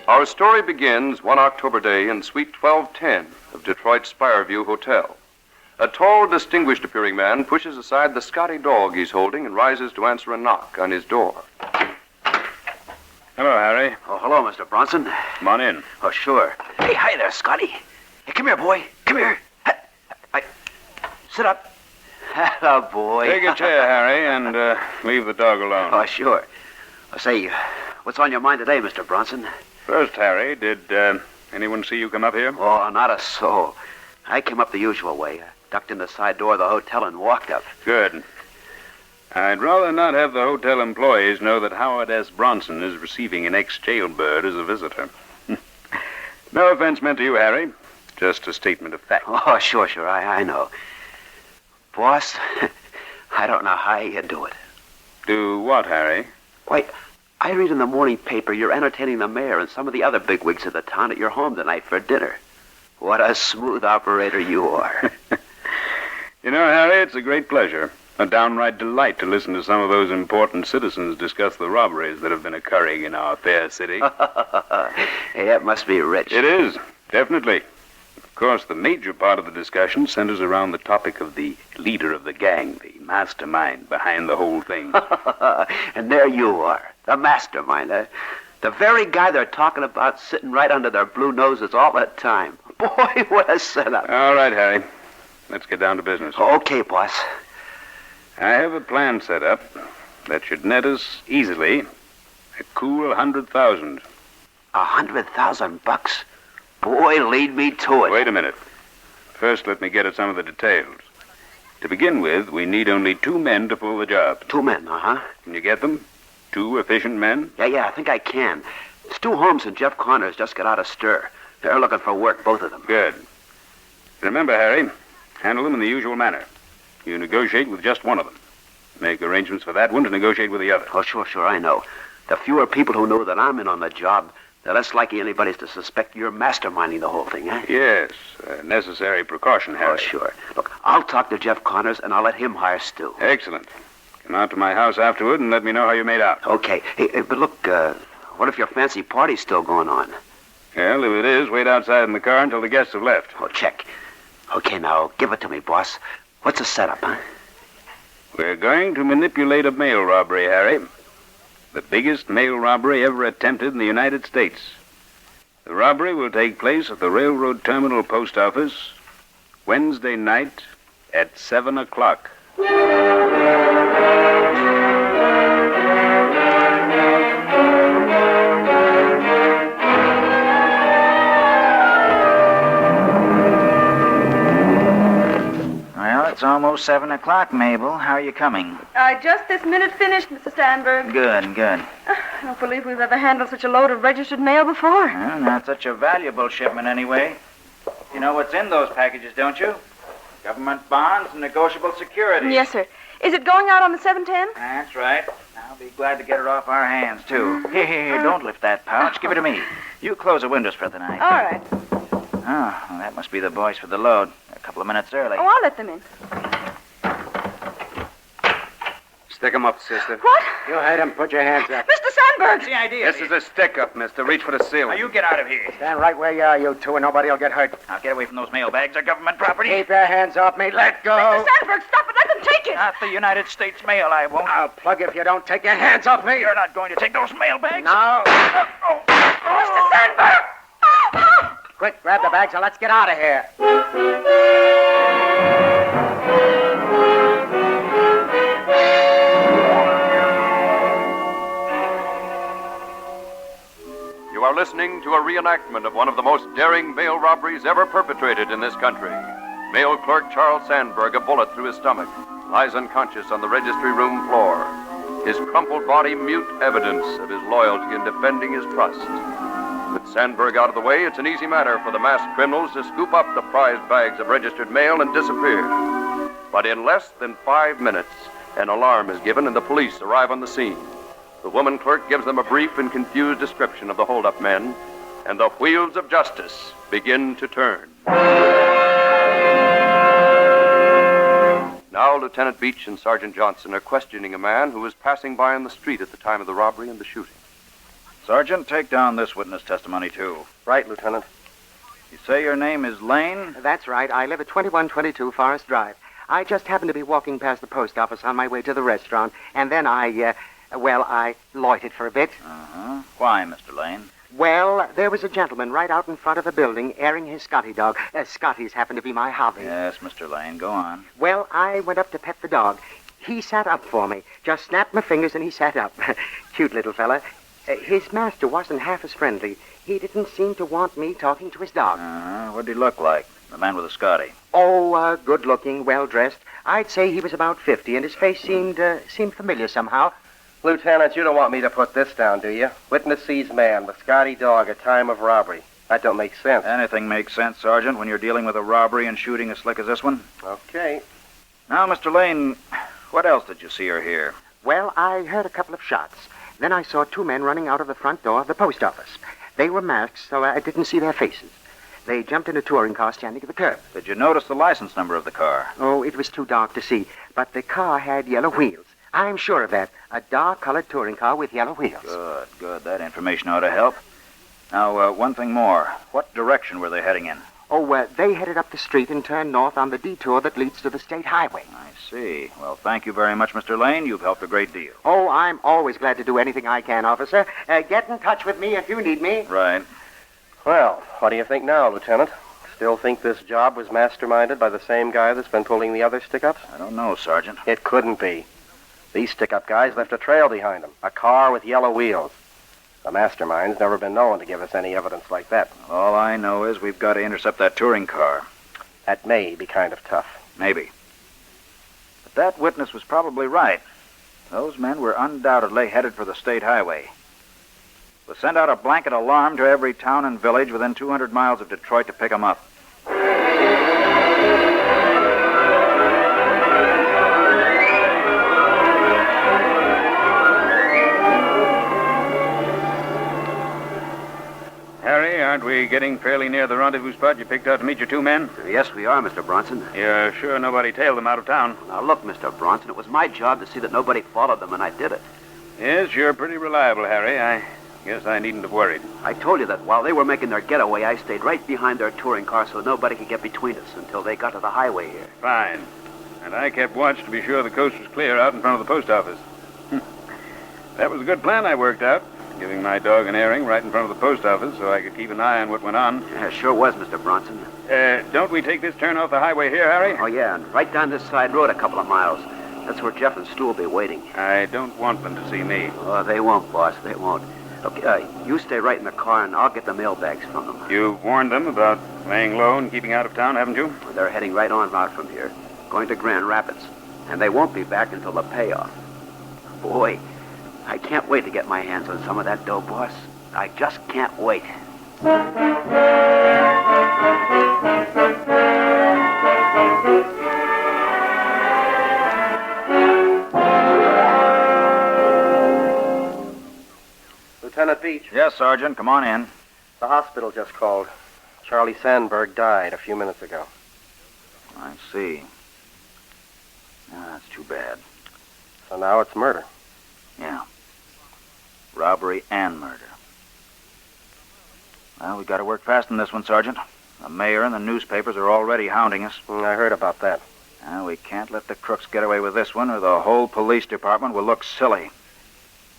Our story begins one October day in Suite 1210 of Detroit's Spireview Hotel. A tall, distinguished-appearing man pushes aside the Scotty dog he's holding and rises to answer a knock on his door. Hello, Harry. Oh, hello, Mr. Bronson. Come on in. Oh, sure. Hey, hi there, Scotty. Hey, come here, boy. Come here. Sit up. Hello, boy. Take a chair, Harry, and leave the dog alone. Oh, sure. Say, what's on your mind today, Mr. Bronson? First, Harry, did anyone see you come up here? Oh, not a soul. I came up the usual way. Ducked in the side door of the hotel and walked up. Good. I'd rather not have the hotel employees know that Howard S. Bronson is receiving an ex-jailbird as a visitor. No offense meant to you, Harry. Just a statement of fact. Oh, sure. I know. Boss, I don't know how you do it. Do what, Harry? Why, I read in the morning paper you're entertaining the mayor and some of the other bigwigs of the town at your home tonight for dinner. What a smooth operator you are. You know, Harry, it's a great pleasure. A downright delight to listen to some of those important citizens discuss the robberies that have been occurring in our fair city. Hey, that must be rich. It is, definitely. Of course, the major part of the discussion centers around the topic of the leader of the gang, the mastermind behind the whole thing. And there you are, the mastermind, eh? The very guy they're talking about sitting right under their blue noses all the time. Boy, what a setup. All right, Harry. Let's get down to business. Okay, boss. I have a plan set up that should net us easily a cool 100,000. 100,000 bucks? Boy, lead me to it. Wait a minute. First, let me get at some of the details. To begin with, we need only 2 men to pull the job. 2 men, uh-huh. Can you get them? 2 efficient men? Yeah, I think I can. Stu Holmes and Jeff Connors just got out of stir. They're looking for work, both of them. Good. Remember, Harry, handle them in the usual manner. You negotiate with just one of them. Make arrangements for that one to negotiate with the other. Oh, sure, I know. The fewer people who know that I'm in on the job, the less likely anybody's to suspect you're masterminding the whole thing, eh? Yes, a necessary precaution, Harry. Oh, sure. Look, I'll talk to Jeff Connors, and I'll let him hire Stu. Excellent. Come out to my house afterward and let me know how you made out. Okay. Hey, but look, what if your fancy party's still going on? Well, if it is, wait outside in the car until the guests have left. Oh, check. Okay, now, give it to me, boss. What's the setup, huh? We're going to manipulate a mail robbery, Harry. The biggest mail robbery ever attempted in the United States. The robbery will take place at the Railroad Terminal Post Office Wednesday night at 7 o'clock. Well, it's almost 7 o'clock, Mabel. How are you coming? I just this minute finished, Mr. Sandberg. Good. I don't believe we've ever handled such a load of registered mail before. Well, not such a valuable shipment, anyway. You know what's in those packages, don't you? Government bonds and negotiable securities. Yes, sir. Is it going out on the 710? That's right. I'll be glad to get it off our hands, too. Here, don't lift that pouch. Give it to me. You close the windows for the night. All right. Oh, well, that must be the boys for the load. A couple of minutes early. Oh, I'll let them in. Stick 'em up, sister. What? You heard him. Put your hands up. Mr. Sandberg! What's the idea? This is a stick-up, mister. Reach for the ceiling. Now, you get out of here. Stand right where you are, you two, and nobody will get hurt. Now, get away from those mail bags. They're government property. Keep your hands off me. Let go. Mr. Sandberg, stop it. Let them take it. Not the United States mail, I won't. I'll plug if you don't take your hands off me. You're not going to take those mail bags? No. Mr. Sandberg! Quick, grab the bags and let's get out of here. You are listening to a reenactment of one of the most daring mail robberies ever perpetrated in this country. Mail clerk Charles Sandberg, a bullet through his stomach, lies unconscious on the registry room floor. His crumpled body mute evidence of his loyalty in defending his trust. With Sandberg out of the way, it's an easy matter for the masked criminals to scoop up the prized bags of registered mail and disappear. But in less than 5 minutes, an alarm is given and the police arrive on the scene. The woman clerk gives them a brief and confused description of the hold-up men, and the wheels of justice begin to turn. Now, Lieutenant Beach and Sergeant Johnson are questioning a man who was passing by on the street at the time of the robbery and the shooting. Sergeant, take down this witness testimony, too. Right, Lieutenant. You say your name is Lane? That's right. I live at 2122 Forest Drive. I just happened to be walking past the post office on my way to the restaurant, and then I Well, I loitered for a bit. Uh-huh. Why, Mr. Lane? Well, there was a gentleman right out in front of the building airing his Scotty dog. Scotties happen to be my hobby. Yes, Mr. Lane, go on. Well, I went up to pet the dog. He sat up for me. Just snapped my fingers and he sat up. Cute little fella. His master wasn't half as friendly. He didn't seem to want me talking to his dog. Uh-huh. What did he look like? The man with the Scotty? Oh, good-looking, well-dressed. I'd say he was about 50, and his face seemed familiar somehow. Lieutenant, you don't want me to put this down, do you? Witness sees man with Scotty dog at time of robbery. That don't make sense. Anything makes sense, Sergeant, when you're dealing with a robbery and shooting as slick as this one. Okay. Now, Mr. Lane, what else did you see or hear? Well, I heard a couple of shots. Then I saw two men running out of the front door of the post office. They were masked, so I didn't see their faces. They jumped in a touring car standing at the curb. Did you notice the license number of the car? Oh, it was too dark to see, but the car had yellow wheels. I'm sure of that. A dark-colored touring car with yellow wheels. Good, good. That information ought to help. Now, one thing more. What direction were they heading in? Oh, they headed up the street and turned north on the detour that leads to the state highway. I see. Well, thank you very much, Mr. Lane. You've helped a great deal. Oh, I'm always glad to do anything I can, officer. Get in touch with me if you need me. Right. Well, what do you think now, Lieutenant? Still think this job was masterminded by the same guy that's been pulling the other stick-ups? I don't know, Sergeant. It couldn't be. These stick-up guys left a trail behind them. A car with yellow wheels. The mastermind's never been known to give us any evidence like that. All I know is we've got to intercept that touring car. That may be kind of tough. Maybe. But that witness was probably right. Those men were undoubtedly headed for the state highway. We'll send out a blanket alarm to every town and village within 200 miles of Detroit to pick them up. Harry, aren't we getting fairly near the rendezvous spot you picked out to meet your two men? Yes, we are, Mr. Bronson. You're sure nobody tailed them out of town? Now, look, Mr. Bronson, it was my job to see that nobody followed them, and I did it. Yes, you're pretty reliable, Harry. I guess I needn't have worried. I told you that while they were making their getaway, I stayed right behind their touring car so nobody could get between us until they got to the highway here. Fine. And I kept watch to be sure the coast was clear out in front of the post office. That was a good plan I worked out, giving my dog an airing right in front of the post office so I could keep an eye on what went on. Yeah, sure was, Mr. Bronson. Don't we take this turn off the highway here, Harry? Oh, yeah, and right down this side road a couple of miles. That's where Jeff and Stu will be waiting. I don't want them to see me. Oh, they won't, boss. They won't. Okay, you stay right in the car, and I'll get the mail bags from them. You've warned them about laying low and keeping out of town, haven't you? Well, they're heading right on out from here, going to Grand Rapids. And they won't be back until the payoff. Boy, I can't wait to get my hands on some of that dough, boss. I just can't wait. Lieutenant Beach. Yes, Sergeant. Come on in. The hospital just called. Charlie Sandberg died a few minutes ago. I see. That's too bad. So now it's murder. Yeah. Robbery and murder. Well, we've got to work fast on this one, Sergeant. The mayor and the newspapers are already hounding us. I heard about that. Well, we can't let the crooks get away with this one, or the whole police department will look silly.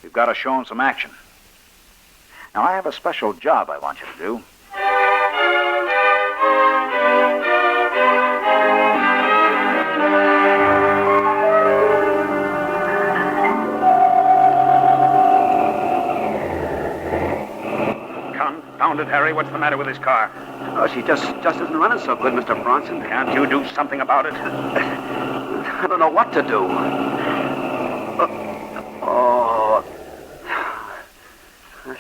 We've got to show them some action. Now, I have a special job I want you to do. Confound it, Harry. What's the matter with this car? Oh, she just isn't running so good, Mr. Bronson. Can't you do something about it? I don't know what to do.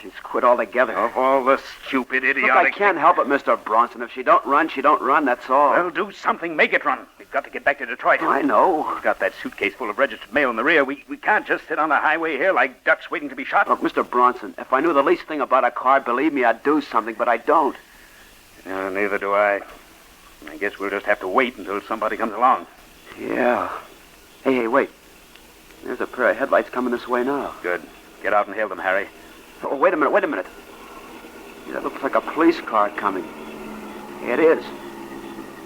She's quit altogether. Of all the stupid, idiotic... Look, I can't help it, Mr. Bronson. If she don't run, she don't run, that's all. Well, do something. Make it run. We've got to get back to Detroit. I know. We've got that suitcase full of registered mail in the rear. We can't just sit on the highway here like ducks waiting to be shot. Look, Mr. Bronson, if I knew the least thing about a car, believe me, I'd do something, but I don't. Neither do I. I guess we'll just have to wait until somebody comes along. Yeah. Hey, wait. There's a pair of headlights coming this way now. Good. Get out and hail them, Harry. Oh, wait a minute. Yeah, that looks like a police car coming. Yeah, it is.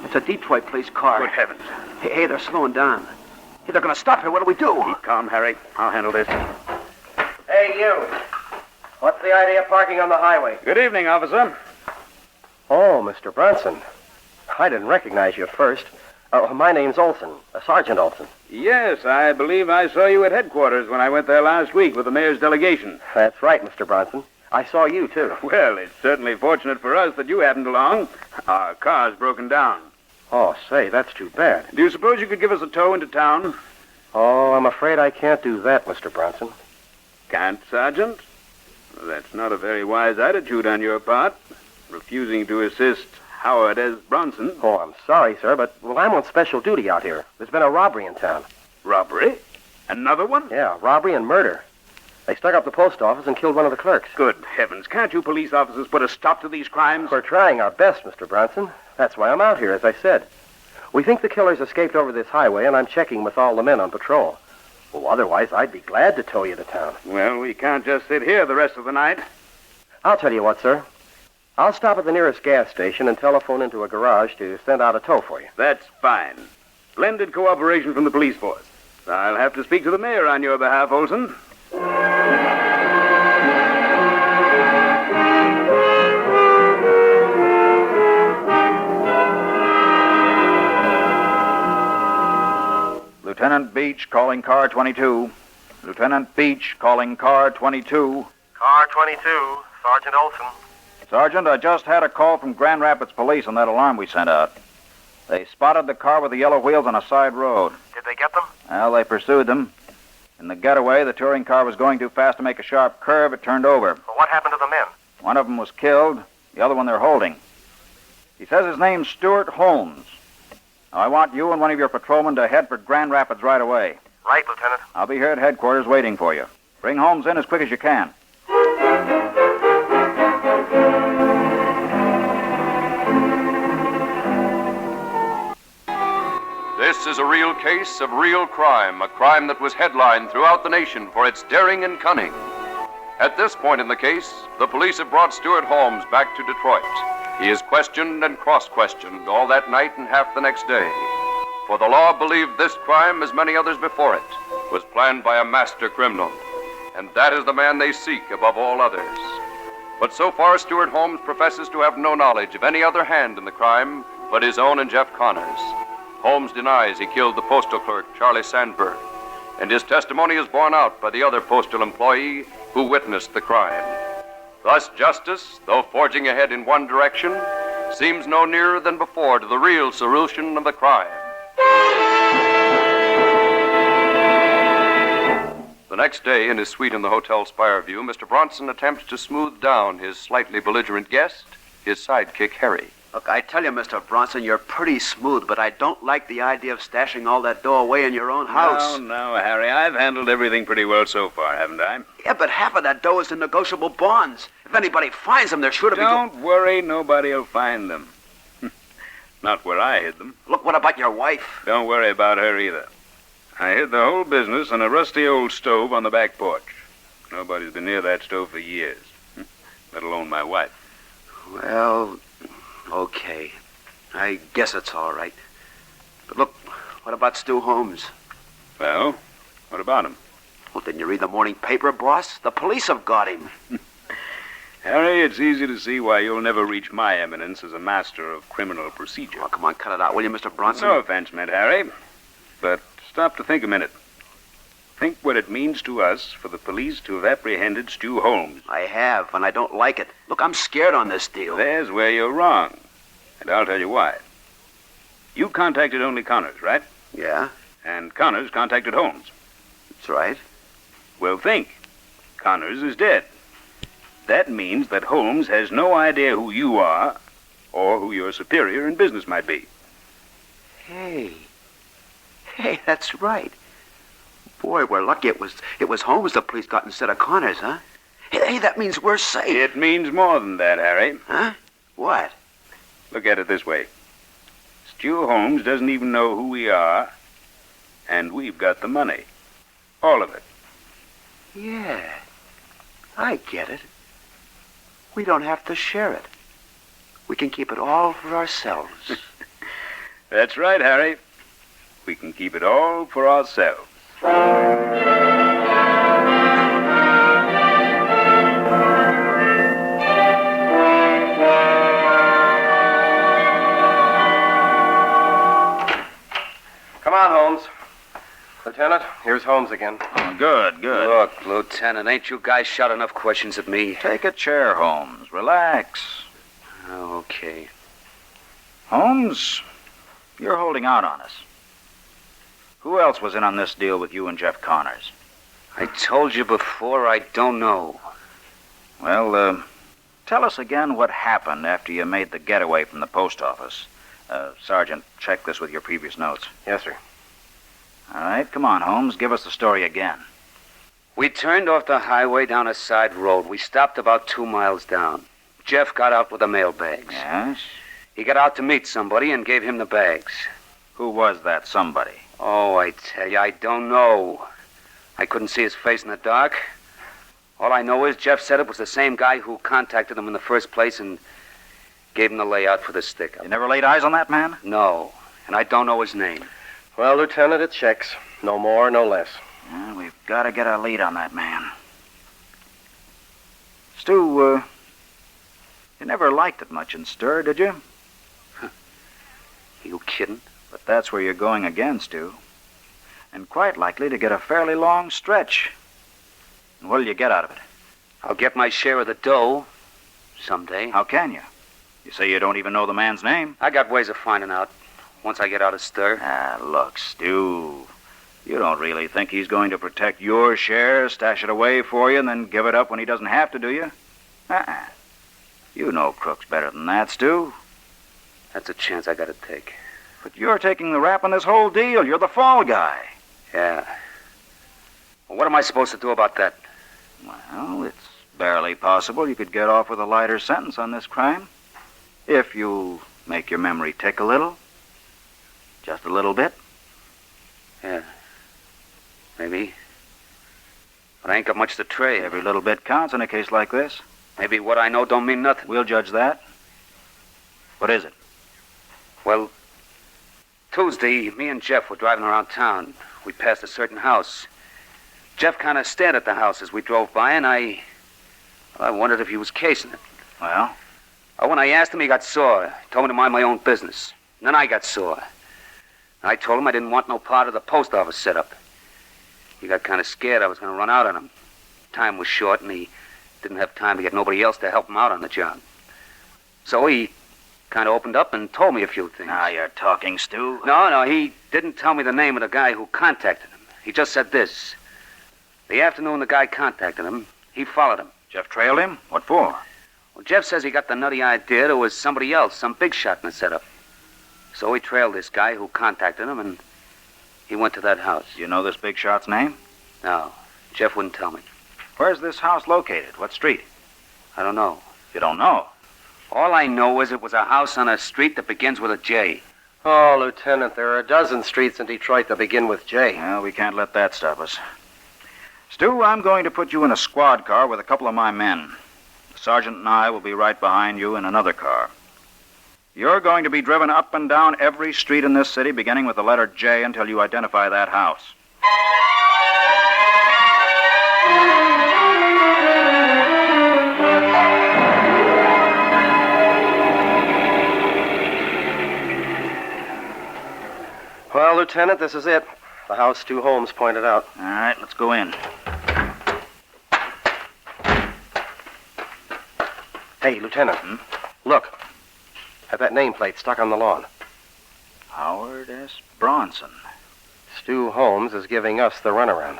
It's a Detroit police car. Good heavens. Hey, they're slowing down. Hey, they're going to stop here. What do we do? Keep calm, Harry. I'll handle this. Hey, you. What's the idea of parking on the highway? Good evening, officer. Oh, Mr. Bronson. I didn't recognize you at first. My name's Olson, Sergeant Olson. Yes, I believe I saw you at headquarters when I went there last week with the mayor's delegation. That's right, Mr. Bronson. I saw you, too. Well, it's certainly fortunate for us that you happened along. Our car's broken down. Oh, say, that's too bad. Do you suppose you could give us a tow into town? Oh, I'm afraid I can't do that, Mr. Bronson. Can't, Sergeant? Well, that's not a very wise attitude on your part, refusing to assist Howard S. Bronson. Oh, I'm sorry, sir, but, I'm on special duty out here. There's been a robbery in town. Robbery? Another one? Yeah, robbery and murder. They stuck up the post office and killed one of the clerks. Good heavens, can't you police officers put a stop to these crimes? We're trying our best, Mr. Bronson. That's why I'm out here, as I said. We think the killers escaped over this highway, and I'm checking with all the men on patrol. Well, otherwise, I'd be glad to tow you to town. Well, we can't just sit here the rest of the night. I'll tell you what, sir. I'll stop at the nearest gas station and telephone into a garage to send out a tow for you. That's fine. Splendid cooperation from the police force. I'll have to speak to the mayor on your behalf, Olson. Lieutenant Beach calling car 22. Lieutenant Beach calling car 22. Car 22, Sergeant Olson. Sergeant, I just had a call from Grand Rapids Police on that alarm we sent out. They spotted the car with the yellow wheels on a side road. Did they get them? Well, they pursued them. In the getaway, the touring car was going too fast to make a sharp curve. It turned over. Well, what happened to the men? One of them was killed. The other one they're holding. He says his name's Stuart Holmes. Now, I want you and one of your patrolmen to head for Grand Rapids right away. Right, Lieutenant. I'll be here at headquarters waiting for you. Bring Holmes in as quick as you can. This is a real case of real crime, a crime that was headlined throughout the nation for its daring and cunning. At this point in the case, the police have brought Stuart Holmes back to Detroit. He is questioned and cross-questioned all that night and half the next day. For the law believed this crime, as many others before it, was planned by a master criminal. And that is the man they seek above all others. But so far, Stuart Holmes professes to have no knowledge of any other hand in the crime but his own and Jeff Connor's. Holmes denies he killed the postal clerk, Charlie Sandberg, and his testimony is borne out by the other postal employee who witnessed the crime. Thus, justice, though forging ahead in one direction, seems no nearer than before to the real solution of the crime. The next day, in his suite in the Hotel Spireview, Mr. Bronson attempts to smooth down his slightly belligerent guest, his sidekick, Harry. Look, I tell you, Mr. Bronson, you're pretty smooth, but I don't like the idea of stashing all that dough away in your own house. No, Harry. I've handled everything pretty well so far, haven't I? Yeah, but half of that dough is in negotiable bonds. If anybody finds them, they're sure to be... Don't worry, nobody'll find them. Not where I hid them. Look, what about your wife? Don't worry about her either. I hid the whole business in a rusty old stove on the back porch. Nobody's been near that stove for years, let alone my wife. Well... okay. I guess it's all right. But look, what about Stu Holmes? Well, what about him? Well, didn't you read the morning paper, boss? The police have got him. Harry, it's easy to see why you'll never reach my eminence as a master of criminal procedure. Oh, come on, cut it out, will you, Mr. Bronson? No offense meant, Harry. But stop to think a minute. Think what it means to us for the police to have apprehended Stu Holmes. I have, and I don't like it. Look, I'm scared on this deal. There's where you're wrong. And I'll tell you why. You contacted only Connors, right? Yeah. And Connors contacted Holmes. That's right. Well, think. Connors is dead. That means that Holmes has no idea who you are or who your superior in business might be. Hey, that's right. Boy, we're lucky it was Holmes the police got instead of Connors, huh? Hey, that means we're safe. It means more than that, Harry. Huh? What? Look at it this way. Stu Holmes doesn't even know who we are, and we've got the money. All of it. Yeah, I get it. We don't have to share it. We can keep it all for ourselves. That's right, Harry. We can keep it all for ourselves. Come on, Holmes. Lieutenant, here's Holmes again. Oh, good. Look, Lieutenant, ain't you guys shot enough questions at me? Take a chair, Holmes. Relax. Okay. Holmes, you're holding out on us. Who else was in on this deal with you and Jeff Connors? I told you before, I don't know. Well, tell us again what happened after you made the getaway from the post office. Sergeant, check this with your previous notes. Yes, sir. All right, come on, Holmes. Give us the story again. We turned off the highway down a side road. We stopped about 2 miles down. Jeff got out with the mail bags. Yes? He got out to meet somebody and gave him the bags. Who was that somebody? Oh, I tell you, I don't know. I couldn't see his face in the dark. All I know is Jeff said it was the same guy who contacted him in the first place and gave him the layout for the stick-up. You never laid eyes on that man? No, and I don't know his name. Well, Lieutenant, it checks. No more, no less. Well, we've got to get a lead on that man. Stu, you never liked it much in stir, did you? You kidding? But that's where you're going again, Stu. And quite likely to get a fairly long stretch. And what'll you get out of it? I'll get my share of the dough someday. How can you? You say you don't even know the man's name? I got ways of finding out once I get out of stir. Look, Stu. You don't really think he's going to protect your share, stash it away for you, and then give it up when he doesn't have to, do you? You know crooks better than that, Stu. That's a chance I gotta take. But you're taking the rap on this whole deal. You're the fall guy. Yeah. Well, what am I supposed to do about that? Well, it's barely possible you could get off with a lighter sentence on this crime. If you make your memory tick a little. Just a little bit. Yeah. Maybe. But I ain't got much to trade. Every little bit counts in a case like this. Maybe what I know don't mean nothing. We'll judge that. What is it? Well, Tuesday, me and Jeff were driving around town. We passed a certain house. Jeff kind of stared at the house as we drove by, and I wondered if he was casing it. Well? When I asked him, he got sore. He told me to mind my own business. And then I got sore. I told him I didn't want no part of the post office setup. He got kind of scared I was going to run out on him. Time was short, and he didn't have time to get nobody else to help him out on the job. So he kind of opened up and told me a few things. Now you're talking, Stu. No, he didn't tell me the name of the guy who contacted him. He just said this. The afternoon the guy contacted him, he followed him. Jeff trailed him? What for? Well, Jeff says he got the nutty idea there was somebody else, some big shot in the setup. So he trailed this guy who contacted him, and he went to that house. You know this big shot's name? No, Jeff wouldn't tell me. Where's this house located? What street? I don't know. You don't know? All I know is it was a house on a street that begins with a J. Oh, Lieutenant, there are a dozen streets in Detroit that begin with J. Well, we can't let that stop us. Stu, I'm going to put you in a squad car with a couple of my men. The sergeant and I will be right behind you in another car. You're going to be driven up and down every street in this city, beginning with the letter J, until you identify that house. Well, Lieutenant, this is it. The house Stu Holmes pointed out. All right, let's go in. Hey, Lieutenant. Look. At that nameplate stuck on the lawn. Howard S. Bronson. Stu Holmes is giving us the runaround.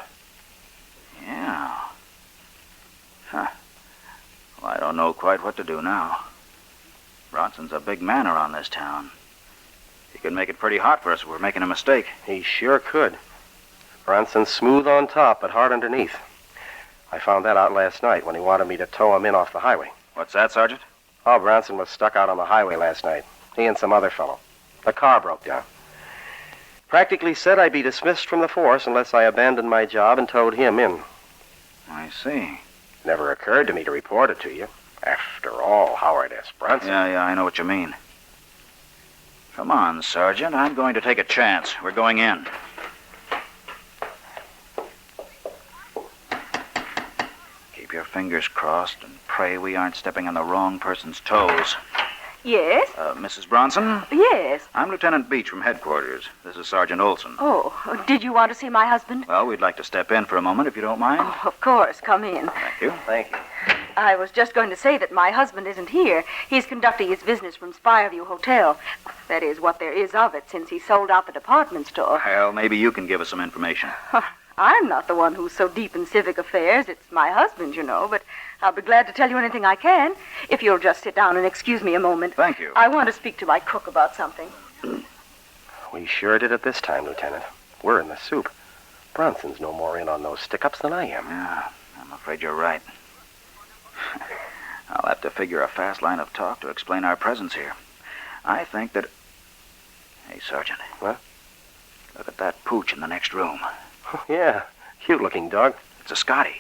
Yeah. Huh. Well, I don't know quite what to do now. Bronson's a big man around this town. He could make it pretty hot for us if we're making a mistake. He sure could. Bronson's smooth on top, but hard underneath. I found that out last night when he wanted me to tow him in off the highway. What's that, Sergeant? Oh, Bronson was stuck out on the highway last night. He and some other fellow. The car broke down. Practically said I'd be dismissed from the force unless I abandoned my job and towed him in. I see. Never occurred to me to report it to you. After all, Howard S. Bronson. Yeah, I know what you mean. Come on, Sergeant. I'm going to take a chance. We're going in. Keep your fingers crossed and pray we aren't stepping on the wrong person's toes. Yes? Mrs. Bronson? Yes. I'm Lieutenant Beach from headquarters. This is Sergeant Olson. Oh, did you want to see my husband? Well, we'd like to step in for a moment, if you don't mind. Oh, of course. Come in. Thank you. Thank you. I was just going to say that my husband isn't here. He's conducting his business from Spireview Hotel. That is, what there is of it, since he sold out the department store. Well, maybe you can give us some information. I'm not the one who's so deep in civic affairs. It's my husband, you know, but I'll be glad to tell you anything I can, if you'll just sit down and excuse me a moment. Thank you. I want to speak to my cook about something. We sure did it this time, Lieutenant. We're in the soup. Bronson's no more in on those stick-ups than I am. Yeah, I'm afraid you're right. I'll have to figure a fast line of talk to explain our presence here. I think that... Hey, Sergeant. What? Look at that pooch in the next room. Oh, yeah, cute-looking dog. It's a Scotty.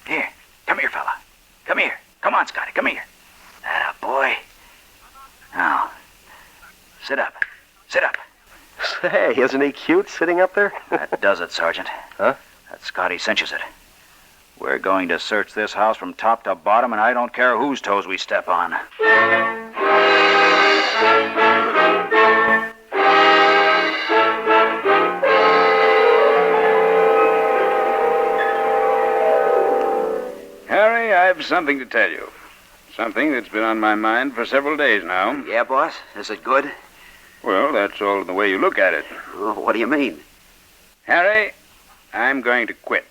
Here, come here, fella. Come here. Come on, Scotty, come here. Atta boy. Now, sit up. Sit up. Say, isn't he cute sitting up there? That does it, Sergeant. Huh? That Scotty cinches it. We're going to search this house from top to bottom, and I don't care whose toes we step on. Harry, I've something to tell you. Something that's been on my mind for several days now. Yeah, boss? Is it good? Well, that's all the way you look at it. Oh, what do you mean? Harry, I'm going to quit.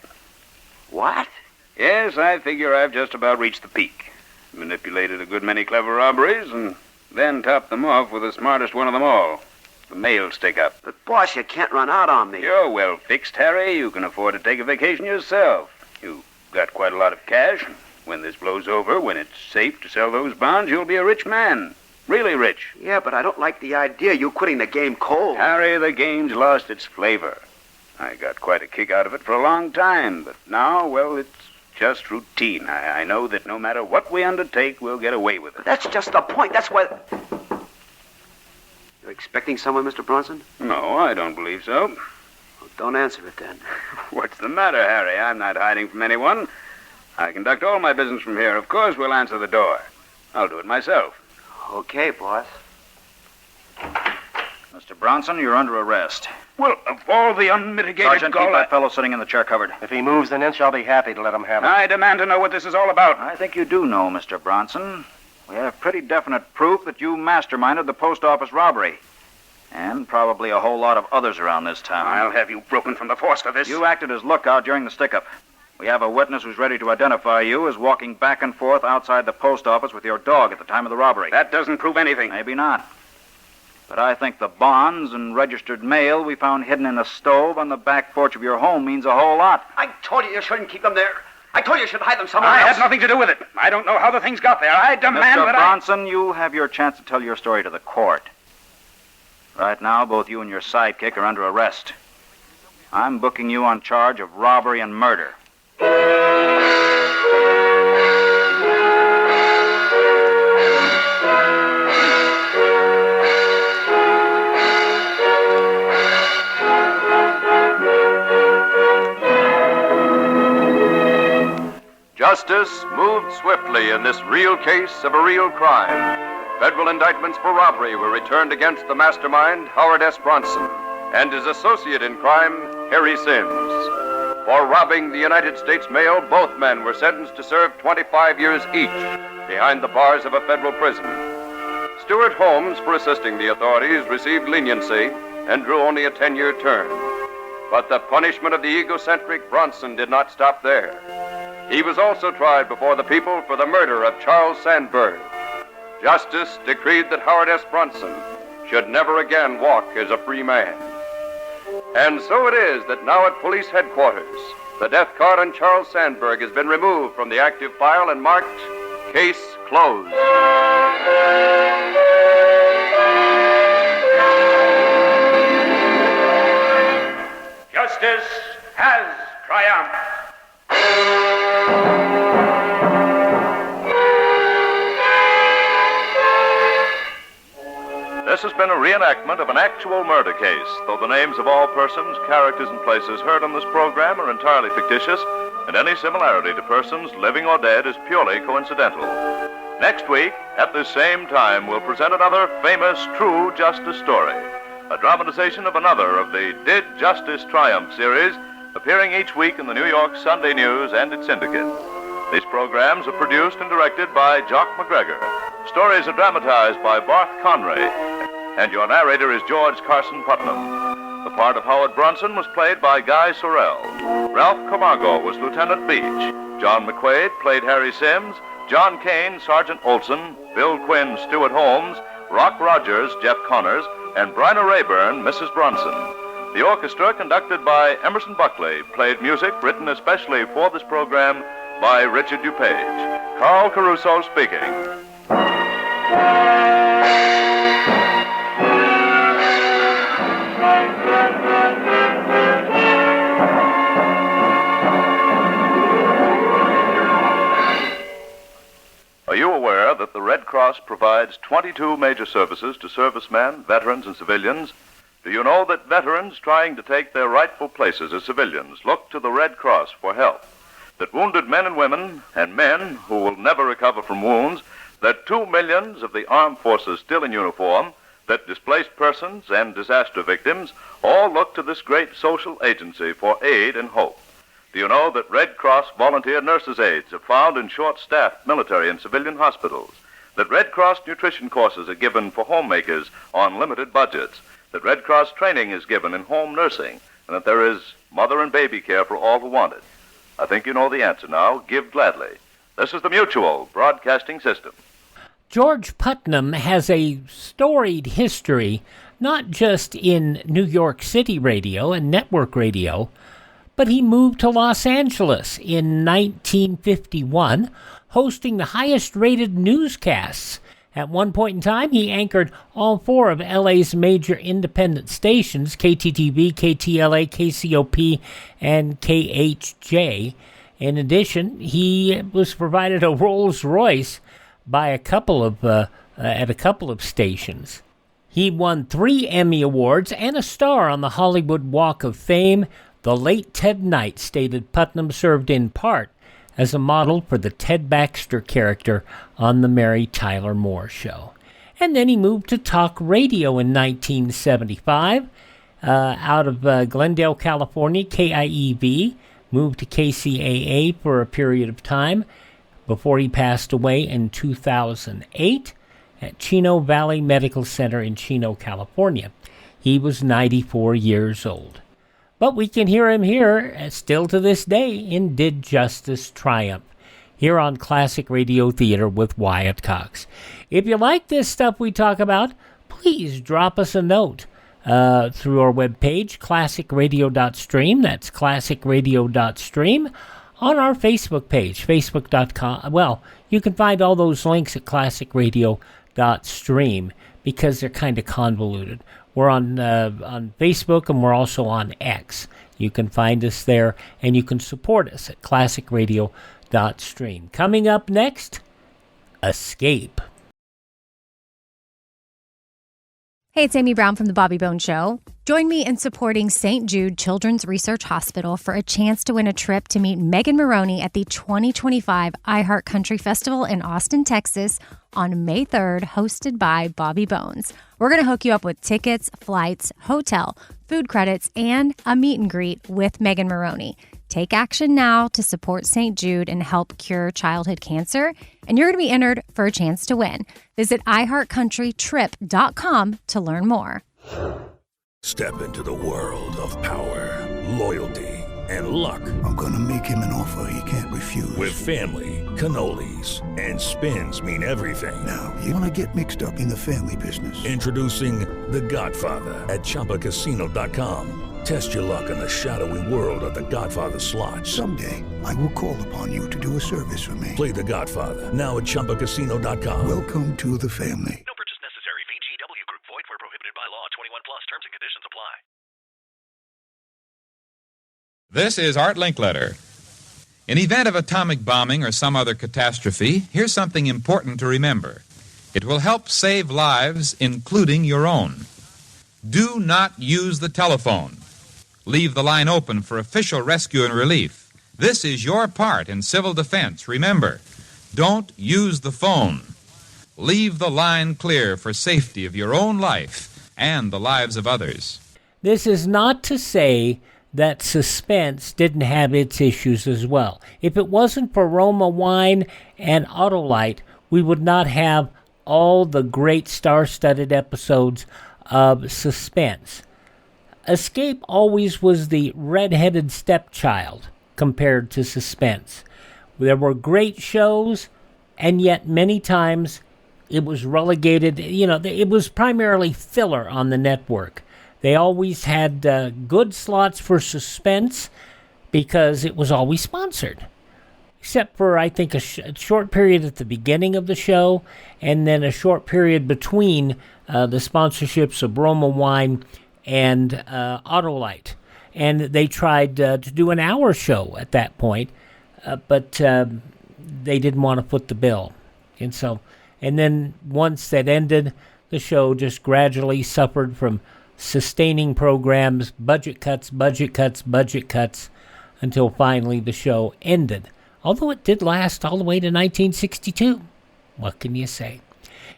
What? Yes, I figure I've just about reached the peak. Manipulated a good many clever robberies, and then topped them off with the smartest one of them all. The mail stick-up. But, boss, you can't run out on me. You're well fixed, Harry. You can afford to take a vacation yourself. You've got quite a lot of cash. When this blows over, when it's safe to sell those bonds, you'll be a rich man. Really rich. Yeah, but I don't like the idea of you quitting the game cold. Harry, the game's lost its flavor. I got quite a kick out of it for a long time, but now, well, it's just routine. I know that no matter what we undertake, we'll get away with it. That's just the point. That's why... You're expecting someone, Mr. Bronson? No, I don't believe so. Well, don't answer it, then. What's the matter, Harry? I'm not hiding from anyone. I conduct all my business from here. Of course, we'll answer the door. I'll do it myself. Okay, boss. Mr. Bronson, you're under arrest. Well, of all the unmitigated Sergeant, keep that fellow sitting in the chair covered. If he moves an inch, I'll be happy to let him have it. I demand to know what this is all about. I think you do know, Mr. Bronson. We have pretty definite proof that you masterminded the post office robbery. And probably a whole lot of others around this town. I'll have you broken from the force for this. You acted as lookout during the stick-up. We have a witness who's ready to identify you as walking back and forth outside the post office with your dog at the time of the robbery. That doesn't prove anything. Maybe not. But I think the bonds and registered mail we found hidden in a stove on the back porch of your home means a whole lot. I told you shouldn't keep them there. I told you should hide them somewhere else. I had nothing to do with it. I don't know how the things got there. I demand Mr. that Bronson, you have your chance to tell your story to the court. Right now, both you and your sidekick are under arrest. I'm booking you on charge of robbery and murder. Justice moved swiftly in this real case of a real crime. Federal indictments for robbery were returned against the mastermind, Howard S. Bronson, and his associate in crime, Harry Sims. For robbing the United States mail, both men were sentenced to serve 25 years each behind the bars of a federal prison. Stuart Holmes, for assisting the authorities, received leniency and drew only a 10-year term. But the punishment of the egocentric Bronson did not stop there. He was also tried before the people for the murder of Charles Sandburg. Justice decreed that Howard S. Bronson should never again walk as a free man. And so it is that now at police headquarters, the death card on Charles Sandburg has been removed from the active file and marked Case Closed. Justice has triumphed. This has been a reenactment of an actual murder case, though the names of all persons, characters, and places heard on this program are entirely fictitious, and any similarity to persons living or dead is purely coincidental. Next week, at the same time, we'll present another famous true justice story, a dramatization of another of the Did Justice Triumph series, appearing each week in the New York Sunday News and its syndicate. These programs are produced and directed by Jock McGregor. Stories are dramatized by Barth Conray, and your narrator is George Carson Putnam. The part of Howard Brunson was played by Guy Sorrell. Ralph Camargo was Lieutenant Beach. John McQuaid played Harry Sims. John Kane, Sergeant Olson. Bill Quinn, Stuart Holmes. Rock Rogers, Jeff Connors. And Bryna Rayburn, Mrs. Bronson. The orchestra, conducted by Emerson Buckley, played music written especially for this program by Richard DuPage. Carl Caruso speaking. Are you aware that the Red Cross provides 22 major services to servicemen, veterans, and civilians? Do you know that veterans trying to take their rightful places as civilians look to the Red Cross for help? That wounded men and women, and men who will never recover from wounds, that 2 millions of the armed forces still in uniform, that displaced persons and disaster victims all look to this great social agency for aid and hope? Do you know that Red Cross volunteer nurses' aides are found in short-staffed military and civilian hospitals? That Red Cross nutrition courses are given for homemakers on limited budgets? That Red Cross training is given in home nursing? And that there is mother and baby care for all who want it? I think you know the answer now. Give gladly. This is the Mutual Broadcasting System. George Putnam has a storied history, not just in New York City radio and network radio, but he moved to Los Angeles in 1951, hosting the highest-rated newscasts. At one point in time, he anchored all 4 of LA's major independent stations, KTTV, KTLA, KCOP, and KHJ. In addition, he was provided a Rolls-Royce by at a couple of stations. He won 3 Emmy Awards and a star on the Hollywood Walk of Fame. The late Ted Knight stated Putnam served in part as a model for the Ted Baxter character on The Mary Tyler Moore Show. And then he moved to talk radio in 1975 out of Glendale, California, KIEV, moved to KCAA for a period of time before he passed away in 2008 at Chino Valley Medical Center in Chino, California. He was 94 years old. But we can hear him here, still to this day, in Did Justice Triumph, here on Classic Radio Theater with Wyatt Cox. If you like this stuff we talk about, please drop us a note through our webpage, classicradio.stream. That's classicradio.stream. On our Facebook page, facebook.com. Well, you can find all those links at classicradio.stream because they're kind of convoluted. We're on Facebook, and we're also on X. You can find us there, and you can support us at classicradio.stream. Coming up next, Escape. Hey, it's Amy Brown from The Bobby Bones Show. Join me in supporting St. Jude Children's Research Hospital for a chance to win a trip to meet Megan Maroney at the 2025 iHeart Country Festival in Austin, Texas on May 3rd, hosted by Bobby Bones. We're going to hook you up with tickets, flights, hotel, food credits, and a meet and greet with Megan Maroney. Take action now to support St. Jude and help cure childhood cancer, and you're going to be entered for a chance to win. Visit iHeartCountryTrip.com to learn more. Step into the world of power, loyalty, and luck. I'm going to make him an offer he can't refuse. With family, cannolis, and spins mean everything. Now, you want to get mixed up in the family business. Introducing The Godfather at ChumbaCasino.com. Test your luck in the shadowy world of The Godfather slot. Someday, I will call upon you to do a service for me. Play The Godfather now at ChumbaCasino.com. Welcome to the family. No purchase necessary. VGW Group. Void where prohibited by law. 21 plus. Terms and conditions apply. This is Art Linkletter. In event of atomic bombing or some other catastrophe, here's something important to remember. It will help save lives, including your own. Do not use the telephone. Leave the line open for official rescue and relief. This is your part in civil defense. Remember, Don't use the phone. Leave the line clear for safety of your own life and the lives of others. This is not to say that suspense didn't have its issues as well. If it wasn't for Roma Wine and Autolite, we would not have all the great star-studded episodes of suspense. Escape always was the red-headed stepchild compared to suspense. There were great shows, and yet many times it was relegated. It was primarily filler on the network. They always had good slots for suspense because it was always sponsored. Except for, I think, a short period at the beginning of the show and then a short period between the sponsorships of Roma Wine and Autolite. And they tried to do an hour show at that point, but they didn't want to foot the bill. And then once that ended, the show just gradually suffered from sustaining programs, budget cuts, until finally the show ended. Although it did last all the way to 1962. What can you say?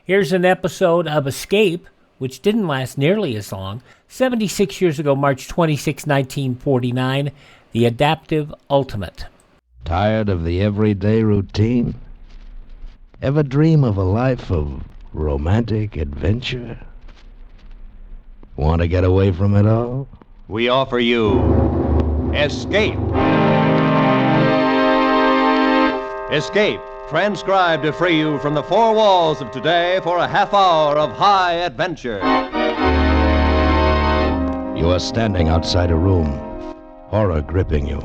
Here's an episode of Escape, which didn't last nearly as long. 76 years ago, March 26, 1949, The Adaptive Ultimate. Tired of the everyday routine? Ever dream of a life of romantic adventure? Want to get away from it all? We offer you Escape. Escape, transcribed to free you from the four walls of today for a half hour of high adventure. You are standing outside a room, horror gripping you,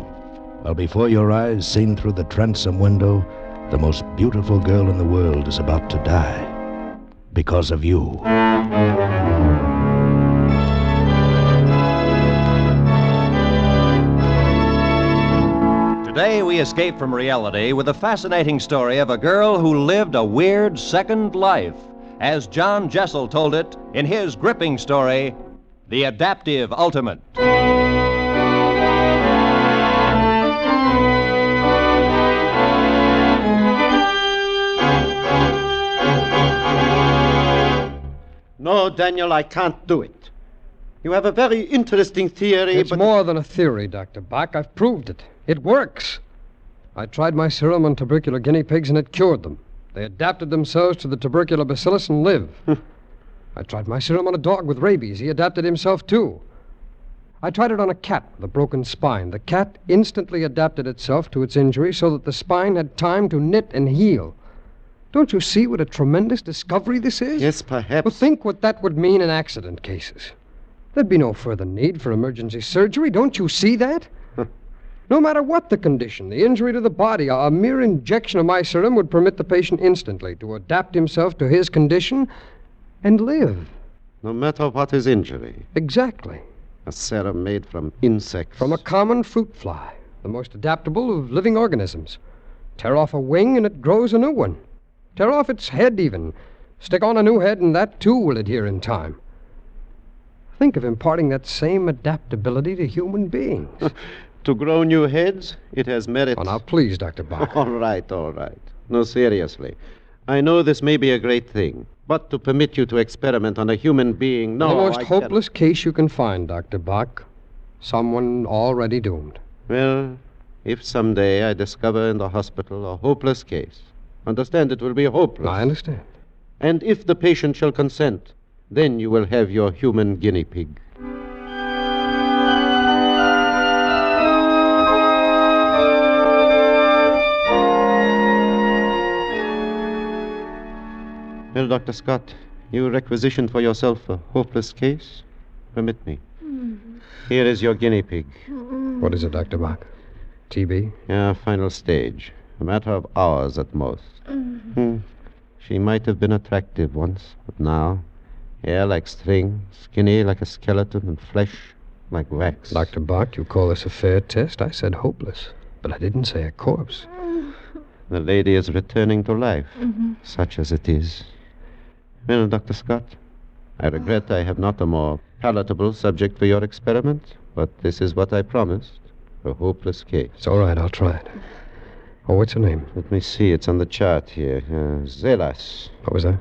while before your eyes, seen through the transom window, the most beautiful girl in the world is about to die because of you. Today we escape from reality with the fascinating story of a girl who lived a weird second life, as John Jessel told it in his gripping story, The Adaptive Ultimate. No, Daniel, I can't do it. You have a very interesting theory, It's more than a theory, Dr. Bach. I've proved it. It works. I tried my serum on tubercular guinea pigs and it cured them. They adapted themselves to the tubercular bacillus and live. I tried my serum on a dog with rabies. He adapted himself, too. I tried it on a cat with a broken spine. The cat instantly adapted itself to its injury so that the spine had time to knit and heal. Don't you see what a tremendous discovery this is? Yes, perhaps. But think what that would mean in accident cases. There'd be no further need for emergency surgery. Don't you see that? No matter what the condition, the injury to the body, a mere injection of my serum would permit the patient instantly to adapt himself to his condition and live. No matter what his injury. Exactly. A serum made from insects. From a common fruit fly, the most adaptable of living organisms. Tear off a wing and it grows a new one. Tear off its head even. Stick on a new head and that too will adhere in time. Think of imparting that same adaptability to human beings. To grow new heads, it has merit. Oh, now, please, Dr. Bach. All right. No, seriously. I know this may be a great thing, but to permit you to experiment on a human being, no, the most hopeless case you can find, Dr. Bach. Someone already doomed. Well, if someday I discover in the hospital a hopeless case, understand it will be hopeless. I understand. And if the patient shall consent, then you will have your human guinea pig. Well, Dr. Scott, you requisitioned for yourself a hopeless case? Permit me. Here is your guinea pig. What is it, Dr. Bach? TB? Yeah, final stage. A matter of hours at most. She might have been attractive once, but now, hair like string, skinny like a skeleton, and flesh like wax. Dr. Bach, you call this a fair test? I said hopeless, but I didn't say a corpse. The lady is returning to life, such as it is. Well, Dr. Scott, I regret I have not a more palatable subject for your experiment, but this is what I promised, a hopeless case. It's all right, I'll try it. Oh, what's her name? Let me see. It's on the chart here. Zelas. What was that?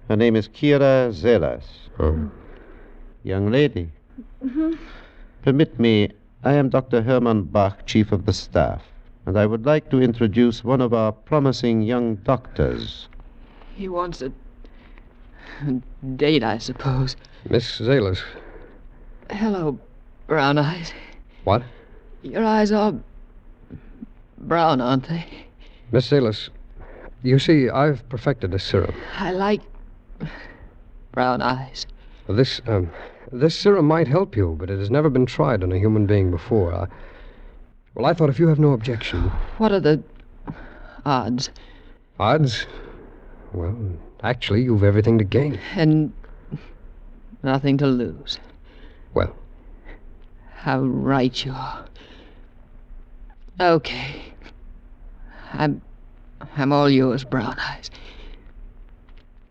Her name is Kira Zelas. Oh. Young lady. Mm-hmm. Permit me. I am Dr. Hermann Bach, Chief of the Staff, and I would like to introduce one of our promising young doctors. He wants a date, I suppose. Miss Zelas. Hello, Brown Eyes. What? Your eyes are brown, aren't they? Miss Zelas, you see, I've perfected a serum. I like brown eyes. This serum might help you, but it has never been tried on a human being before. I thought if you have no objection... What are the odds? Odds? Well, actually, you've everything to gain. And nothing to lose. Well? How right you are. Okay. I'm all yours, Brown Eyes.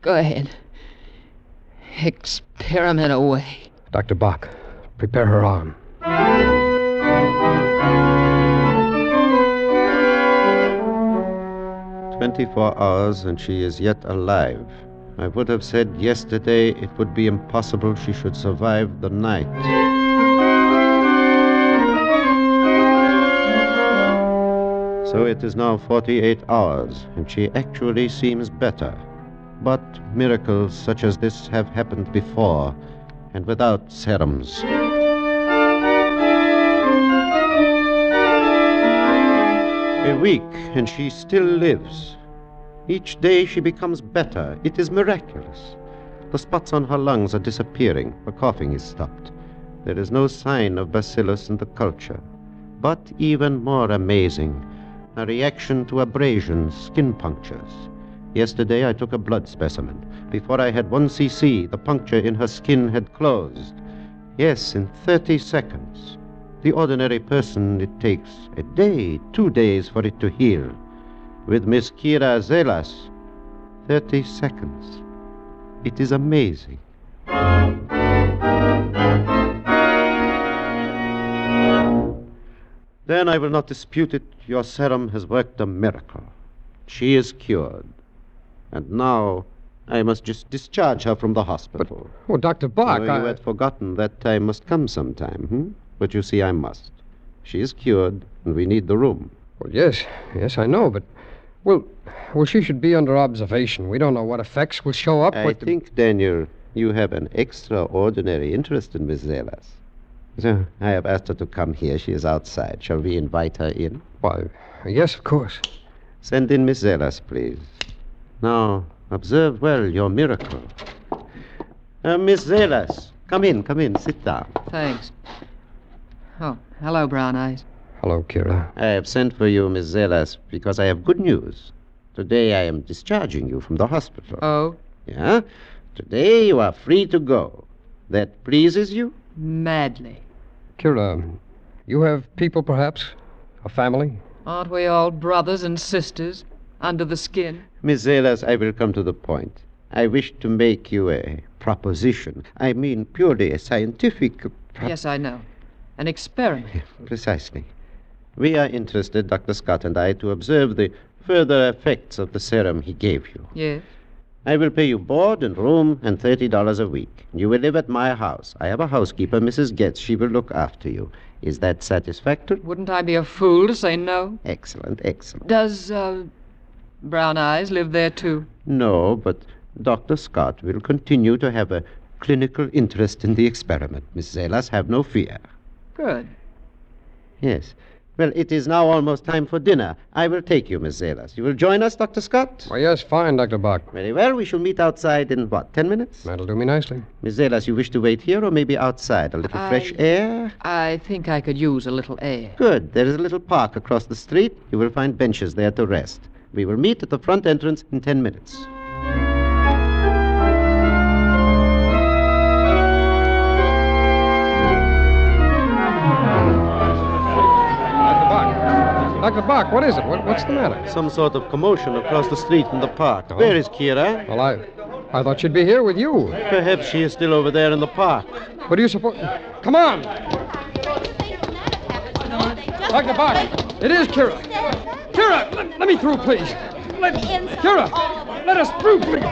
Go ahead. Experiment away. Dr. Bach, prepare her arm. 24 hours and she is yet alive. I would have said yesterday it would be impossible she should survive the night. So it is now 48 hours, and she actually seems better. But miracles such as this have happened before, and without serums. A week, and she still lives. Each day she becomes better. It is miraculous. The spots on her lungs are disappearing. Her coughing is stopped. There is no sign of bacillus in the culture. But even more amazing, a reaction to abrasions, skin punctures. Yesterday I took a blood specimen. Before I had 1 cc, the puncture in her skin had closed. Yes, in 30 seconds. The ordinary person, it takes a day, 2 days for it to heal. With Miss Kira Zelas, 30 seconds. It is amazing. Then I will not dispute it. Your serum has worked a miracle. She is cured. And now I must just discharge her from the hospital. But, Dr. Bach, You had forgotten that time must come sometime, But you see, I must. She is cured, and we need the room. Well, yes, I know, but... Well, she should be under observation. We don't know what effects will show up. I think, Daniel, you have an extraordinary interest in Miss Zelas. So I have asked her to come here. She is outside. Shall we invite her in? Why, yes, of course. Send in Miss Zelas, please. Now, observe well your miracle. Miss Zelas, come in, sit down. Thanks. Oh, hello, Brown Eyes. Hello, Kira. I have sent for you, Miss Zelas, because I have good news. Today I am discharging you from the hospital. Oh? Yeah? Today you are free to go. That pleases you? Madly. Kira, you have people, perhaps? A family? Aren't we all brothers and sisters under the skin? Miss Zelas, I will come to the point. I wish to make you a proposition. I mean purely a scientific... Yes, I know. An experiment. Precisely. We are interested, Dr. Scott and I, to observe the further effects of the serum he gave you. Yes. I will pay you board and room and $30 a week. You will live at my house. I have a housekeeper, Mrs. Getz. She will look after you. Is that satisfactory? Wouldn't I be a fool to say no? Excellent, excellent. Does, Brown Eyes live there, too? No, but Dr. Scott will continue to have a clinical interest in the experiment. Miss Zelas, have no fear. Good. Yes. Well, it is now almost time for dinner. I will take you, Miss Zelas. You will join us, Dr. Scott? Why, yes, fine, Dr. Bach. Very well. We shall meet outside in, 10 minutes? That'll do me nicely. Miss Zelas, you wish to wait here or maybe outside? A little fresh air? I think I could use a little air. Good. There is a little park across the street. You will find benches there to rest. We will meet at the front entrance in 10 minutes. Dr. Bach, what is it? What's the matter? Some sort of commotion across the street in the park. Oh. Where is Kira? Well, I thought she'd be here with you. Perhaps she is still over there in the park. What do you suppose? Come on! Dr. Bach, it is Kira. Kira, let me through, please. Kira, let us through, please.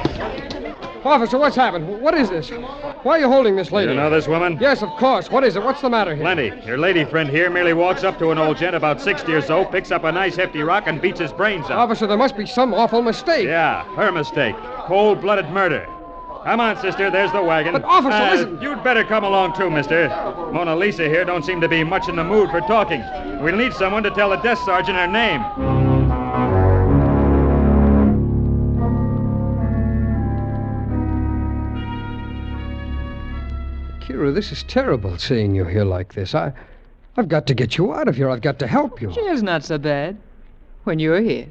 Officer, what's happened? What is this? Why are you holding this lady? You know this woman? Yes, of course. What is it? What's the matter here? Plenty. Your lady friend here merely walks up to an old gent about 60 or so, picks up a nice hefty rock, and beats his brains out. Officer, there must be some awful mistake. Yeah, her mistake. Cold-blooded murder. Come on, sister. There's the wagon. But, officer, listen. You'd better come along, too, mister. Mona Lisa here don't seem to be much in the mood for talking. We'll need someone to tell the desk sergeant her name. Kira, this is terrible, seeing you here like this. I've got to get you out of here. I've got to help you. It's not so bad when you're here.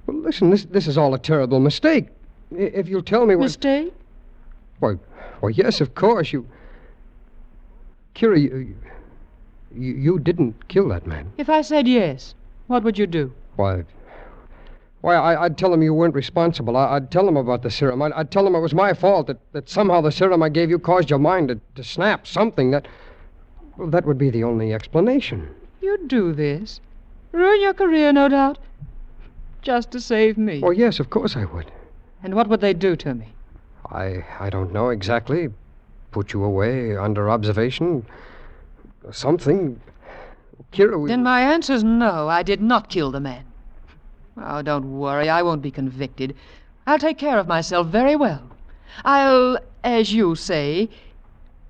Well, listen, this is all a terrible mistake. If you'll tell me what... Mistake? Why, yes, of course. Kira, you didn't kill that man. If I said yes, what would you do? Why, I'd tell him you weren't responsible. I'd tell him about the serum. I'd tell him it was my fault, that somehow the serum I gave you caused your mind to snap, something that... Well, that would be the only explanation. You'd do this? Ruin your career, no doubt? Just to save me? Oh, yes, of course I would. And what would they do to me? I don't know exactly. Put you away under observation. Something. Kira, Then my answer's no. I did not kill the man. Oh, don't worry. I won't be convicted. I'll take care of myself very well. I'll, as you say,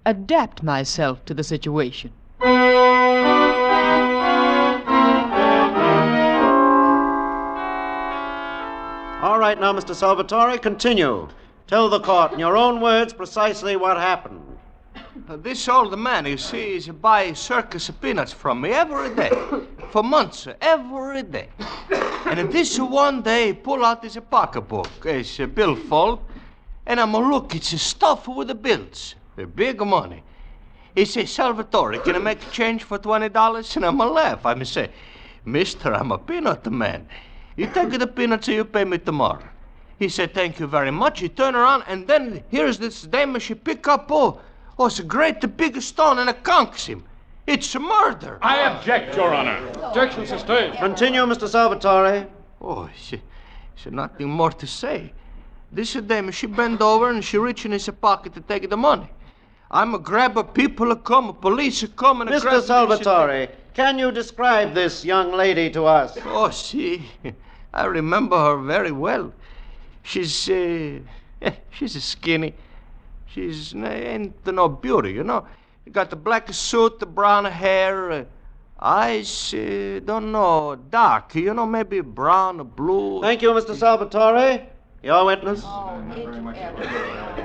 adapt myself to the situation. All right, now, Mr. Salvatore, continue. Tell the court in your own words precisely what happened. This old man, you see, is buy circus peanuts from me every day. For months, every day. And this one day, pull out his pocketbook, it's a billfold, and I'm look, it's stuffed with the bills. Big money. He say, Salvatore, can I make a change for $20? And I'm laugh. I'm say, mister, I'm a peanut man. You take the peanuts and you pay me tomorrow. He said, thank you very much. He turn around, and then here's this dame, she pick up, it's a great big stone, and it conks him. It's a murder. I object, Your Honor. Objection sustained. Continue, Mr. Salvatore. Oh, she nothing more to say. This dame, she bend over, and she reach in his pocket to take the money. I'm a grabber, people come, police come, and Mr. Salvatore, can you describe this young lady to us? Oh, see, I remember her very well. She's skinny. She's ain't no beauty, you know. You got the black suit, the brown hair, eyes, don't know, dark, you know, maybe brown or blue. Thank you, Mr. Salvatore. Your witness.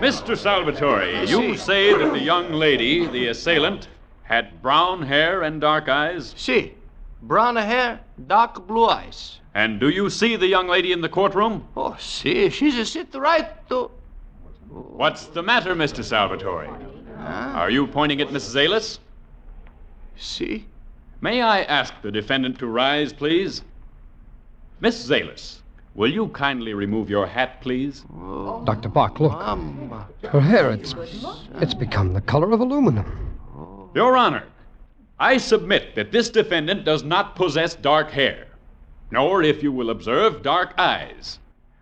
Mr. Salvatore, you say that the young lady, the assailant, had brown hair and dark eyes? Si. Brown hair, dark blue eyes. And do you see the young lady in the courtroom? Oh, si. She's a sit right to... What's the matter, Mr. Salvatore? Are you pointing at Mrs. Zalis? Si. May I ask the defendant to rise, please? Miss Zalis, will you kindly remove your hat, please? Dr. Bach, look. Her hair, it's become the color of aluminum. Your Honor, I submit that this defendant does not possess dark hair, nor, if you will observe, dark eyes.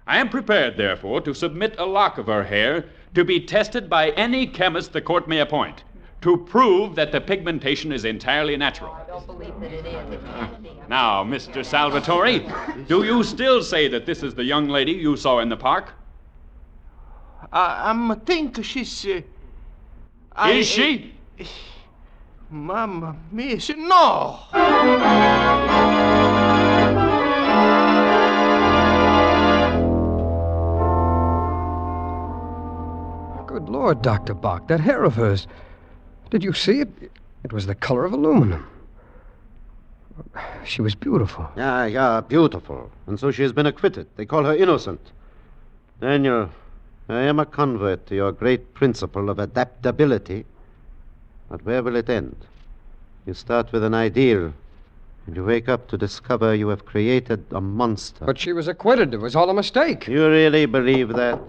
I am prepared, therefore, to submit a lock of her hair to be tested by any chemist the court may appoint to prove that the pigmentation is entirely natural. I don't believe that it is. Now, Mr. Salvatore, do you still say that this is the young lady you saw in the park? I think she's... Is she? Mamma mia, no! Good Lord, Dr. Bach, that hair of hers. Did you see it? It was the color of aluminum. She was beautiful. Yeah, beautiful. And so she has been acquitted. They call her innocent. Daniel, I am a convert to your great principle of adaptability. But where will it end? You start with an ideal, and you wake up to discover you have created a monster. But she was acquitted. It was all a mistake. You really believe that?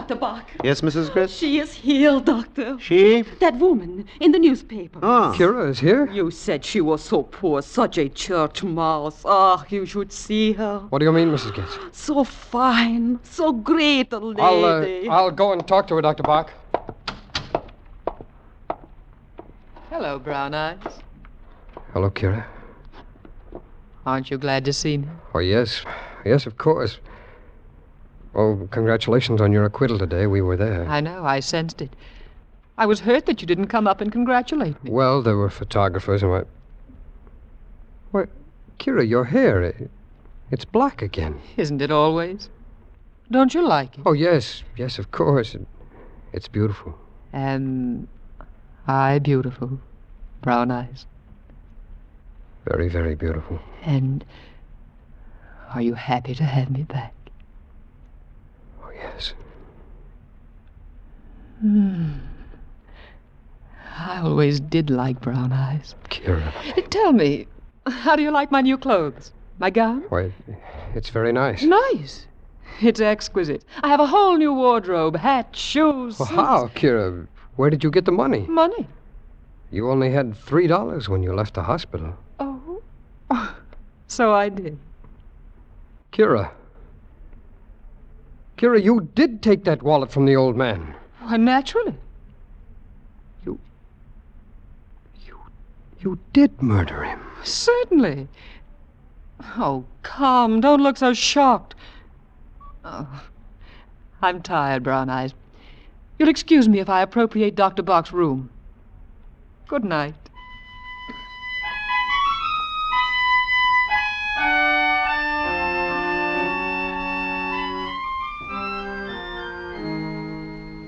Dr. Bach. Yes, Mrs. Gritz? She is here, Doctor. She? That woman in the newspaper. Ah. Kira is here? You said she was so poor, such a church mouse. Ah, you should see her. What do you mean, Mrs. Gates? So fine, so great a lady. I'll go and talk to her, Dr. Bach. Hello, Brown Eyes. Hello, Kira. Aren't you glad to see me? Oh, yes. Yes, of course. Oh, congratulations on your acquittal today. We were there. I know, I sensed it. I was hurt that you didn't come up and congratulate me. Well, there were photographers and what... Why, Kira, your hair, it's black again. Isn't it always? Don't you like it? Oh, yes. Yes, of course. It's beautiful. Am I beautiful, Brown Eyes? Very, very beautiful. And are you happy to have me back? Oh, yes. I always did like Brown Eyes. Kira. Tell me, how do you like my new clothes? My gown? Why, it's very nice. Nice. It's exquisite. I have a whole new wardrobe, hat, shoes. Well, how, Kira? Where did you get the money? Money? You only had $3 when you left the hospital. Oh, so I did. Kira. Kira, you did take that wallet from the old man. Well, naturally. You did murder him. Certainly. Oh, come. Don't look so shocked. Oh, I'm tired, Brown Eyes. You'll excuse me if I appropriate Dr. Bach's room. Good night.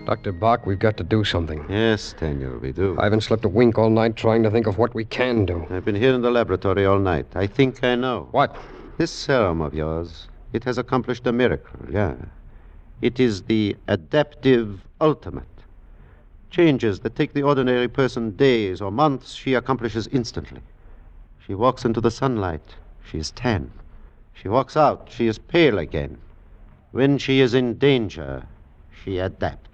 Dr. Bach, we've got to do something. Yes, Daniel, we do. I haven't slept a wink all night trying to think of what we can do. I've been here in the laboratory all night. I think I know. What? This serum of yours, it has accomplished a miracle, yeah. It is the adaptive ultimate. Changes that take the ordinary person days or months, she accomplishes instantly. She walks into the sunlight, she is tan. She walks out, she is pale again. When she is in danger, she adapts.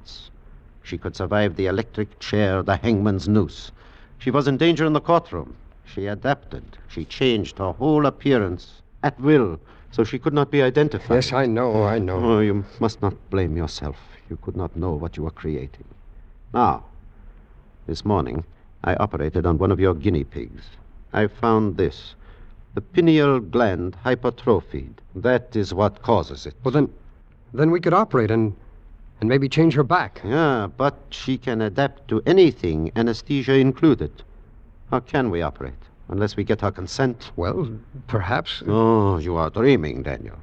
She could survive the electric chair, the hangman's noose. She was in danger in the courtroom. She adapted. She changed her whole appearance at will, so she could not be identified. Yes, I know. Oh, you must not blame yourself. You could not know what you were creating. Now, this morning, I operated on one of your guinea pigs. I found this. The pineal gland hypertrophied. That is what causes it. Well, then we could operate and maybe change her back. Yeah, but she can adapt to anything, anesthesia included. How can we operate? Unless we get her consent? Well, perhaps. Oh, you are dreaming, Daniel.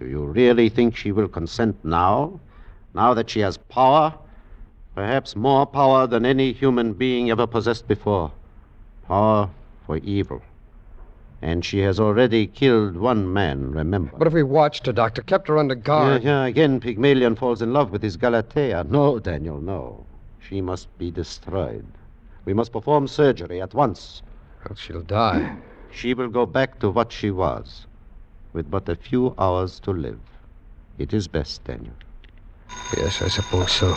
Do you really think she will consent now? Now that she has power? Perhaps more power than any human being ever possessed before. Power for evil. And she has already killed one man, remember. But if we watched her, Doctor, kept her under guard... Yeah, again, Pygmalion falls in love with his Galatea. No, Daniel, no. She must be destroyed. We must perform surgery at once. Well, she'll die. She will go back to what she was, with but a few hours to live. It is best, Daniel. Yes, I suppose so.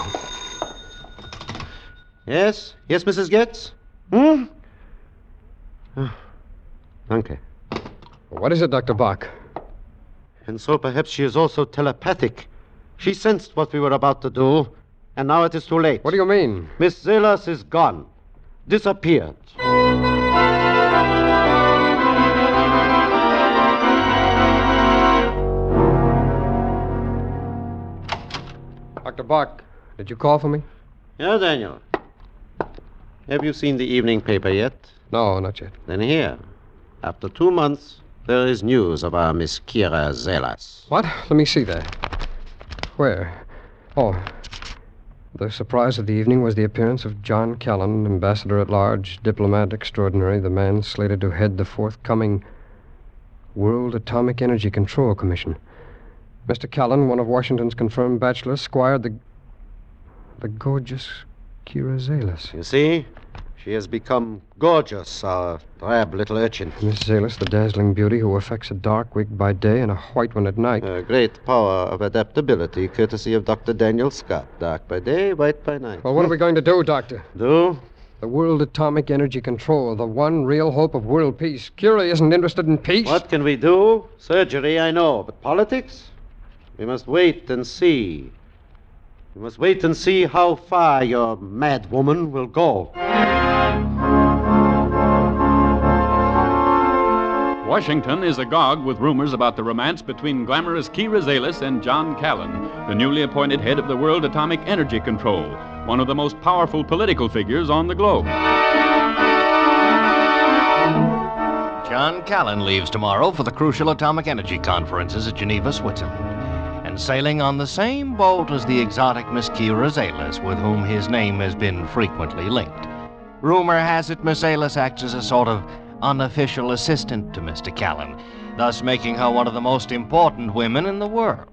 Yes? Yes, Mrs. Getz? Hmm? Danke. What is it, Dr. Bach? And so perhaps she is also telepathic. She sensed what we were about to do, and now it is too late. What do you mean? Miss Zelas is gone. Disappeared. Dr. Bach, did you call for me? Yeah, Daniel. Have you seen the evening paper yet? No, not yet. Then here. After 2 months, there is news of our Miss Kira Zelas. What? Let me see that. Where? Oh. The surprise of the evening was the appearance of John Callan, Ambassador at Large, Diplomat Extraordinary, the man slated to head the forthcoming World Atomic Energy Control Commission. Mr. Callan, one of Washington's confirmed bachelors, squired the gorgeous Kira Zelas. You see? She has become gorgeous, our drab little urchin. Miss Zalis, the dazzling beauty who affects a dark wig by day and a white one at night. A great power of adaptability, courtesy of Dr. Daniel Scott. Dark by day, white by night. Well, what are we going to do, Doctor? Do? The World Atomic Energy Control, the one real hope of world peace. Curie isn't interested in peace. What can we do? Surgery, I know. But politics? We must wait and see. We must wait and see how far your mad woman will go. Washington is agog with rumors about the romance between glamorous Kira Zalis and John Callan, the newly appointed head of the World Atomic Energy Control, one of the most powerful political figures on the globe. John Callan leaves tomorrow for the crucial atomic energy conferences at Geneva, Switzerland, and sailing on the same boat as the exotic Miss Kira Zalis, with whom his name has been frequently linked. Rumor has it Miss Zalis acts as a sort of unofficial assistant to Mr. Callan, thus making her one of the most important women in the world.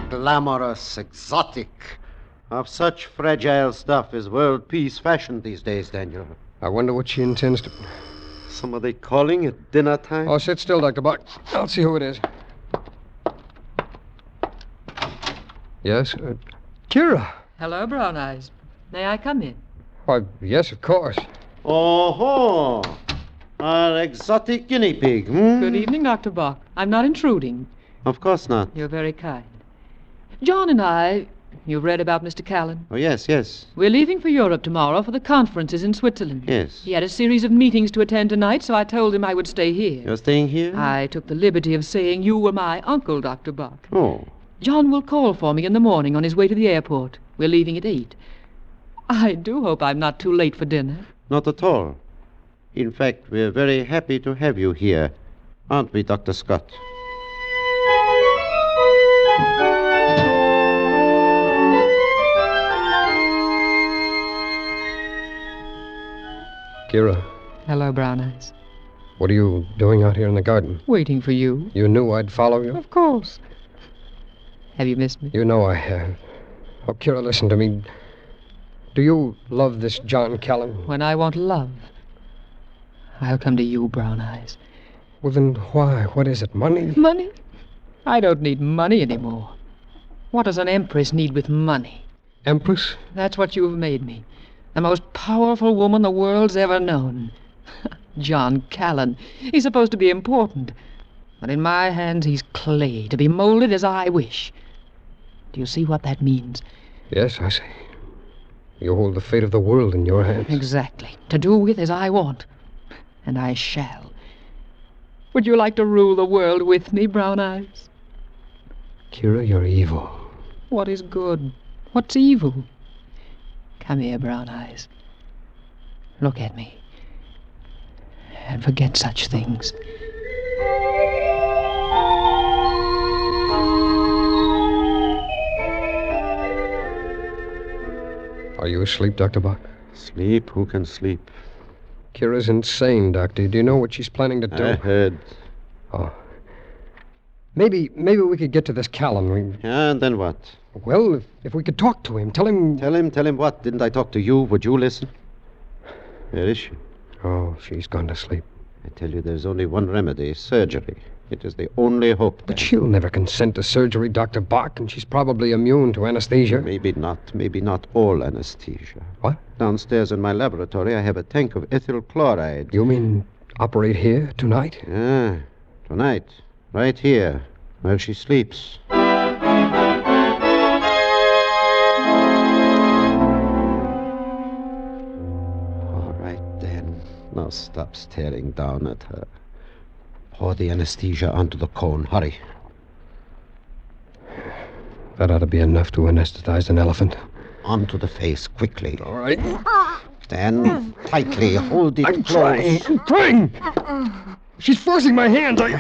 Glamorous, exotic. Of such fragile stuff is world peace fashioned these days, Daniel. I wonder what she intends to... Some are they calling at dinner time? Oh, sit still, Dr. Buck. I'll see who it is. Yes? Kira. Hello, Brown Eyes. May I come in? Why, yes, of course. Oh, our exotic guinea pig, Good evening, Dr. Bach. I'm not intruding. Of course not. You're very kind. John and I... You've read about Mr. Callan? Oh, yes, yes. We're leaving for Europe tomorrow for the conferences in Switzerland. Yes. He had a series of meetings to attend tonight, so I told him I would stay here. You're staying here? I took the liberty of saying you were my uncle, Dr. Buck. Oh. John will call for me in the morning on his way to the airport. We're leaving at 8. I do hope I'm not too late for dinner. Not at all. In fact, we're very happy to have you here. Aren't we, Dr. Scott? Kira. Hello, Brown Eyes. What are you doing out here in the garden? Waiting for you. You knew I'd follow you? Of course. Have you missed me? You know I have. Oh, Kira, listen to me. Do you love this John Callan? When I want love, I'll come to you, Brown Eyes. Well, then why? What is it? Money? Money? I don't need money anymore. What does an empress need with money? Empress? That's what you've made me. The most powerful woman the world's ever known. John Callan. He's supposed to be important. But in my hands, he's clay, to be molded as I wish. Do you see what that means? Yes, I see. You hold the fate of the world in your hands. Exactly. To do with as I want. And I shall. Would you like to rule the world with me, Brown Eyes? Kira, you're evil. What is good? What's evil? Come here, Brown Eyes. Look at me. And forget such things. Are you asleep, Dr. Bach? Sleep? Who can sleep? Kira's insane, Doctor. Do you know what she's planning to do? I heard. Oh. Maybe we could get to this Callan. Yeah, and then what? Well, if we could talk to him, tell him... Tell him what? Didn't I talk to you? Would you listen? Where is she? Oh, she's gone to sleep. I tell you, there's only one remedy, surgery. It is the only hope. But she'll never consent to surgery, Dr. Bach, and she's probably immune to anesthesia. Maybe not all anesthesia. What? Downstairs in my laboratory, I have a tank of ethyl chloride. You mean operate here tonight? Yeah, tonight. Right here, where she sleeps. All right, then. Now stop staring down at her. Pour the anesthesia onto the cone. Hurry. That ought to be enough to anesthetize an elephant. Onto the face, quickly. All right. Stand tightly. Hold it close. I'm trying. She's forcing my hands. I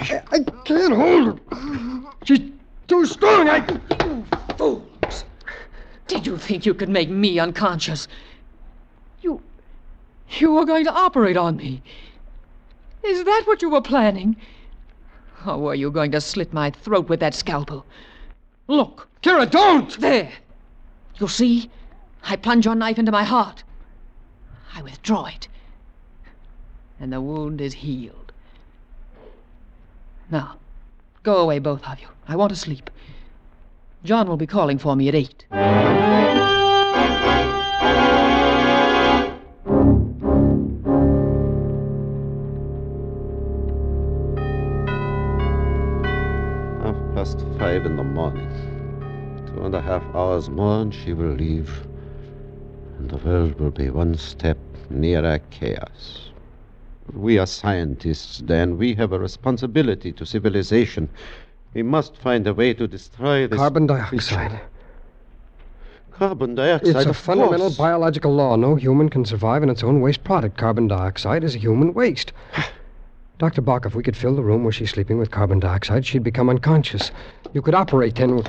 can't hold her. She's too strong. You fools. Did you think you could make me unconscious? You were going to operate on me. Is that what you were planning? Or were you going to slit my throat with that scalpel? Look. Kira, don't! There. You'll see, I plunge your knife into my heart. I withdraw it. And the wound is healed. Now, go away, both of you. I want to sleep. John will be calling for me at 8. Past 5 in the morning. 2.5 hours more and she will leave. And the world will be one step nearer chaos. We are scientists, Dan. We have a responsibility to civilization. We must find a way to destroy this... Carbon dioxide. Carbon dioxide, It's a of fundamental course. biological law. No human can survive in its own waste product. Carbon dioxide is a human waste. Dr. Bach, if we could fill the room where she's sleeping with carbon dioxide, she'd become unconscious. You could operate then.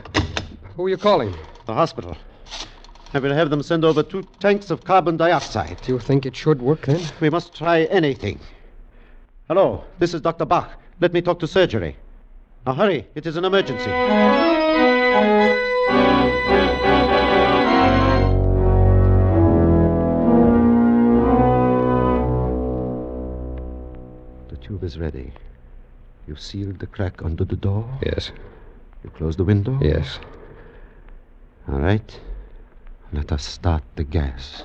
Who are you calling? The hospital. I will have them send over 2 tanks of carbon dioxide. Do you think it should work then? We must try anything. Hello, this is Dr. Bach. Let me talk to surgery. Now hurry, it is an emergency. The tube is ready. You sealed the crack under the door? Yes. You closed the window? Yes. All right. Let us start the gas.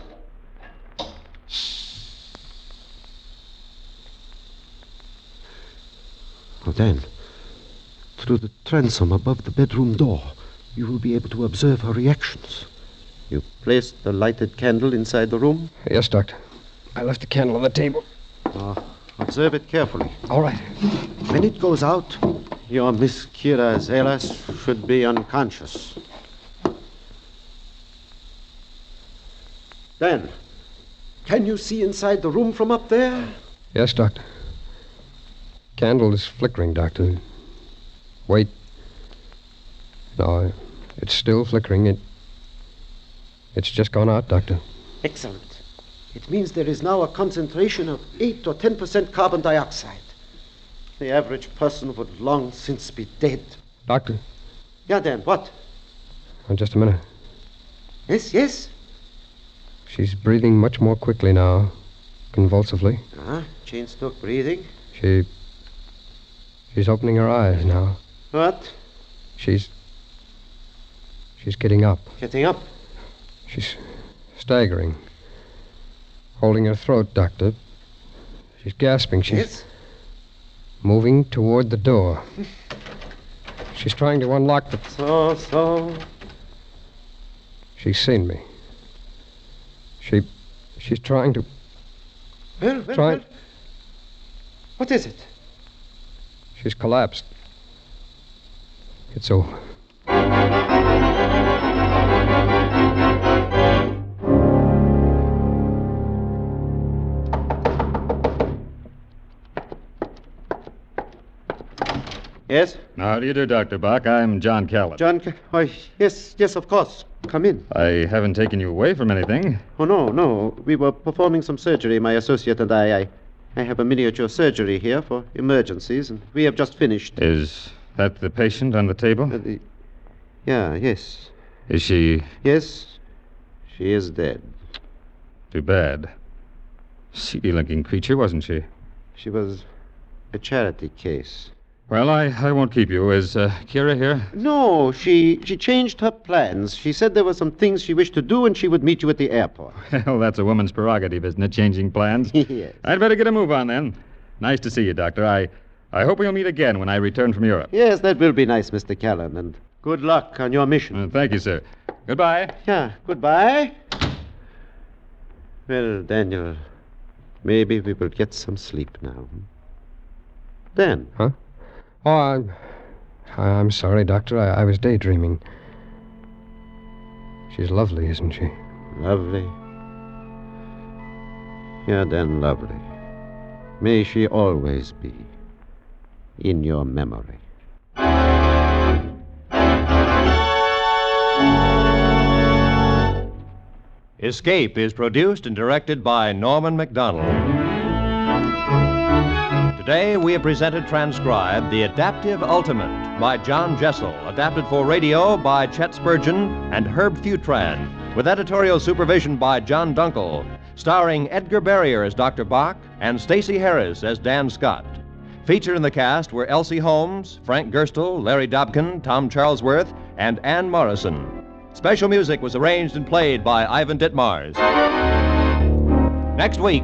Well, then, through the transom above the bedroom door, you will be able to observe her reactions. You placed the lighted candle inside the room? Yes, Doctor. I left the candle on the table. Observe it carefully. All right. When it goes out, your Miss Kira Zelas should be unconscious. Dan, can you see inside the room from up there? Yes, Doctor. Candle is flickering, Doctor. Wait. No, it's still flickering. It's just gone out, Doctor. Excellent. It means there is now a concentration of 8 or 10% carbon dioxide. The average person would long since be dead. Doctor. Yeah, Dan, what? Oh, just a minute. Yes? She's breathing much more quickly now, convulsively. Chain stroke breathing. She's opening her eyes now. What? She's getting up. Getting up? She's staggering. Holding her throat, Doctor. She's gasping. She's moving toward the door. She's trying to unlock the... So... She's seen me. She's trying to... Well. What is it? She's collapsed. It's over. Yes? How do you do, Dr. Bach? I'm John Callan. Why, yes, of course. Come in. I haven't taken you away from anything. Oh, no. We were performing some surgery, my associate and I. I have a miniature surgery here for emergencies, and we have just finished. Is that the patient on the table? Yes. Is she... Yes, she is dead. Too bad. Seedy-looking creature, wasn't she? She was a charity case. Well, I won't keep you. Is Kira here? No, she changed her plans. She said there were some things she wished to do, and she would meet you at the airport. Well, that's a woman's prerogative, isn't it, changing plans? Yes. I'd better get a move on, then. Nice to see you, Doctor. I hope we'll meet again when I return from Europe. Yes, that will be nice, Mr. Callan, and good luck on your mission. Thank you, sir. Goodbye. Yeah, goodbye. Well, Daniel, maybe we will get some sleep now. Dan? Huh? Oh, I'm sorry, Doctor. I was daydreaming. She's lovely, isn't she? Lovely. Yeah, then lovely. May she always be in your memory. Escape is produced and directed by Norman MacDonald. Today we have presented transcribed The Adaptive Ultimate by John Jessel, adapted for radio by Chet Spurgeon and Herb Futrad, with editorial supervision by John Dunkel, starring Edgar Barrier as Dr. Bach and Stacey Harris as Dan Scott. Featured in the cast were Elsie Holmes, Frank Gerstle, Larry Dobkin, Tom Charlesworth, and Ann Morrison. Special music was arranged and played by Ivan Ditmars. Next week,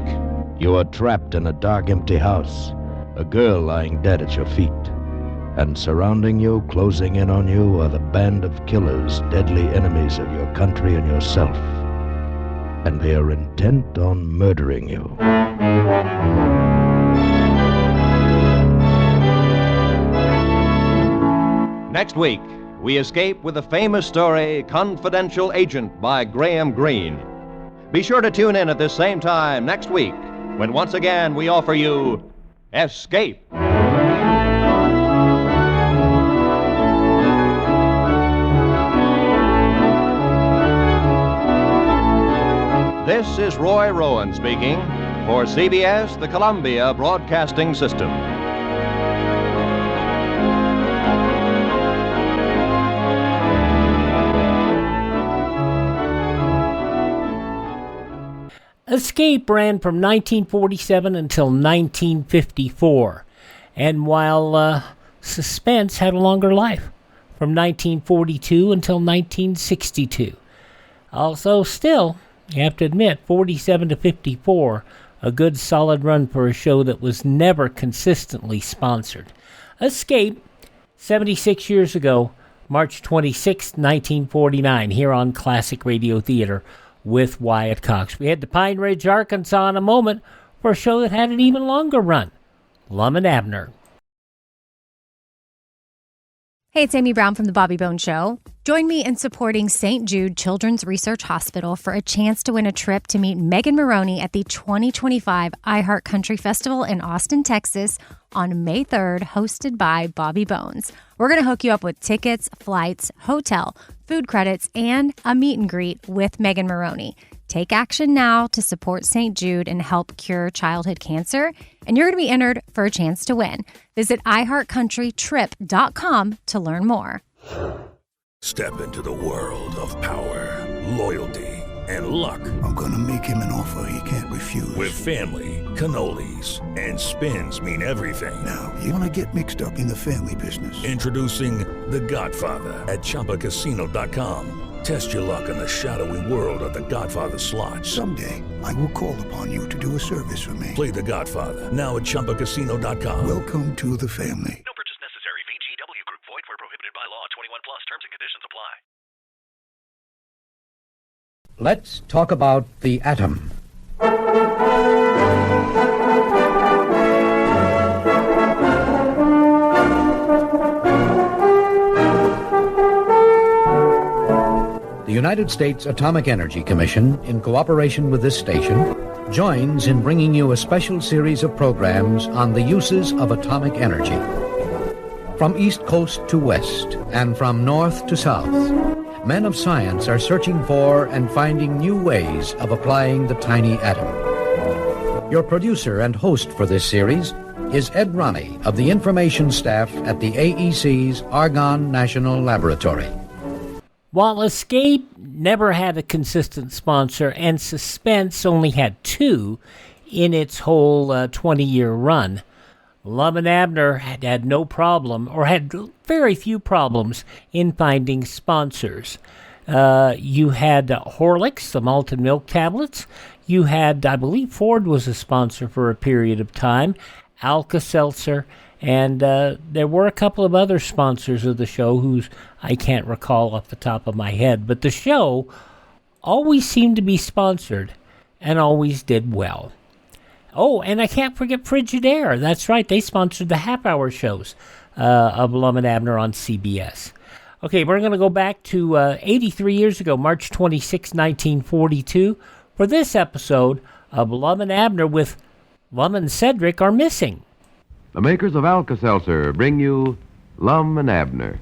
you are trapped in a dark, empty house. A girl lying dead at your feet. And surrounding you, closing in on you, are the band of killers, deadly enemies of your country and yourself. And they are intent on murdering you. Next week, we escape with the famous story Confidential Agent by Graham Greene. Be sure to tune in at this same time next week, when once again we offer you Escape. This is Roy Rowan speaking for CBS, the Columbia Broadcasting System. Escape ran from 1947 until 1954, and while Suspense had a longer life, from 1942 until 1962. Also, still, you have to admit, 47 to 54, a good solid run for a show that was never consistently sponsored. Escape, 76 years ago, March 26, 1949, here on Classic Radio Theater, with Wyatt Cox. We head to Pine Ridge, Arkansas in a moment for a show that had an even longer run, Lum and Abner. Hey, it's Amy Brown from The Bobby Bones Show. Join me in supporting St. Jude Children's Research Hospital for a chance to win a trip to meet Megan Maroney at the 2025 iHeart Country Festival in Austin, Texas on May 3rd, hosted by Bobby Bones. We're going to hook you up with tickets, flights, hotel, food credits, and a meet and greet with Megan Maroney. Take action now to support St. Jude and help cure childhood cancer, and you're going to be entered for a chance to win. Visit iHeartCountryTrip.com to learn more. Step into the world of power, loyalty, and luck. I'm gonna make him an offer he can't refuse. With family, cannolis, and spins mean everything. Now, you wanna get mixed up in the family business. Introducing The Godfather at ChumbaCasino.com. Test your luck in the shadowy world of The Godfather slot. Someday, I will call upon you to do a service for me. Play The Godfather now at ChumbaCasino.com. Welcome to the family. No purchase necessary. VGW Group. Void where prohibited by law. 21 plus. Terms and conditions apply. Let's talk about the atom. The United States Atomic Energy Commission, in cooperation with this station, joins in bringing you a special series of programs on the uses of atomic energy. From East Coast to West, and from North to South, men of science are searching for and finding new ways of applying the tiny atom. Your producer and host for this series is Ed Ronnie of the information staff at the AEC's Argonne National Laboratory. While Escape never had a consistent sponsor and Suspense only had two in its whole 20-year run, Lum and Abner had no problem, or had very few problems, in finding sponsors. You had Horlicks, the malted milk tablets. You had, I believe Ford was a sponsor for a period of time, Alka-Seltzer, and there were a couple of other sponsors of the show whose I can't recall off the top of my head. But the show always seemed to be sponsored and always did well. Oh, and I can't forget Frigidaire. That's right, they sponsored the half-hour shows of Lum and Abner on CBS. Okay, we're going to go back to 83 years ago, March 26, 1942, for this episode of Lum and Abner with Lum and Cedric Are Missing. The makers of Alka-Seltzer bring you Lum and Abner.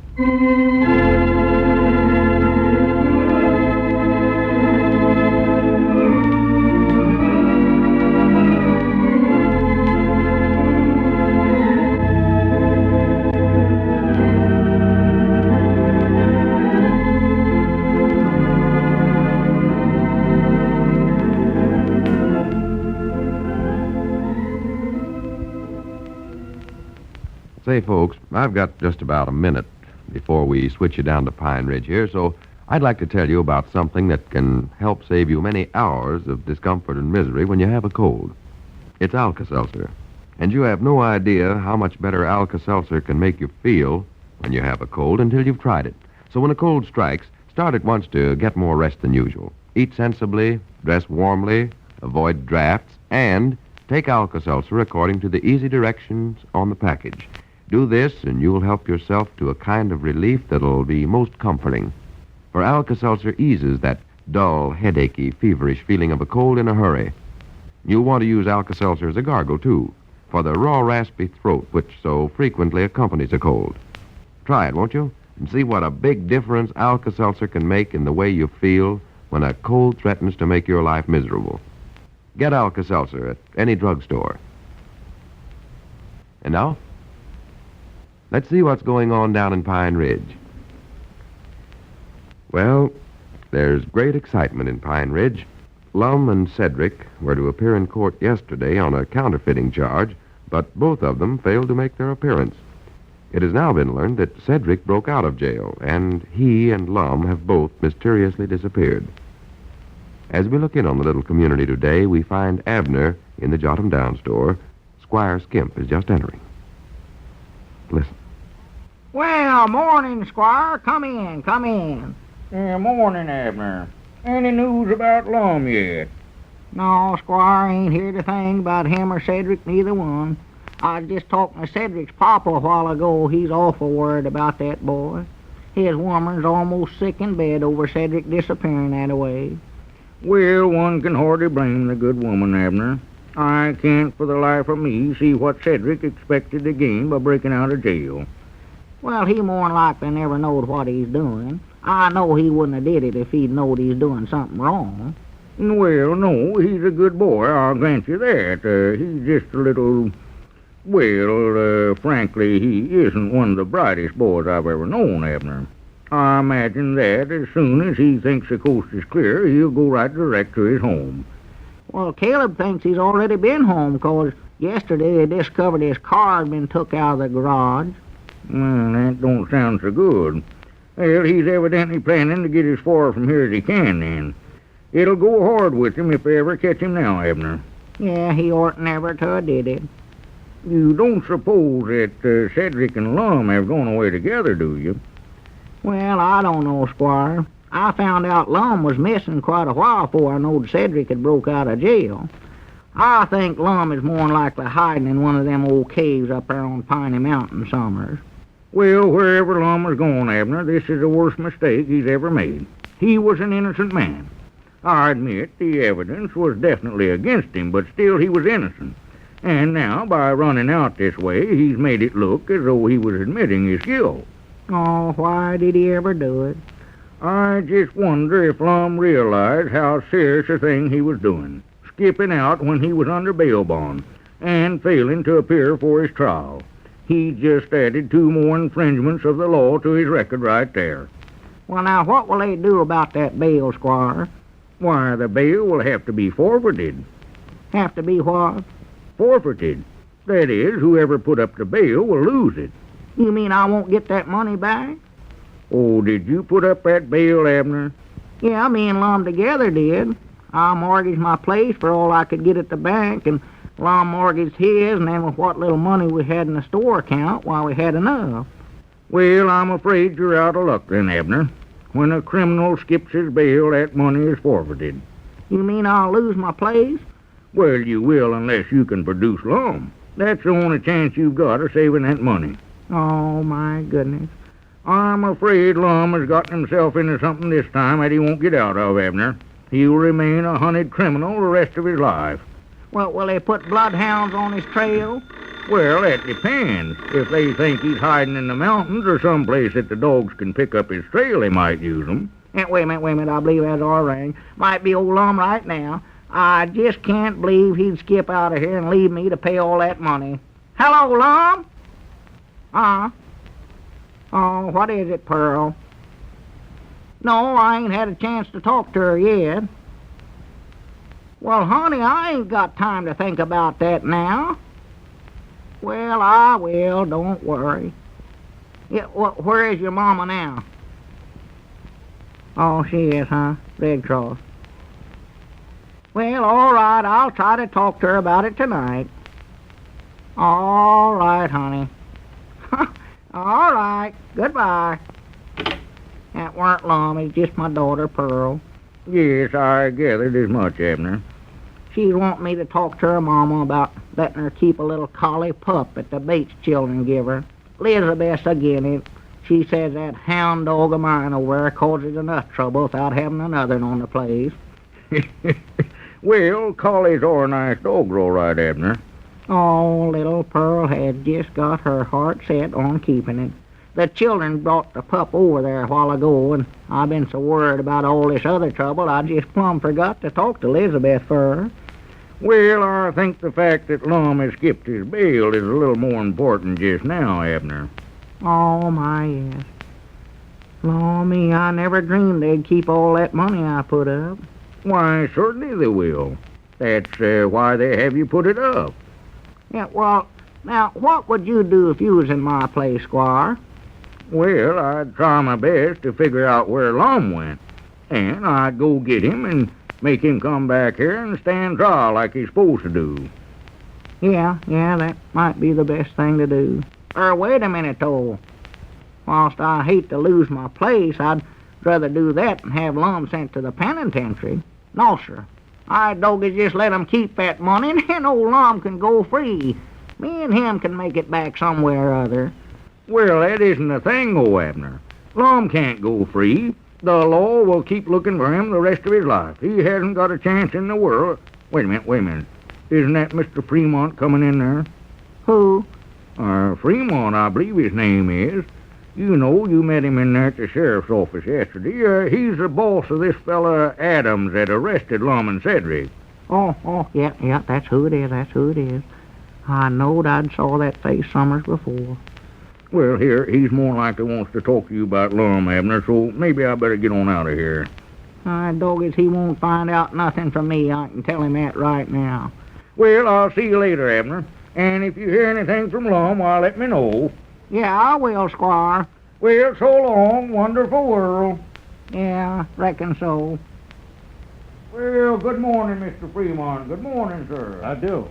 Say, folks, I've got just about a minute before we switch you down to Pine Ridge here, so I'd like to tell you about something that can help save you many hours of discomfort and misery when you have a cold. It's Alka-Seltzer. And you have no idea how much better Alka-Seltzer can make you feel when you have a cold until you've tried it. So when a cold strikes, start at once to get more rest than usual. Eat sensibly, dress warmly, avoid drafts, and take Alka-Seltzer according to the easy directions on the package. Do this, and you'll help yourself to a kind of relief that'll be most comforting. For Alka-Seltzer eases that dull, headachy, feverish feeling of a cold in a hurry. You'll want to use Alka-Seltzer as a gargle, too, for the raw, raspy throat which so frequently accompanies a cold. Try it, won't you? And see what a big difference Alka-Seltzer can make in the way you feel when a cold threatens to make your life miserable. Get Alka-Seltzer at any drugstore. And now, let's see what's going on down in Pine Ridge. Well, there's great excitement in Pine Ridge. Lum and Cedric were to appear in court yesterday on a counterfeiting charge, but both of them failed to make their appearance. It has now been learned that Cedric broke out of jail, and he and Lum have both mysteriously disappeared. As we look in on the little community today, we find Abner in the Jot 'em Down store. Squire Skimp is just entering. Listen. Well, morning, Squire. Come in, come in. Morning, Abner. Any news about Lum yet? No, Squire, ain't heard a thing about him or Cedric, neither one. I was just talking to Cedric's papa a while ago. He's awful worried about that boy. His woman's almost sick in bed over Cedric disappearing that way. Well, one can hardly blame the good woman, Abner. I can't for the life of me see what Cedric expected to gain by breaking out of jail. Well, he more'n likely never knowed what he's doing. I know he wouldn't have did it if he'd knowed he's doing something wrong. Well, no, he's a good boy, I'll grant you that. He's just a little... Well, frankly, he isn't one of the brightest boys I've ever known, Abner. I imagine that as soon as he thinks the coast is clear, he'll go right direct to his home. Well, Caleb thinks he's already been home, 'cause yesterday they discovered his car had been took out of the garage. Well, that don't sound so good. Well, he's evidently planning to get as far from here as he can, then. It'll go hard with him if they ever catch him now, Abner. Yeah, he ought never to have did it. You don't suppose that Cedric and Lum have gone away together, do you? Well, I don't know, Squire. I found out Lum was missing quite a while before I knowed Cedric had broke out of jail. I think Lum is more likely hiding in one of them old caves up there on Piney Mountain somewheres. Well, wherever Lum was going, Abner, this is the worst mistake he's ever made. He was an innocent man. I admit the evidence was definitely against him, but still he was innocent. And now, by running out this way, he's made it look as though he was admitting his guilt. Oh, why did he ever do it? I just wonder if Lum realized how serious a thing he was doing, skipping out when he was under bail bond, and failing to appear for his trial. He just added 2 more infringements of the law to his record right there. Well, now, what will they do about that bail, Squire? Why, the bail will have to be forfeited. Have to be what? Forfeited. That is, whoever put up the bail will lose it. You mean I won't get that money back? Oh, did you put up that bail, Abner? Yeah, me and Lum together did. I mortgaged my place for all I could get at the bank, and Lum mortgaged his, and then with what little money we had in the store account, while we had enough. Well, I'm afraid you're out of luck then, Abner. When a criminal skips his bail, that money is forfeited. You mean I'll lose my place? Well, you will unless you can produce Lum. That's the only chance you've got of saving that money. Oh, my goodness. I'm afraid Lum has gotten himself into something this time that he won't get out of, Abner. He'll remain a hunted criminal the rest of his life. Well, will they put bloodhounds on his trail? Well, that depends. If they think he's hiding in the mountains or someplace that the dogs can pick up his trail, they might use him. Wait a minute. I believe that's our ring. Might be old Lum right now. I just can't believe he'd skip out of here and leave me to pay all that money. Hello, Lum? Oh, what is it, Pearl? No, I ain't had a chance to talk to her yet. Well, honey, I ain't got time to think about that now. Well, I will. Don't worry. Yeah, where is your mama now? Oh, she is, huh? Red Cross. Well, all right. I'll try to talk to her about it tonight. All right, honey. All right. Goodbye. That weren't Lum. It's just my daughter, Pearl. Yes, I gathered as much, Abner. She's wanting me to talk to her mama about letting her keep a little collie pup that the Bates children give her. Elizabeth's again it. She says that hound dog of mine over there causes enough trouble without having another on the place. Well, collies are nice dogs, all right, Abner. Oh, little Pearl has just got her heart set on keeping it. The children brought the pup over there a while ago, and I've been so worried about all this other trouble, I just plumb forgot to talk to Elizabeth for her. Well, I think the fact that Lum has skipped his bail is a little more important just now, Abner. Oh, my, yes. Law me, I never dreamed they'd keep all that money I put up. Why, certainly they will. That's why they have you put it up. Yeah, well, now, what would you do if you was in my place, Squire? Well, I'd try my best to figure out where Lum went. And I'd go get him and make him come back here and stand trial like he's supposed to do. Yeah, that might be the best thing to do. Wait a minute, though. Whilst I hate to lose my place, I'd rather do that than have Lum sent to the penitentiary. No, sir. I'd doggy just let him keep that money, and then old Lum can go free. Me and him can make it back somewhere or other. Well, that isn't the thing, Abner. Lum can't go free. The law will keep looking for him the rest of his life. He hasn't got a chance in the world. Wait a minute. Isn't that Mr. Fremont coming in there? Who? Fremont, I believe his name is. You know, you met him in there at the sheriff's office yesterday. He's the boss of this fella Adams that arrested Lum and Cedric. Oh, yeah, that's who it is. I knowed I'd saw that face summers before. Well, here, he's more likely wants to talk to you about Lum, Abner, so maybe I better get on out of here. Doggies, he won't find out nothing from me. I can tell him that right now. Well, I'll see you later, Abner. And if you hear anything from Lum, why, let me know. Yeah, I will, Squire. Well, so long, wonderful world. Yeah, reckon so. Well, good morning, Mr. Fremont. Good morning, sir. I do.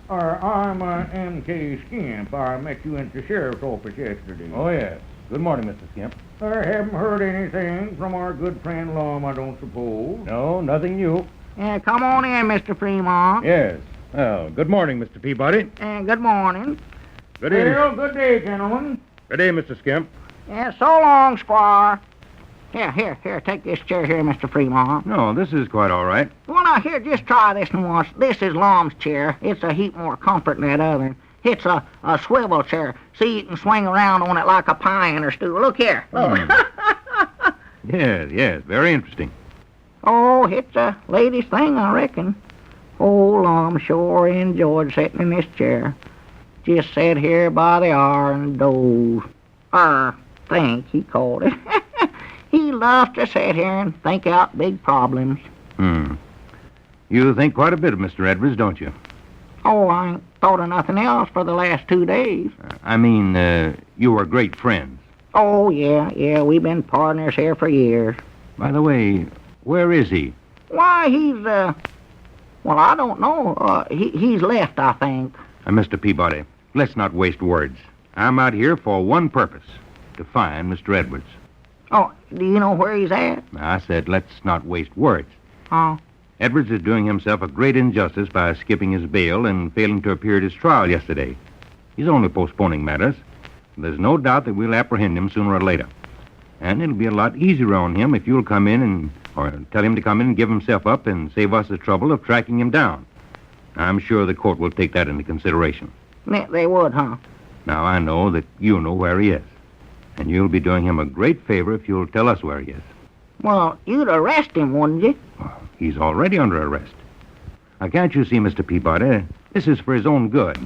I'm M.K. Skimp. I met you in the sheriff's office yesterday. Oh, yes. Good morning, Mr. Skimp. I haven't heard anything from our good friend Lum, I don't suppose. No, nothing new. Yeah, come on in, Mr. Fremont. Yes. Well, good morning, Mr. Peabody. Good morning. Good evening. Well, good day, gentlemen. Good day, Mr. Skimp. Yeah, so long, Squire. Here, take this chair here, Mr. Fremont. No, this is quite all right. Well, now, here, just try this one once. This is Lum's chair. It's a heap more comfort than that other. It's a swivel chair. See, you can swing around on it like a pie in a stool. Look here, look. Yes, very interesting. Oh, it's the latest thing, I reckon. Oh, Lum sure enjoyed sitting in this chair. Just sat here by the hour and doze. Think, he called it. He loves to sit here and think out big problems. You think quite a bit of Mr. Edwards, don't you? Oh, I ain't thought of nothing else for the last 2 days. I mean, you were great friends. Oh, yeah, we've been partners here for years. By the way, where is he? Why, he's, well, I don't know. He's left, I think. Mr. Peabody, let's not waste words. I'm out here for one purpose, to find Mr. Edwards. Oh, do you know where he's at? I said let's not waste words. Oh. Edwards is doing himself a great injustice by skipping his bail and failing to appear at his trial yesterday. He's only postponing matters. There's no doubt that we'll apprehend him sooner or later. And it'll be a lot easier on him if you'll come in or tell him to come in and give himself up and save us the trouble of tracking him down. I'm sure the court will take that into consideration. They would, huh? Now, I know that you know where he is. And you'll be doing him a great favor if you'll tell us where he is. Well, you'd arrest him, wouldn't you? Well, he's already under arrest. Now, can't you see, Mr. Peabody, this is for his own good.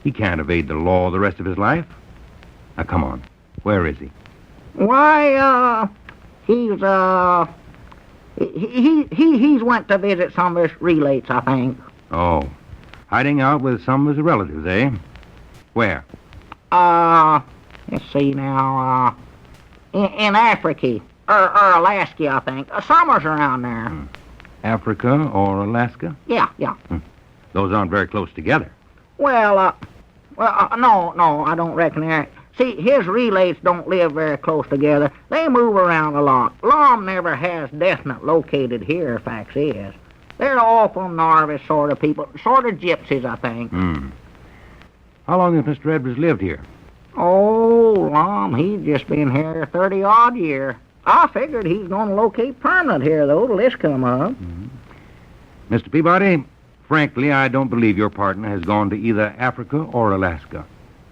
He can't evade the law the rest of his life. Now, come on. Where is he? Why, he's went to visit some of his relates, I think. Oh, hiding out with some of his relatives, eh? Where? Let's see now, in Africa, or Alaska, I think. Somewhere's around there. Africa or Alaska? Yeah. Those aren't very close together. Well, no, I don't reckon they're... See, his relays don't live very close together. They move around a lot. Lom never has definite located here, facts is. They're awful nervous sort of people, sort of gypsies, I think. How long has Mr. Edwards lived here? Oh, Lom, he's just been here 30-odd year. I figured he's going to locate permanent here, though, till this come up. Mr. Peabody, frankly, I don't believe your partner has gone to either Africa or Alaska.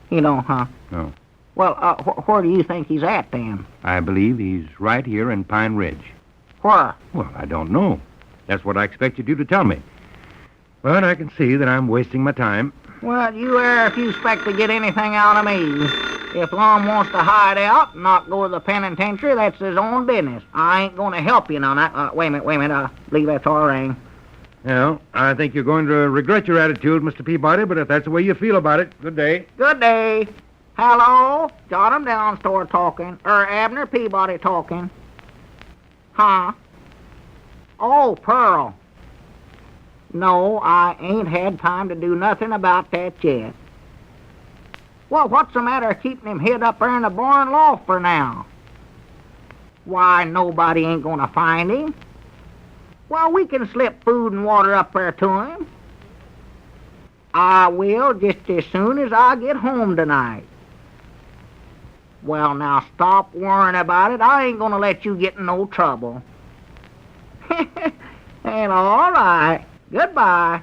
You know, huh? No. Well, where do you think he's at, then? I believe he's right here in Pine Ridge. Where? Well, I don't know. That's what I expected you to tell me. But I can see that I'm wasting my time. Well, you err if you expect to get anything out of me. If Lom wants to hide out and not go to the penitentiary, that's his own business. I ain't going to help you none of that. Wait a minute. I believe that's our ring. Well, I think you're going to regret your attitude, Mr. Peabody, but if that's the way you feel about it, good day. Good day. Hello? Jot 'em down, store talking. Abner Peabody talking. Huh? Oh, Pearl. No, I ain't had time to do nothing about that yet. Well, what's the matter keeping him hid up there in the barn loft for now? Why, nobody ain't gonna find him. Well, we can slip food and water up there to him. I will just as soon as I get home tonight. Well, now stop worrying about it. I ain't gonna let you get in no trouble. And all right. Goodbye.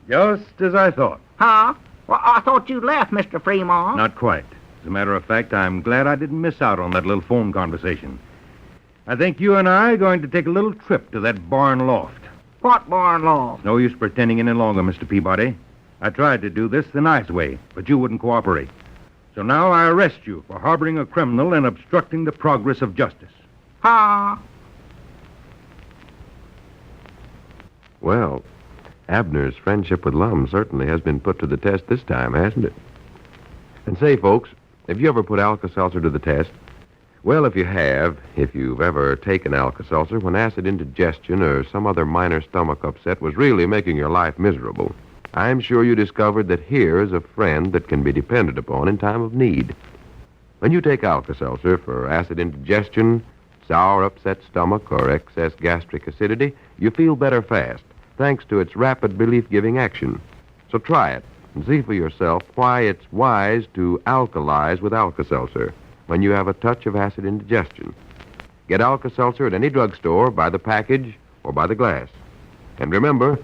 Just as I thought. Huh? Well, I thought you'd left, Mr. Fremont. Not quite. As a matter of fact, I'm glad I didn't miss out on that little phone conversation. I think you and I are going to take a little trip to that barn loft. What barn loft? No use pretending any longer, Mr. Peabody. I tried to do this the nice way, but you wouldn't cooperate. So now I arrest you for harboring a criminal and obstructing the progress of justice. Huh? Well, Abner's friendship with Lum certainly has been put to the test this time, hasn't it? And say, folks, have you ever put Alka-Seltzer to the test? Well, if you have, if you've ever taken Alka-Seltzer when acid indigestion or some other minor stomach upset was really making your life miserable, I'm sure you discovered that here is a friend that can be depended upon in time of need. When you take Alka-Seltzer for acid indigestion, sour upset stomach, or excess gastric acidity, you feel better fast, thanks to its rapid relief-giving action. So try it and see for yourself why it's wise to alkalize with Alka-Seltzer when you have a touch of acid indigestion. Get Alka-Seltzer at any drugstore by the package or by the glass. And remember,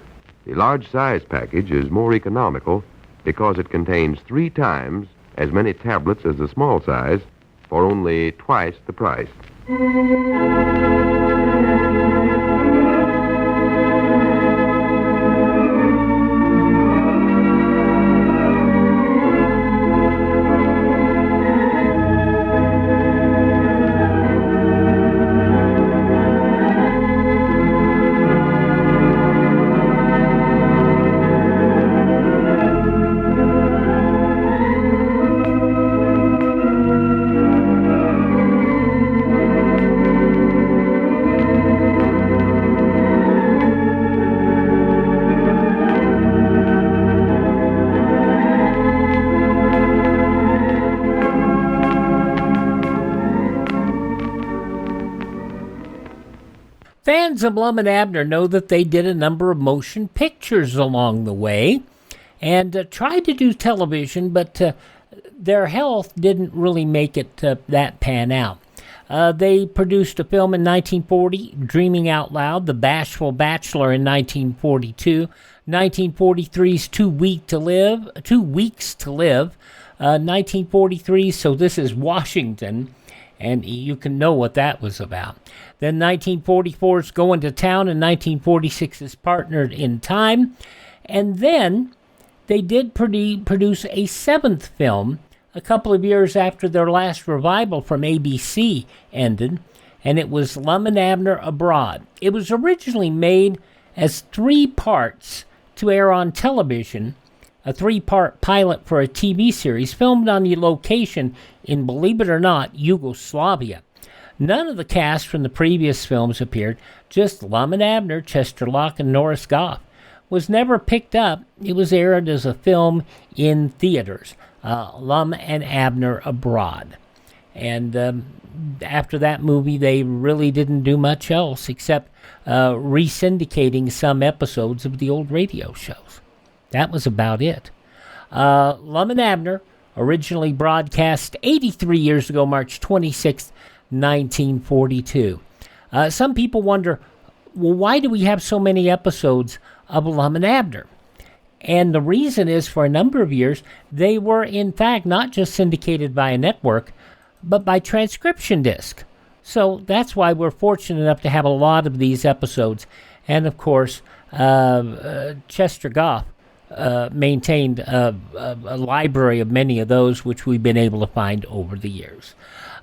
the large-size package is more economical because it contains 3 times as many tablets as the small size for only twice the price. Fans of Lum and Abner know that they did a number of motion pictures along the way and tried to do television, but their health didn't really make it that pan out. They produced a film in 1940, Dreaming Out Loud, The Bashful Bachelor in 1942, 1943's Too Weeks to Live, 1943, So This Is Washington, and you can know what that was about. Then 1944's Going to Town, and 1946's Partnered in Time. And then they did produce a 7th film a couple of years after their last revival from ABC ended, and it was Lum and Abner Abroad. It was originally made as 3 parts to air on television, a 3-part pilot for a TV series filmed on the location in, believe it or not, Yugoslavia. None of the cast from the previous films appeared, just Lum and Abner, Chester Locke, and Norris Goff. Was never picked up. It was aired as a film in theaters, Lum and Abner Abroad. And after that movie, they really didn't do much else except re-syndicating some episodes of the old radio shows. That was about it. Lum and Abner, originally broadcast 83 years ago, March 26, 1942. Some people wonder, well, why do we have so many episodes of Lum and Abner? And the reason is, for a number of years, they were, in fact, not just syndicated by a network, but by transcription disc. So that's why we're fortunate enough to have a lot of these episodes. And, of course, Chester Goff maintained a library of many of those, which we've been able to find over the years.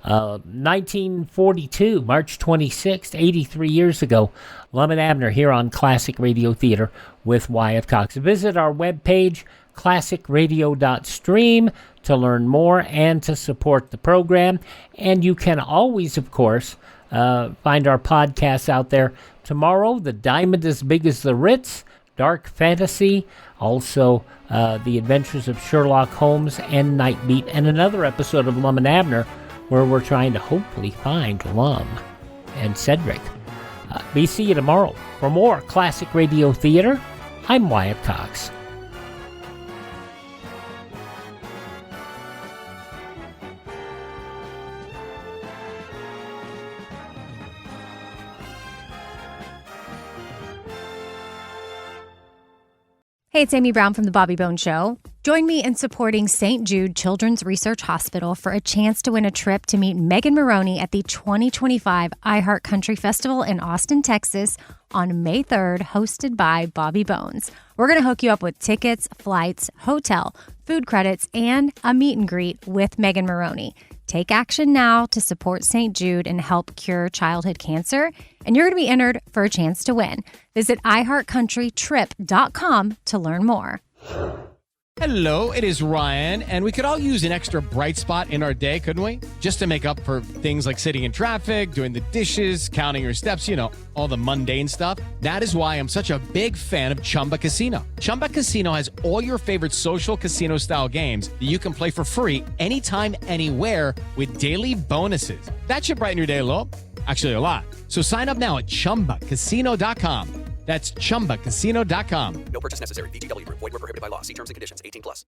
1942, March 26th, 83 years ago, Lum and Abner here on Classic Radio Theater with Wyatt Cox. Visit our webpage, classicradio.stream, to learn more and to support the program. And you can always, of course, find our podcasts out there. Tomorrow, The Diamond as Big as the Ritz, Dark Fantasy, also The Adventures of Sherlock Holmes and Night Beat, and another episode of Lum and Abner, where we're trying to hopefully find Lum and Cedric. See you tomorrow. For more Classic Radio Theater, I'm Wyatt Cox. Hey, it's Amy Brown from The Bobby Bones Show. Join me in supporting St. Jude Children's Research Hospital for a chance to win a trip to meet Megan Maroney at the 2025 iHeart Country Festival in Austin, Texas on May 3rd, hosted by Bobby Bones. We're going to hook you up with tickets, flights, hotel, food credits, and a meet and greet with Megan Maroney. Take action now to support St. Jude and help cure childhood cancer, and you're going to be entered for a chance to win. Visit iHeartCountryTrip.com to learn more. Hello, it is Ryan, and we could all use an extra bright spot in our day, couldn't we? Just to make up for things like sitting in traffic, doing the dishes, counting your steps, you know, all the mundane stuff. That is why I'm such a big fan of Chumba Casino. Chumba Casino has all your favorite social casino-style games that you can play for free anytime, anywhere with daily bonuses. That should brighten your day a little. Actually, a lot. So sign up now at ChumbaCasino.com. That's ChumbaCasino.com. No purchase necessary. VGW Group. Void where prohibited by law. See terms and conditions. 18+.